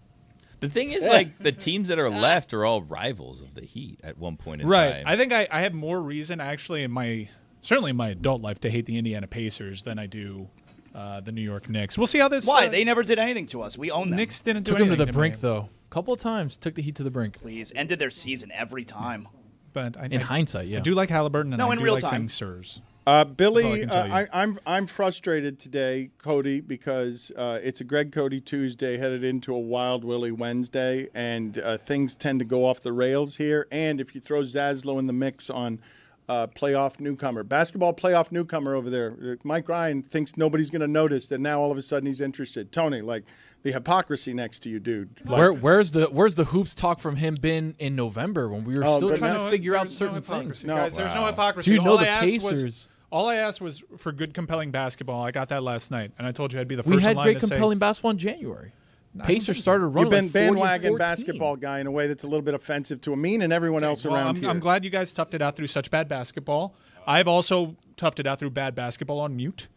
The thing is, like, the teams that are left are all rivals of the Heat at one point in Right. time. I think I have more reason, actually, certainly in my adult life, to hate the Indiana Pacers than I do the New York Knicks. We'll see how this... Why? They never did anything to us. We own them. Knicks didn't do Took him anything to the brink, me. though. A couple of times. Took the Heat to the brink. Please. Ended their season every time. But In hindsight, yeah. I do like Halliburton, and No, I in do real like time. saying Sirs. Billy, That's all I can tell I'm frustrated today, Cody, because it's a Greg Cody Tuesday headed into a Wild Willie Wednesday, and things tend to go off the rails here. And if you throw Zaslow in the mix on playoff newcomer, basketball playoff newcomer over there, Mike Ryan thinks nobody's going to notice that now all of a sudden he's interested. Tony, like the hypocrisy next to you, dude. Like, Where's the hoops talk from him been in November when we were still but trying no, to figure out There's certain no things? hypocrisy, guys. There's no hypocrisy. Dude, all the I asked Pacers. all I asked was for good, compelling basketball. I got that last night, and I told you I'd be the first We in had line great, to compelling say, basketball in January. I Pacers don't started running You've been like 40 and bandwagon 14. basketball guy in a way that's a little bit offensive to Amin and everyone else Well, around here. I'm glad you guys toughed it out through such bad basketball. I've also toughed it out through bad basketball on mute.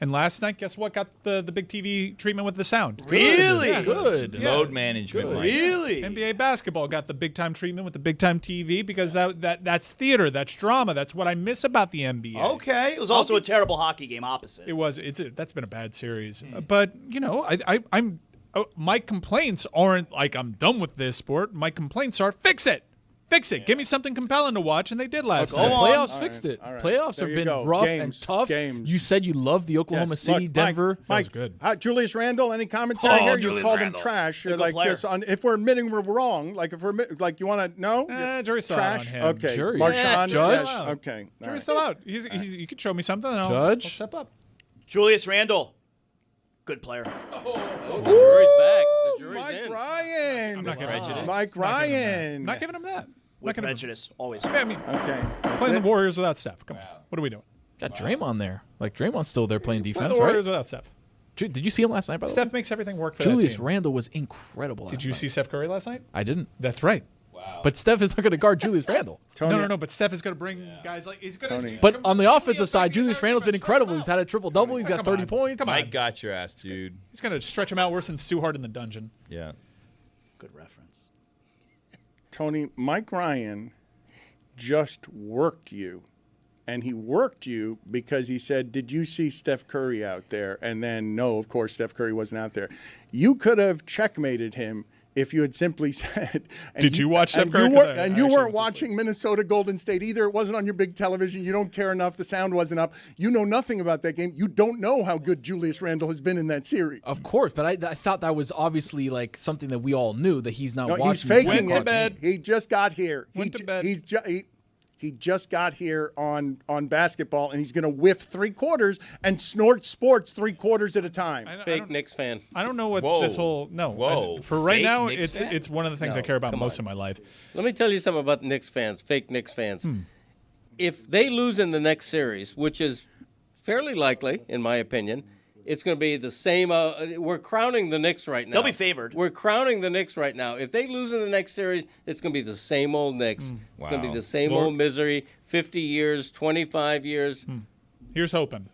And last night, guess what? Got the big TV treatment with the sound. Really? Yeah. Good. Load management. Good. Mike. Really? NBA basketball got the big time treatment with the big time TV because that's theater, that's drama, that's what I miss about the NBA. Okay. It was also a terrible hockey game opposite. It was. That's been a bad series. But you know, I'm. My complaints aren't like I'm done with this sport. My complaints are fix it. Give me something compelling to watch, and they did last The night. playoffs All fixed right, it. all right. Playoffs There have you been go. rough Games, and tough. games. You said you loved the Oklahoma Yes. City, Look, Denver. Mike, was good. Julius Randle, any commentary here? You Julius called Randle. him trash. You're Good like player. just on, if we're admitting we're wrong, like if we're like you want to know? Jury's still out trash. on him. Okay, Jury. Marshawn, Judge. yes, okay, all Jury's right. still out. You could show me something, and I'll Judge? step up. Julius Randle. Good player. The jury's back. The jury's Mike in. Ryan. I'm not giving him that. Mike Ryan. I'm not giving him that. With prejudice. Always. I mean, Okay. playing the Warriors without Steph. Come on. What are we doing? Got Draymond there. Like Draymond's still there playing Playing defense, the right? Warriors without Steph. Did you see him last night? By the way, Steph makes everything work for that Julius team. Randle was incredible. Did last you night. see Steph Curry last night? I didn't. That's right. But Steph is not going to guard Julius Randle. Tony, No. But Steph is going to bring guys like he's going Tony. to. But on the offensive side, Julius Randle's been incredible. He's had a triple double. He's got Come 30 on. points. Come on. Mike got your ass, dude. He's going to stretch him out worse than Stu Hart in the dungeon. Yeah. Good reference. Tony, Mike Ryan just worked you. And he worked you because he said, did you see Steph Curry out there? And then, no, of course, Steph Curry wasn't out there. You could have checkmated him if you had simply said. Did you watch Steph and Curry? You 'Cause were, I and you actually weren't went to watching Minnesota Golden State either. It wasn't on your big television. You don't care enough. The sound wasn't up. You know nothing about that game. You don't know how good Julius Randle has been in that series. Of course, but I thought that was obviously like something that we all knew that he's not No, watching. he's faking Went to it. bed. He just got here. Went to bed. He just got here on basketball, and he's going to whiff 3 quarters and snort sports 3 quarters at a time. Fake Knicks fan. I don't know what Whoa. this whole no. Whoa. For right Fake now, Knicks fan? it's one of the things I No, care about come most on. in my life. Let me tell you something about Knicks fans, fake Knicks fans. If they lose in the next series, which is fairly likely, in my opinion, it's going to be the same. We're crowning the Knicks right now. They'll be favored. We're crowning the Knicks right now. If they lose in the next series, it's going to be the same old Knicks. It's going to be Wow. the same Lord- old misery. 50 years, 25 years. Here's hoping.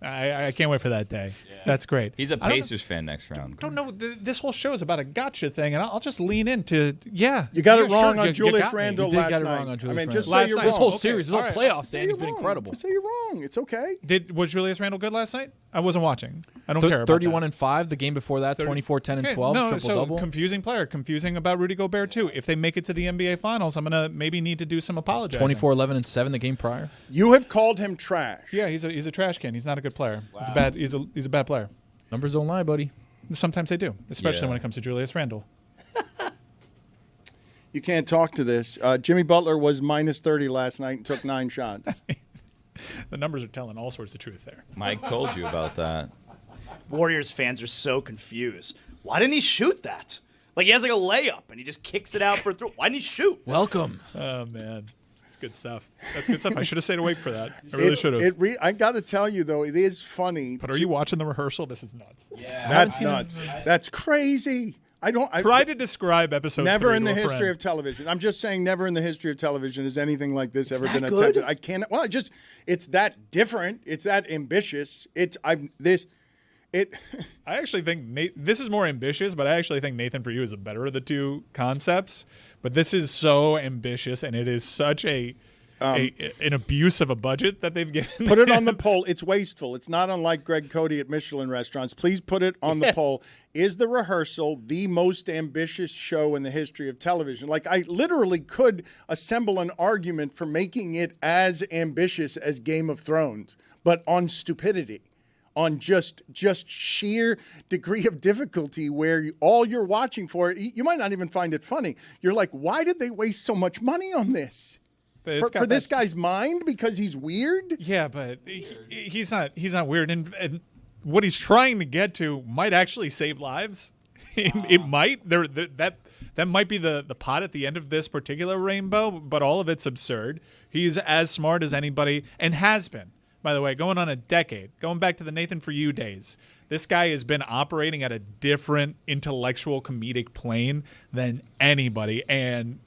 I can't wait for that day. Yeah. That's great. He's a Pacers fan next round. I don't know. This whole show is about a gotcha thing, and I'll just lean into, You got it wrong on Julius Randle last night. Wrong on Julius just Randle. say you're wrong. This whole series, this whole playoffs, Dan, he's been incredible. Just say you're wrong. It's okay. Was Julius Randle good last night? I wasn't watching. I don't care about 31-5. The game before that, 24, 10, and 12. No, triple-double. Confusing player. Confusing about Rudy Gobert, too. If they make it to the NBA Finals, I'm going to maybe need to do some apologizing. 24, 11, and 7 the game prior. You have called him trash. Yeah, he's a trash can. He's not a good player. Wow. He's a bad player. Numbers don't lie, buddy. Sometimes they do, especially when it comes to Julius Randle. You can't talk to this. Jimmy Butler was minus 30 last night and took 9 shots. The numbers are telling all sorts of truth there. Mike told you about that. Warriors fans are so confused. Why didn't he shoot that? Like, he has like a layup, and he just kicks it out for a throw. Why didn't he shoot? Welcome. Oh, man. That's good stuff. That's good stuff. I should have stayed awake for that. I really should have. I got to tell you, though, it is funny. But are you watching the rehearsal? This is nuts. Yeah. That's nuts. That's crazy. I try to describe episode never 3 in the to a history friend. of television. I'm just saying, never in the history of television has anything like this ever been good? attempted. I can't. Well, it's that different. It's that ambitious. I actually think this is more ambitious, but I actually think Nathan For You is the better of the two concepts. But this is so ambitious, and it is such an abuse of a budget that they've given. Put it on the poll. It's wasteful. It's not unlike Greg Cody at Michelin restaurants. Please put it on the poll. Is The Rehearsal the most ambitious show in the history of television? Like, I literally could assemble an argument for making it as ambitious as Game of Thrones, but on stupidity, on just sheer degree of difficulty where all you're watching for, you might not even find it funny. You're like, why did they waste so much money on this? For this guy's mind because he's weird? Yeah, but he's not weird. And what he's trying to get to might actually save lives. It might. That might be the pot at the end of this particular rainbow, but all of it's absurd. He's as smart as anybody and has been, by the way, going on a decade, going back to the Nathan For You days. This guy has been operating at a different intellectual comedic plane than anybody, and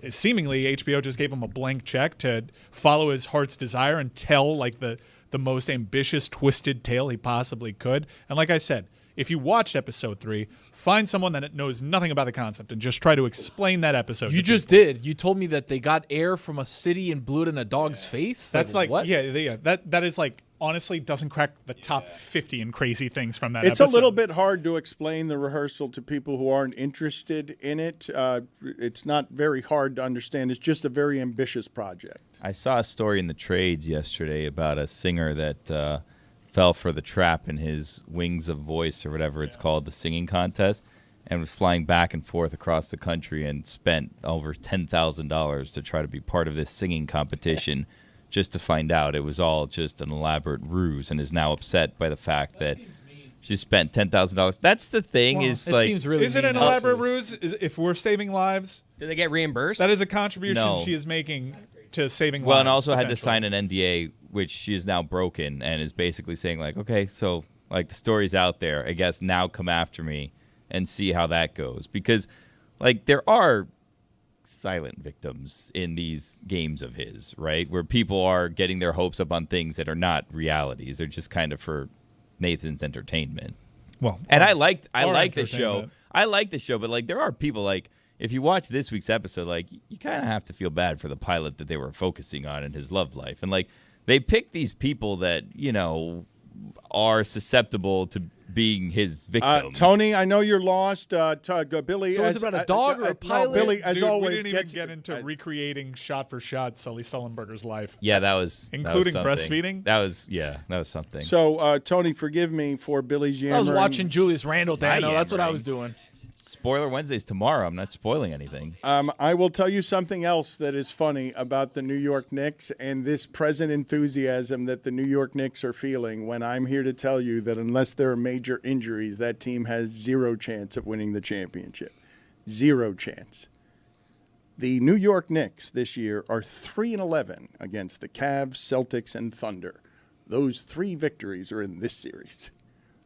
seemingly HBO just gave him a blank check to follow his heart's desire and tell like the most ambitious, twisted tale he possibly could. And like I said, if you watched episode 3, find someone that knows nothing about the concept and just try to explain that episode. You just did. You told me that they got air from a city and blew it in a dog's face. That's like what? Yeah. That is like, honestly, doesn't crack the top 50 in crazy things from that It's episode. a little bit hard to explain The Rehearsal to people who aren't interested in it. It's not very hard to understand. It's just a very ambitious project. I saw a story in the trades yesterday about a singer that fell for the trap in his Wings of Voice or whatever it's called, the singing contest, and was flying back and forth across the country and spent over $10,000 to try to be part of this singing competition just to find out it was all just an elaborate ruse, and is now upset by the fact that she spent $10,000. That's the thing. Well, is it like, seems really is it an elaborate ruse? If we're saving lives, Did they get reimbursed? that is a contribution No. she is making to saving lives. well, and also had to potentially. sign an NDA, which she is now broken, and is basically saying like, okay, so like the story's out there. I guess now come after me and see how that goes, because like there are silent victims in these games of his, right? Where people are getting their hopes up on things that are not realities. They're just kind of for Nathan's entertainment. Well, And I like the entertainment. show. I like the show, but like there are people like, if you watch this week's episode, like you kind of have to feel bad for the pilot that they were focusing on in his love life. And like they pick these people that, you know, are susceptible to being his victims. Tony, I know you're lost. Billy, So is it about a dog or a pilot? No, Billy, as Dude, always, we didn't even get into recreating shot for shot Sully Sullenberger's life. Yeah, that was Including that was something. breastfeeding? That was something. So, Tony, forgive me for Billy's yammering. I was watching Julius Randle, Dano. That's what I yammering. was doing. Spoiler Wednesday's tomorrow. I'm not spoiling anything. I will tell you something else that is funny about the New York Knicks and this present enthusiasm that the New York Knicks are feeling when I'm here to tell you that unless there are major injuries, that team has zero chance of winning the championship. Zero chance. The New York Knicks this year are 3-11 against the Cavs, Celtics, and Thunder. Those 3 victories are in this series.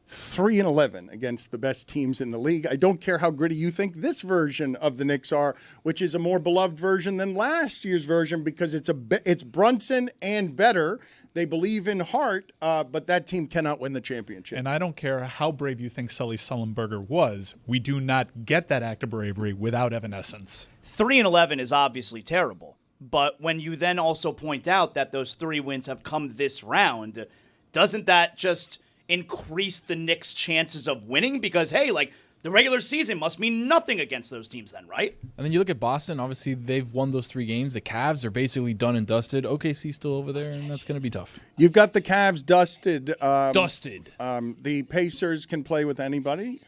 3-11 against the best teams in the league. I don't care how gritty you think this version of the Knicks are, which is a more beloved version than last year's version because it's Brunson and better. They believe in heart, but that team cannot win the championship. And I don't care how brave you think Sully Sullenberger was. We do not get that act of bravery without Evanescence. 3-11 is obviously terrible. But when you then also point out that those 3 wins have come this round, doesn't that just increase the Knicks' chances of winning? Because, hey, like, the regular season must mean nothing against those teams then, right? And then you look at Boston. Obviously, they've won those 3 games. The Cavs are basically done and dusted. OKC's still over there, and that's going to be tough. You've got the Cavs dusted. Dusted. The Pacers can play with anybody,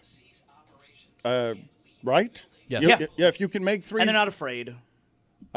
right? Yes. Yeah, if you can make threes. And they're not afraid.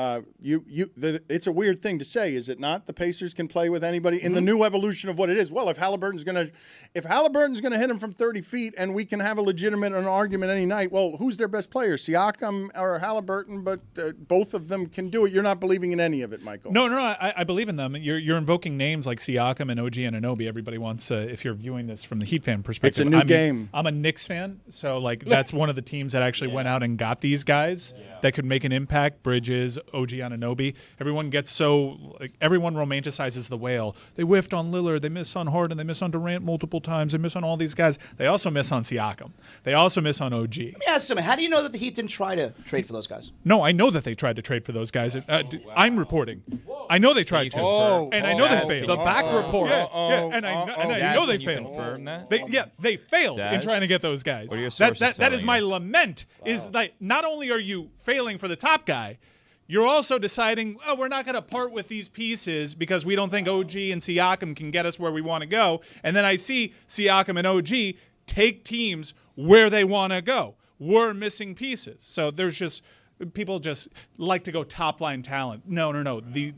It's a weird thing to say, is it not? The Pacers can play with anybody in the new evolution of what it is. Well, if Halliburton's going to hit him from 30 feet, and we can have a legitimate argument any night. Well, who's their best player, Siakam or Halliburton? But both of them can do it. You're not believing in any of it, Michael. No, I believe in them. You're invoking names like Siakam and OG Anunoby. Everybody wants, if you're viewing this from the Heat fan perspective. It's a new game. I'm a Knicks fan, so that's one of the teams that actually went out and got these guys that could make an impact. Bridges, OG Anunoby. Everyone romanticizes the whale. They whiffed on Lillard. They miss on Harden. They miss on Durant multiple times. They miss on all these guys. They also miss on Siakam. They also miss on OG. Let me ask something. How do you know that the Heat didn't try to trade for those guys? No, I know that they tried to trade for those guys. I'm reporting. I know they tried to, and I know they failed. The back report. And I know they failed. Confirm that? They failed in Zaz? trying to get those guys. What are your sources That is telling my you? lament. Is like, not only are you failing for the top guy, you're also deciding, we're not going to part with these pieces because we don't think OG and Siakam can get us where we want to go. And then I see Siakam and OG take teams where they want to go. We're missing pieces. So there's just people just like to go top line talent. No. The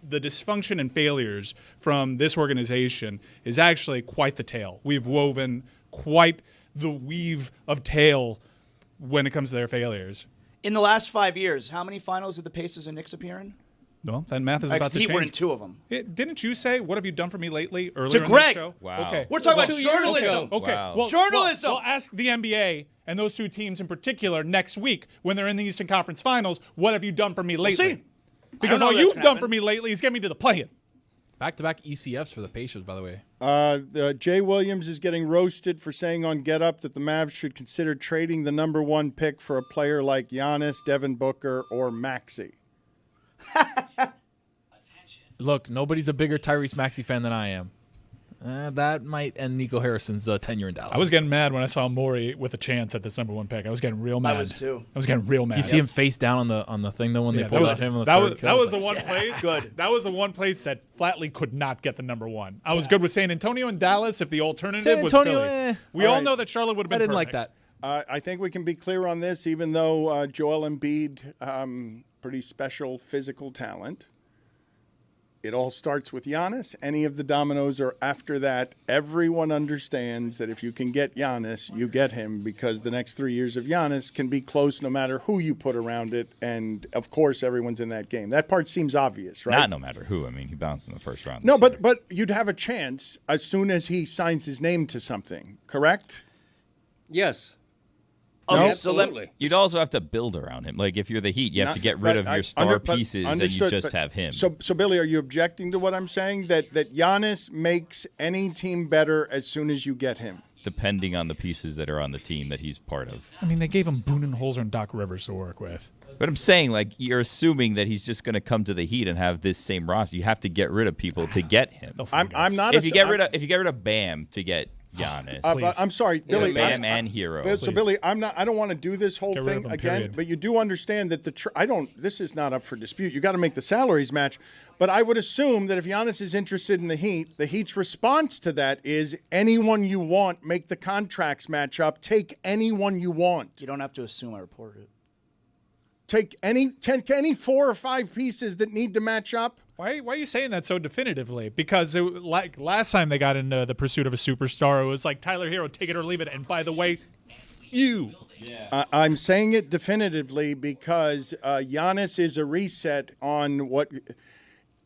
dysfunction and failures from this organization is actually quite the tale. We've woven quite the weave of tale when it comes to their failures. In the last 5 years, how many finals did the Pacers and Knicks appear in? Well, that math is about to Heat change. were in 2 of them. Didn't you say, what have you done for me lately earlier To in Greg. the show? Wow. Okay. We're talking about 2 years journalism. ago. Okay. Wow. Well, Journalism. Well, ask the NBA and those 2 teams in particular next week when they're in the Eastern Conference Finals, what have you done for me lately? see. Because I don't all know you've that's done happened. for me lately is get me to the play-in. Back-to-back ECFs for the Pacers, by the way. Jay Williams is getting roasted for saying on Get Up that the Mavs should consider trading the number 1 pick for a player like Giannis, Devin Booker, or Maxey. Look, nobody's a bigger Tyrese Maxey fan than I am. That might end Nico Harrison's tenure in Dallas. I was getting mad when I saw Morey with a chance at this number 1 pick. I was getting real mad. I was too. I was getting real mad. You see him face down on the thing though when they pulled out him on the third kill. That was the one place. Good. That was the one place that flatly could not get the number 1. I was good with San Antonio and Dallas if the alternative San was Antonio, Philly. We all know that Charlotte would have been I didn't perfect. like that. I think we can be clear on this, even though Joel Embiid, pretty special physical talent. It all starts with Giannis. Any of the dominoes are after that. Everyone understands that if you can get Giannis, you get him because the next 3 years of Giannis can be close no matter who you put around it. And, of course, everyone's in that game. That part seems obvious, right? Not no matter who. I mean, he bounced in the first round. No, this year. but you'd have a chance as soon as he signs his name to something, correct? Yes. Okay, No? so let Absolutely. You'd also have to build around him. Like, if you're the Heat, you have to get rid of your star pieces and you just have him. So, Billy, are you objecting to what I'm saying? That Giannis makes any team better as soon as you get him? Depending on the pieces that are on the team that he's part of. I mean, they gave him Budenholzer and Doc Rivers to work with. But I'm saying, like, you're assuming that he's just going to come to the Heat and have this same roster. You have to get rid of people to get him. I'm not. If you get rid of Bam to get Giannis, I'm sorry, Billy. Bam and Hero. So, Billy, I don't want to do this whole Get rid of thing him, again. period. But you do understand that this is not up for dispute. You got to make the salaries match. But I would assume that if Giannis is interested in the Heat's response to that is anyone you want, make the contracts match up. Take anyone you want. You don't have to assume I reported it. Take any 4 or 5 pieces that need to match up. Why are you saying that so definitively? Because like last time they got into the pursuit of a superstar, it was like Tyler Hero, take it or leave it. And by the way, you. I'm saying it definitively because Giannis is a reset on what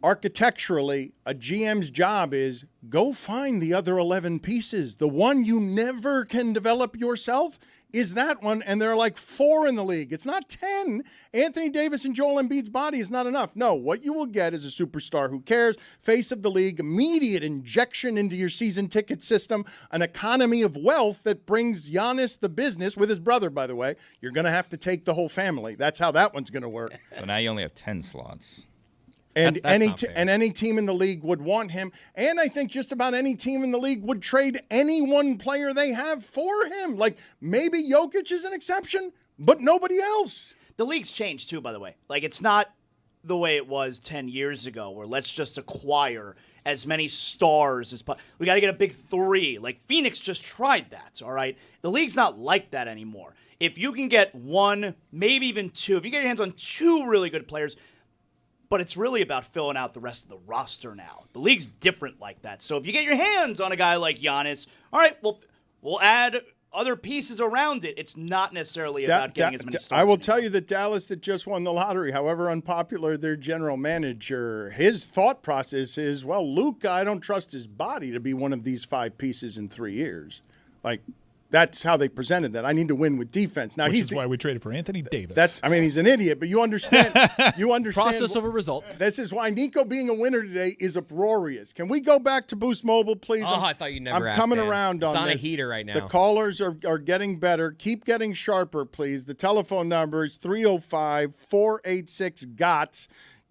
architecturally, a GM's job is go find the other 11 pieces. The one you never can develop yourself is that one, and there are like 4 in the league. It's not 10. Anthony Davis and Joel Embiid's body is not enough. No, what you will get is a superstar who cares, face of the league, immediate injection into your season ticket system, an economy of wealth that brings Giannis the business, with his brother, by the way. You're going to have to take the whole family. That's how that one's going to work. So now you only have 10 slots. And that's any team in the league would want him. And I think just about any team in the league would trade any one player they have for him. Like, maybe Jokic is an exception, but nobody else. The league's changed, too, by the way. Like, it's not the way it was 10 years ago, where let's just acquire as many stars as possible. We got to get a big 3. Like, Phoenix just tried that, all right? The league's not like that anymore. If you can get 1, maybe even 2, if you get your hands on 2 really good players, but it's really about filling out the rest of the roster now. The league's different like that. So if you get your hands on a guy like Giannis, all right, well, we'll add other pieces around it. It's not necessarily about getting as many stars. I will tell you that Dallas that just won the lottery, however unpopular their general manager, his thought process is, well, Luka, I don't trust his body to be one of these 5 pieces in 3 years. Like, that's how they presented that. I need to win with defense. Now, Which is why we traded for Anthony Davis. He's an idiot, but you understand. Process over result. This is why Nico being a winner today is uproarious. Can we go back to Boost Mobile, please? Oh, I thought you never asked. I'm coming Dan. around on this. It's on this. a heater right now. The callers are getting better. Keep getting sharper, please. The telephone number is 305-486-GOTZ,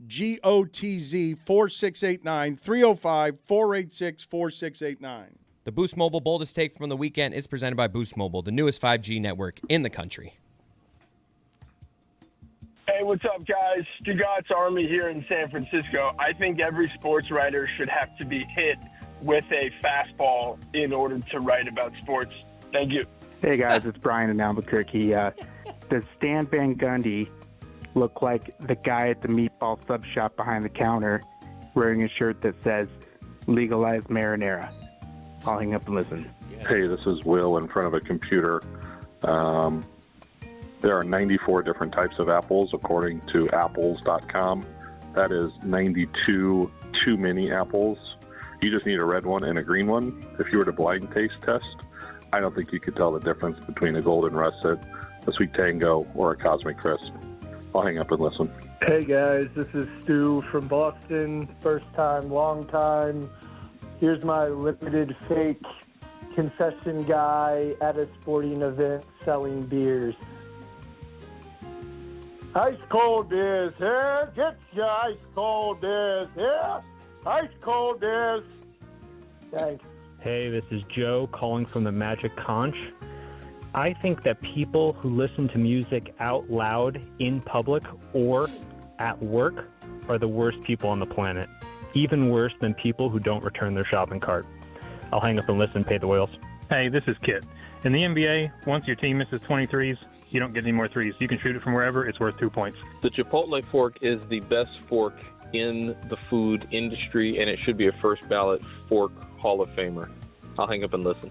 GOTZ 4689, 305-486-4689. The Boost Mobile boldest take from the weekend is presented by Boost Mobile, the newest 5G network in the country. Hey, what's up, guys? Stugotz Army here in San Francisco. I think every sports writer should have to be hit with a fastball in order to write about sports. Thank you. Hey, guys, it's Brian in Albuquerque. Does Stan Van Gundy look like the guy at the meatball sub shop behind the counter wearing a shirt that says legalize marinara? I'll hang up and listen. Hey, this is Will in front of a computer. There are 94 different types of apples, according to apples.com. That is 92 too many apples. You just need a red one and a green one. If you were to blind taste test, I don't think you could tell the difference between a golden russet, a sweet tango, or a cosmic crisp. I'll hang up and listen. Hey guys, this is Stu from Boston. First time, long time. Here's my limited fake concession guy at a sporting event selling beers. Ice cold beers here. Get your ice cold beers here. Ice cold beers. Thanks. Hey, this is Joe calling from the Magic Conch. I think that people who listen to music out loud in public or at work are the worst people on the planet. Even worse than people who don't return their shopping cart. I'll hang up and listen, pay the whales. Hey, this is Kit. In the NBA, once your team misses 20 threes, you don't get any more threes. You can shoot it from wherever. It's worth 2 points. The Chipotle fork is the best fork in the food industry, and it should be a first ballot fork Hall of Famer. I'll hang up and listen.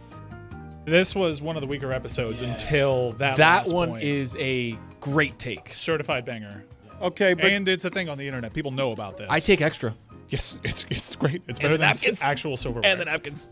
This was one of the weaker episodes until that last one point. Is a great take. Certified banger. Okay, but and it's a thing on the internet. People know about this. I take extra. Yes, it's great. It's better than actual silverware. And the napkins.